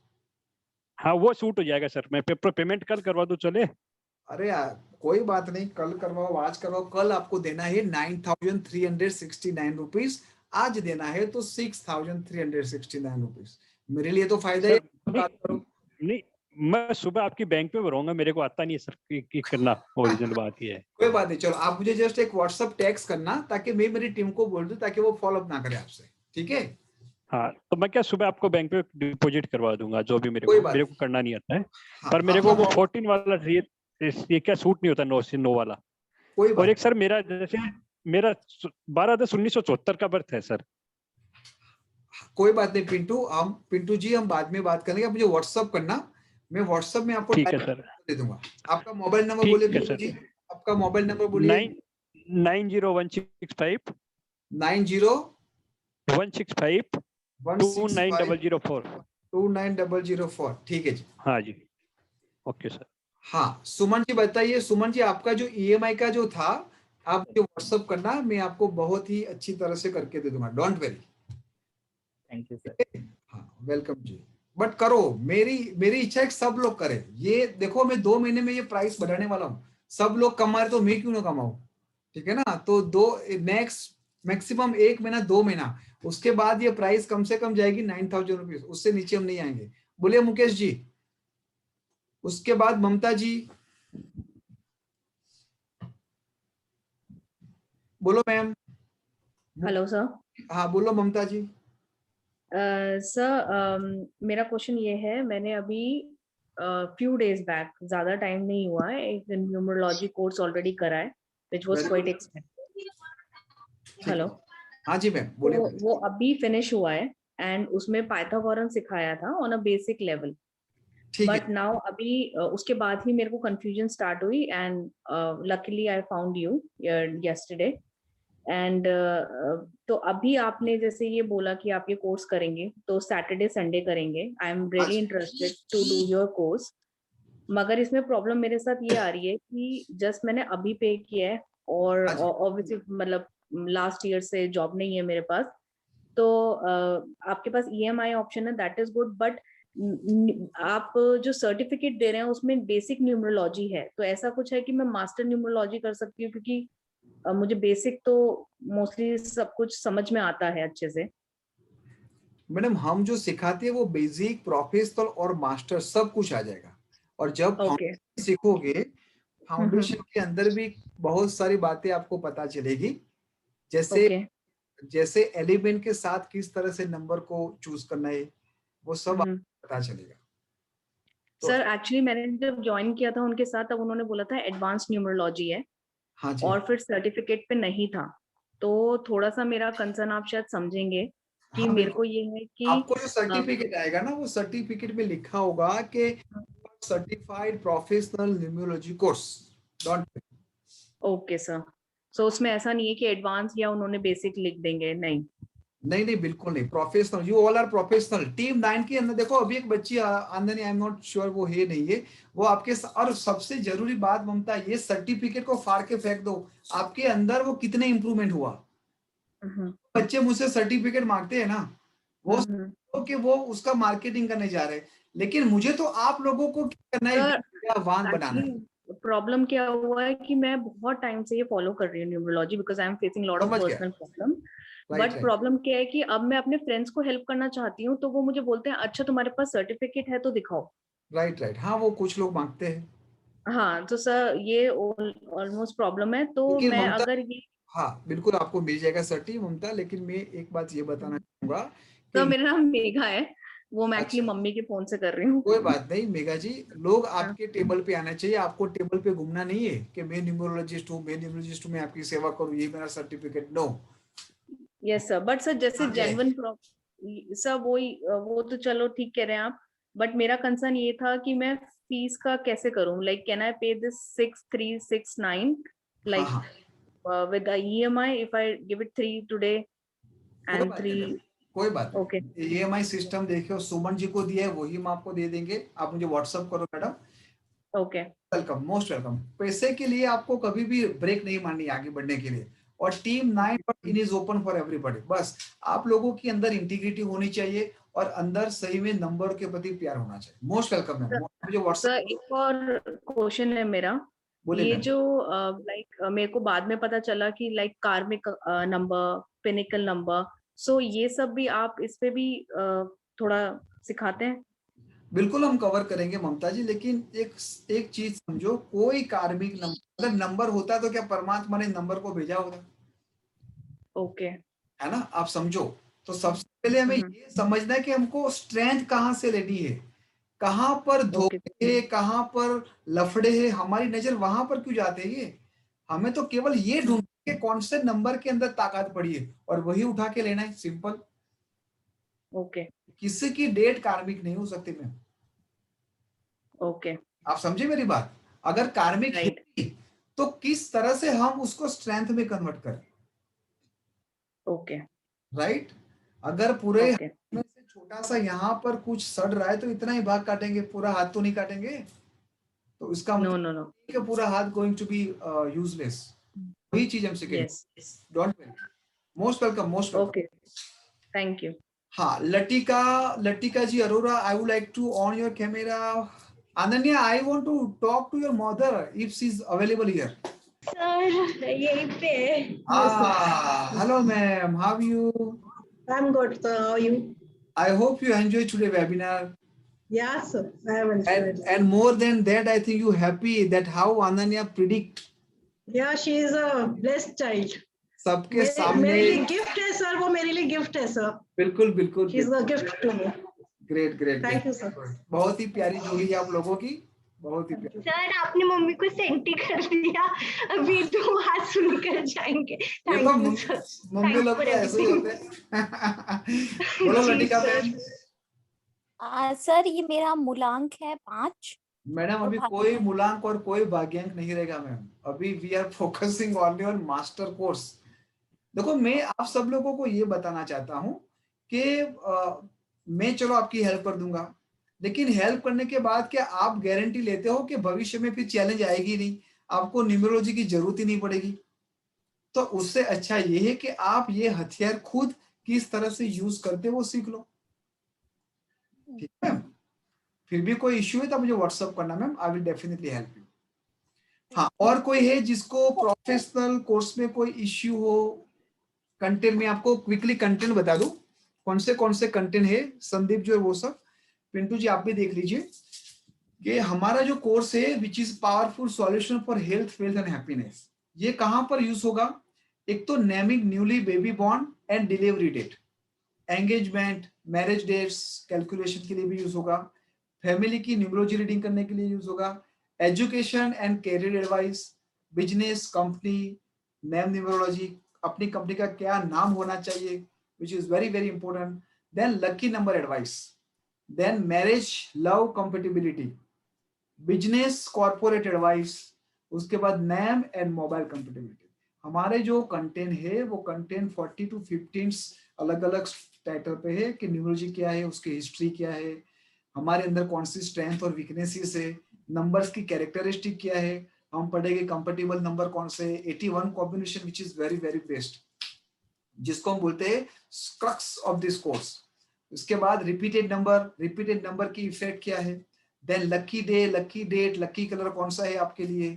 हाँ वो सूट हो जाएगा सर, मैं पेमेंट कल करवा दूं चले? अरे यार कोई बात नहीं, कल करवाओ आज करवाओ। कल आपको देना है 9,369 रुपीज, आज देना है तो 6,369 रुपीज। मेरे लिए तो फायदा है। नहीं मैं सुबह आपकी बैंक पे भरूंगा, मेरे को आता नहीं है सर कि करना, ओरिजिनल बात ये है। कोई बात नहीं, चलो आप मुझे जस्ट एक व्हाट्सएप टेक्स्ट करना ताकि मैं मेरी टीम को बोल दूं ताकि वो फॉलो अप ना करे आपसे, ठीक है। हाँ तो मैं क्या सुबह आपको बैंक पे डिपॉजिट करवा दूंगा, जो भी मेरे को करना नहीं आता है। पर मेरे को वो 14 वाला ये क्या सूट नहीं होता 9 से 9 वाला। और एक सर मेरा जैसे मेरा 12/10/1974 का बर्थ है सर। कोई बात नहीं पिंटू जी हम बाद में बात करेंगे, आप मुझे व्हाट्सअप करना, मैं व्हाट्सएप में आपको ठीक है सर, दे दूंगा। आपका मोबाइल नंबर बोलिए पिंटू जी, आपका मोबाइल नंबर बोलिए। 90165290 19016529004 ठीक है जी। हाँ जी, ओके सर। हाँ सुमन जी बताइए, सुमन जी आपका जो ईएमआई का जो था आप मुझे व्हाट्सएप करना, मैं आपको बहुत ही अच्छी तरह से करके दे दूंगा, don't very. Thank you sir. हाँ वेलकम जी, बट करो, मेरी इच्छा है कि सब लोग करें ये। देखो मैं 2 महीने में ये प्राइस बढ़ाने वाला हूँ, सब लोग कमा रहे तो मैं क्यों ना कमाऊं, ठीक है ना। तो नेक्स्ट मैक्सिमम 1 महीना 2 महीना, उसके बाद ये प्राइस कम से कम जाएगी 9,000 रुपीज, उससे नीचे हम नहीं आएंगे। बोलिए मुकेश जी। उसके बाद ममता जी, बोलो मैम। Hello sir. हाँ बोलो ममता जी। सर मेरा क्वेश्चन ये है, मैंने अभी फ्यू डेज बैक, ज्यादा टाइम नहीं हुआ है, एक न्यूमरोलॉजी कोर्स ऑलरेडी करा है which was quite expensive. Hello. हाँ जी मैम बोलिए। तो वो अभी फिनिश हुआ है एंड उसमें पाइथागोरन सिखाया था on a basic level, but now अभी उसके बाद ही मेरे को कंफ्यूजन स्टार्ट हुई and luckily I found you yesterday and तो अभी आपने जैसे ये बोला कि आप ये कोर्स करेंगे तो सैटरडे संडे करेंगे। I am really interested to do your course, मगर इसमें प्रॉब्लम मेरे साथ ये आ रही है कि जस्ट मैंने अभी पे किया है और ऑब्वियसली मतलब लास्ट ईयर से जॉब नहीं है मेरे पास, तो आपके पास ईएमआई ऑप्शन है, दैट इज गुड, बट आप जो सर्टिफिकेट दे रहे हैं उसमें बेसिक न्यूमरोलॉजी है, तो ऐसा कुछ है कि मैं मास्टर न्यूमरोलॉजी कर सकती हूँ, क्योंकि मुझे बेसिक तो मोस्टली सब कुछ समझ में आता है अच्छे से। मैडम हम जो सिखाते हैं वो बेसिक, प्रोफेशनल और मास्टर सब कुछ आ जाएगा, और जब फाउंडेशन सीखोगे फाउंडेशन के अंदर भी बहुत सारी बातें आपको पता चलेगी, जैसे एलिमेंट के साथ किस तरह से नंबर को चूज करना है, वो सब आपको पता चलेगा। सर एक्चुअली मैंने जब ज्वाइन किया था उनके साथ, तब उन्होंने बोला था एडवांस न्यूमरोलॉजी है। हाँ जी। और फिर सर्टिफिकेट पे नहीं था, तो थोड़ा सा मेरा कंसर्न आप शायद समझेंगे कि हाँ, मेरे को ये है कि आपको जो सर्टिफिकेट आएगा ना, वो सर्टिफिकेट में लिखा होगा कि certified professional numerology course. Okay sir, so उसमें ऐसा नहीं है कि एडवांस या उन्होंने बेसिक लिख देंगे, नहीं नहीं बिल्कुल नहीं, professional, you all are professional. Team 9 के अंदर देखो अभी एक बच्ची आंदनी, आई एम नॉट श्योर वो है नहीं है, वो आपके, और सबसे जरूरी बात ममता, ये सर्टिफिकेट को फाड़ के फेंक दो, आपके अंदर वो कितने इंप्रूवमेंट हुआ। बच्चे मुझसे सर्टिफिकेट मांगते हैं ना, वो कि वो उसका मार्केटिंग करने जा रहे हैं, लेकिन मुझे तो आप लोगों को क्या करना है, विद्यावान बनाना है। प्रॉब्लम क्या हुआ है कि मैं बहुत टाइम से ये फॉलो कर रही हूँ numerology, because I am facing lot of personal problem, but problem क्या है कि अब मैं अपने फ्रेंड्स को हेल्प करना चाहती हूँ, तो वो मुझे बोलते हैं अच्छा तुम्हारे पास सर्टिफिकेट है तो दिखाओ। राइट, हाँ वो कुछ लोग मांगते हैं। हाँ तो सर ये ऑलमोस्ट प्रॉब्लम है, तो मैं अगर ये, हाँ बिल्कुल आपको मिल जाएगा सर्टी ममता, लेकिन मैं एक बात ये बताना चाहूंगा, तो मेरा नाम मेघा है, वो मैं एक्चुअली मम्मी के फोन से कर रही हूँ। कोई बात नहीं मेघा जी, लोग आपके टेबल पे आना चाहिए, आपको टेबल पे घूमना नहीं है कि मैं न्यूमरोलॉजिस्ट हूँ, मैं आपकी सेवा करूँ, ये मेरा certificate, no. Yes sir, but sir जैसे जेन्युइन सर वो तो चलो ठीक कह रहे हैं आप, बट मेरा कंसर्न ये था कि मैं फीस का कैसे करूं, लाइक कैन आई पे this 6369 like with the EMI if I give it 3 today and 3। कोई बात नहीं, ईएमआई सिस्टम देखियो सुमन जी को दिया है, वही हम आपको दे देंगे, आप मुझे व्हाट्सएप करो madam. Okay, welcome, most welcome. पैसे के लिए आपको कभी भी ब्रेक नहीं मारनी आगे बढ़ने के लिए, और team 9 is open for everybody. बस आप लोगों की अंदर इंटीग्रिटी होनी चाहिए और अंदर सही में नंबर के प्रति प्यार होना चाहिए। मोस्ट वेलकम मैम, मुझे व्हाट्सएप। एक और क्वेश्चन है मेरा, ये जो लाइक मेरे को बाद में पता चला कि लाइक कार्मिक नंबर, पिनिकल नंबर, सो ये सब भी आप इस पे भी थोड़ा सिखाते हैं? बिल्कुल हम कवर करेंगे ममता जी, लेकिन एक चीज समझो, कोई कार्मिक नंबर अगर नंबर होता तो क्या परमात्मा ने नंबर को भेजा होता? ओके, है ना, आप समझो। तो सबसे पहले हमें ये समझना है कि हमको स्ट्रेंथ कहाँ से लेनी है, कहाँ पर धोखे, कहाँ पर लफड़े है, हमारी नजर वहां पर क्यों जाते हैं। ये हमें तो केवल ये ढूंढना है कौन से नंबर के अंदर ताकत पड़ी है और वही उठा के लेना है, सिंपल। ओके किसी की डेट कार्मिक नहीं हो सकती मैम। ओके आप समझे मेरी बात? अगर कार्मिक है तो किस तरह से हम उसको स्ट्रेंथ में कन्वर्ट करें। Okay right. अगर पूरे में से छोटा सा यहाँ पर कुछ सड़ रहा है तो इतना ही भाग काटेंगे, पूरा हाथ तो नहीं काटेंगे। तो इसका मतलब कि पूरा हाथ गोइंग टू बी यूजलेस। वही चीज हम सीखेंगे। Don't worry. Most welcome, most welcome. Okay thank you. हाँ, Latika ji Arora, I would like to on your camera. Ananya, I want to talk to your mother if she's available here. Sir, यहीं पे। Hello ma'am, how are you? I'm good, sir. How are you? I hope you enjoyed today's webinar. Yes, sir. I have enjoyed. And more than that, I think you happy that how Ananya predict. Yeah, she is a blessed child. सबके सामने मेरे लिए gift है sir, वो मेरे लिए gift है sir. बिल्कुल बिल्कुल। She is a gift to me. Great great. Thank you sir. बहुत ही प्यारी जोड़ी है आप लोगों की, बहुत ही प्यारी। सर आपने मम्मी को सेंटी कर दिया, अभी तो हाथ सुन कर जाएंगे। देखो मम्मी लोग तो ऐसे ही होते हैं। बोलो लटिका मैम। सर ये मेरा मूलांक है 5। मैडम अभी कोई मूलांक और कोई भाग्यांक नहीं रहेगा मैम। अभी we are focusing only on master course. देखो मैं आप सब लोगों को ये बताना चाहता हूँ कि मैं चलो आपकी हेल्प कर दूंगा, लेकिन हेल्प करने के बाद क्या आप गारंटी लेते हो कि भविष्य में फिर चैलेंज आएगी नहीं, आपको न्यूमरोलॉजी की जरूरत ही नहीं पड़ेगी? तो उससे अच्छा ये है कि आप ये हथियार खुद किस तरह से यूज करते हो वो सीख लो। ठीक है मैम? फिर भी कोई इश्यू है तो मुझे व्हाट्सएप करना ma'am, I will definitely help you. हाँ, और कोई है जिसको प्रोफेशनल कोर्स में कोई इश्यू हो? कंटेंट में आपको क्विकली कंटेंट बता दूं कौन से कंटेंट है, संदीप जो है वो सब। पिंटू जी आप भी देख लीजिए कि हमारा जो कोर्स है which is powerful solution for health, wealth and happiness, ये कहां पर यूज होगा? एक तो naming newly baby born and delivery date, engagement, marriage dates calculation के लिए भी यूज होगा, फैमिली की न्यूमरोलॉजी रीडिंग करने के लिए यूज होगा, education and career advice, business, company name numerology, अपनी कंपनी का क्या नाम होना चाहिए which is very very important, then lucky number advice, then marriage love compatibility, business corporate advice, उसके बाद name and mobile compatibility। हमारे जो कंटेंट है वो कंटेंट 40 to 15 अलग अलग टाइटल पे है कि न्यूमरोलॉजी क्या है, उसकी हिस्ट्री क्या है, हमारे अंदर कौन सी स्ट्रेंथ और वीकनेसेस है, नंबर्स की कैरेक्टरिस्टिक क्या है, हम पढ़ेंगे कंपेटिबल नंबर कौन से, 81 combination which is very very best, जिसको हम बोलते हैं क्रक्स ऑफ दिस कोर्स। उसके बाद रिपीटेड नंबर की इफेक्ट क्या है, then lucky day, lucky date, lucky colour कौन सा है आपके लिए,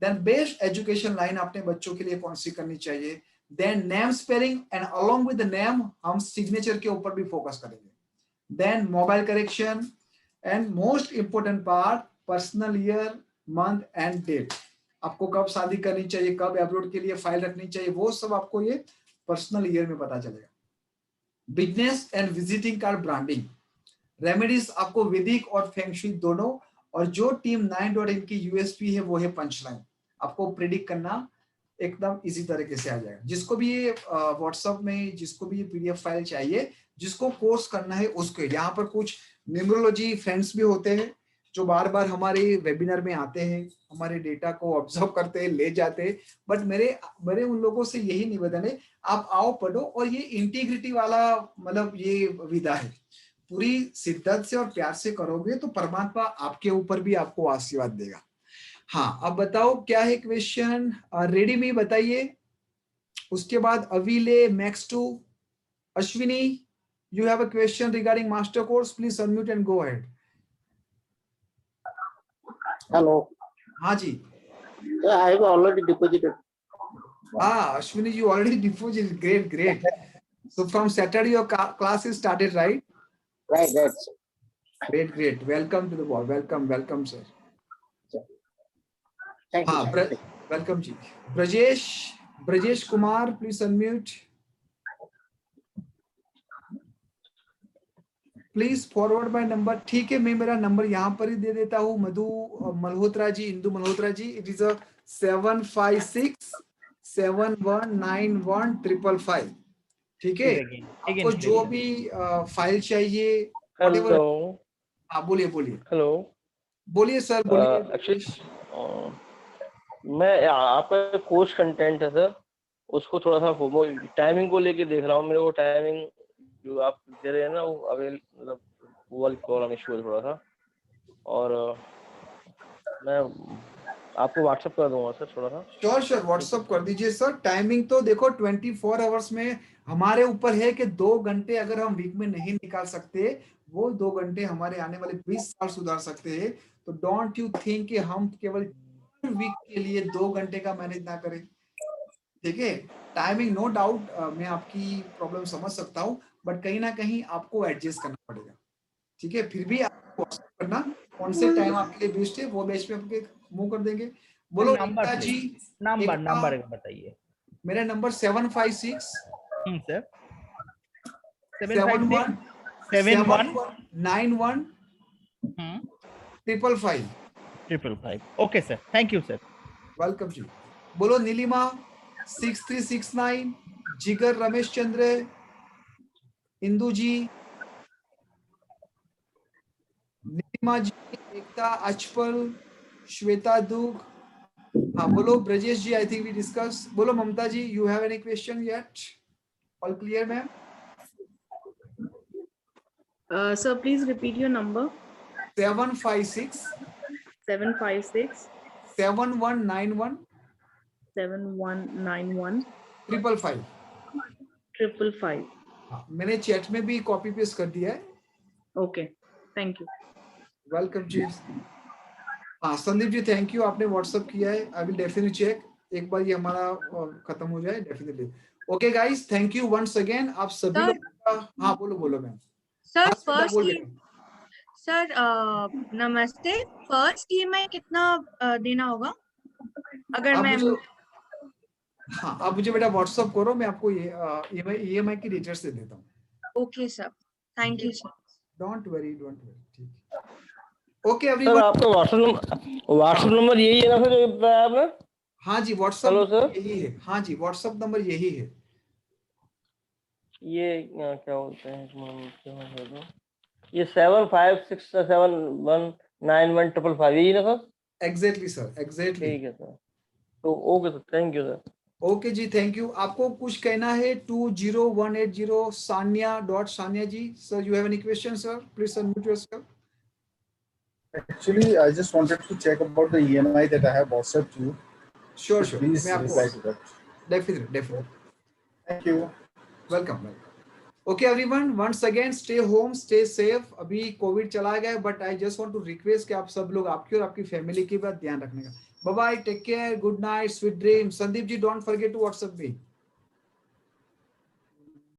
देन बेस्ट एजुकेशन लाइन अपने बच्चों के लिए कौन सी करनी चाहिए, then name spelling and along with the name हम सिग्नेचर के ऊपर भी फोकस करेंगे, then mobile correction and most important part personal year, month and date. आपको कब शादी करनी चाहिए, कब एब्रोड के लिए फाइल रखनी चाहिए, वो सब आपको ये पर्सनल ईयर में पता चलेगा। Business and visiting card branding, remedies आपको वैदिक और फेंगशुई दोनों, और जो टीम 9.in की यूएसपी है वो है पंचलाइन। आपको प्रेडिक्ट करना एकदम इजी तरीके से आ जाएगा। जिसको भी ये व्हाट्सएप में, जिसको भी ये पीडीएफ फाइल चाहिए, जिसको कोर्स करना है उसको, यहाँ पर कुछ न्यूमरोलॉजी फ्रेंड्स भी होते हैं जो बार बार हमारे वेबिनार में आते हैं, हमारे डेटा को ऑब्जर्व करते हैं, ले जाते हैं, बट मेरे उन लोगों से यही निवेदन है, आप आओ पढ़ो, और ये इंटीग्रिटी वाला मतलब ये विधा है, पूरी शिद्दत से और प्यार से करोगे तो परमात्मा आपके ऊपर भी आपको आशीर्वाद देगा। हाँ, अब बताओ क्या है क्वेश्चन, रेडी में बताइए। उसके बाद अविले, मैक्स टू, Ashwini, you have a question regarding master course, please unmute and go ahead. Hello. हाँ जी। I have already deposited. Ashwini, you already deposited. Great, great. So from Saturday your class is started, right? Right. Great, great. Welcome to the board. Welcome, sir. Thank you. Welcome, ji. Brajesh Kumar, please unmute. Please forward my number. ठीक है, मैं मेरा number यहाँ पर ही दे देता हूँ। मधु Malhotra ji, Indu Malhotra ji, it is 75671915555। ठीक है, आपको जो भी फाइल चाहिए, हेलो, हाँ बोलिए बोलिए। हेलो, बोलिए सर बोलिए। एक्चुअली मैं आपका कोर्स कंटेंट है सर, उसको थोड़ा सा टाइमिंग को लेके देख रहा हूँ। मेरे को टाइमिंग जो आप दे रहे हैं ना वो मतलब वो वाली प्रॉब्लम इशू है थोड़ा सा, और मैं आपको व्हाट्सएप कर दूंगा सर थोड़ा सा। श्योर व्हाट्सएप कर दीजिए सर। टाइमिंग तो देखो 24 आवर्स में हमारे ऊपर है कि 2 घंटे अगर हम वीक में नहीं निकाल सकते, वो 2 घंटे हमारे आने वाले 20 साल सुधार सकते हैं। तो डोंट यू थिंक कि हम केवल वीक के लिए 2 घंटे का मैनेज ना करें। ठीक है, टाइमिंग नो डाउट मैं आपकी प्रॉब्लम समझ सकता हूँ, बट कहीं ना कहीं आपको एडजस्ट करना पड़ेगा। ठीक है, फिर भी आपको व्हाट्सएप करना कौन से टाइम आपके लिए बेस्ट है, वो बेस्ट पे आपके मूव कर देंगे। बोलो एकता जी, नंबर बताइए। मेरा number 756 sir 71 91 555। Okay sir, thank you sir. Welcome जी। बोलो नीलिमा 6369, जिगर रमेश चंद्र, इंदू जी, नीलिमा जी, एकता अचपल, श्वेता दुग। हाँ बोलो Brajesh ji, I think we discuss. बोलो Mamta ji, you have any question yet? All clear ma'am? Sir, please repeat your number. 756 756 7191 7191 555। 555. हाँ, मैंने चैट में भी कॉपी पेस्ट कर दिया है। Okay, thank you. वेलकम जी। हाँ संदीप जी, थैंक यू, आपने व्हाट्सएप किया है। आई विल डेफिनेटली चेक, एक बार ये हमारा खत्म हो जाए definitely. Okay guys, thank you once again. आप सभी लोग हाँ बोलो बोलो मैम। सर नमस्ते। फर्स्ट ईएमआई कितना देना होगा अगर मैं? हाँ आप मुझे बेटा व्हाट्सएप करो, मैं आपको ये ईएमआई की डिटेल्स दे देता हूँ। Okay sir, thank you sir. Don't worry ठीक। ओके सर आपका व्हाट्सएप नंबर यही है ना सर जो बताया आपने? हाँ जी व्हाट्सएप यही है। हाँ जी व्हाट्सएप नंबर यही है। ये क्या बोलते हैं, ये 7567191555 यही ना सर? Exactly sir, exactly. ठीक है सर, तो okay sir, thank you sir. Okay जी, थैंक यू। आपको कुछ कहना है? 20180 Sanya ji, sir you have any question sir? Please unmute yourself. Actually, I just wanted to check about the EMI that I have WhatsApped you. Sure. Please reply to that. Definitely. Thank you. Welcome. Okay everyone, once again stay home, stay safe. अभी Covid चला गया, but I just want to request कि आप सब लोग आपकी और आपकी फैमिली की बात ध्यान रखने का। Bye bye, take care, good night, sweet dreams. Sandeep ji, don't forget to WhatsApp me.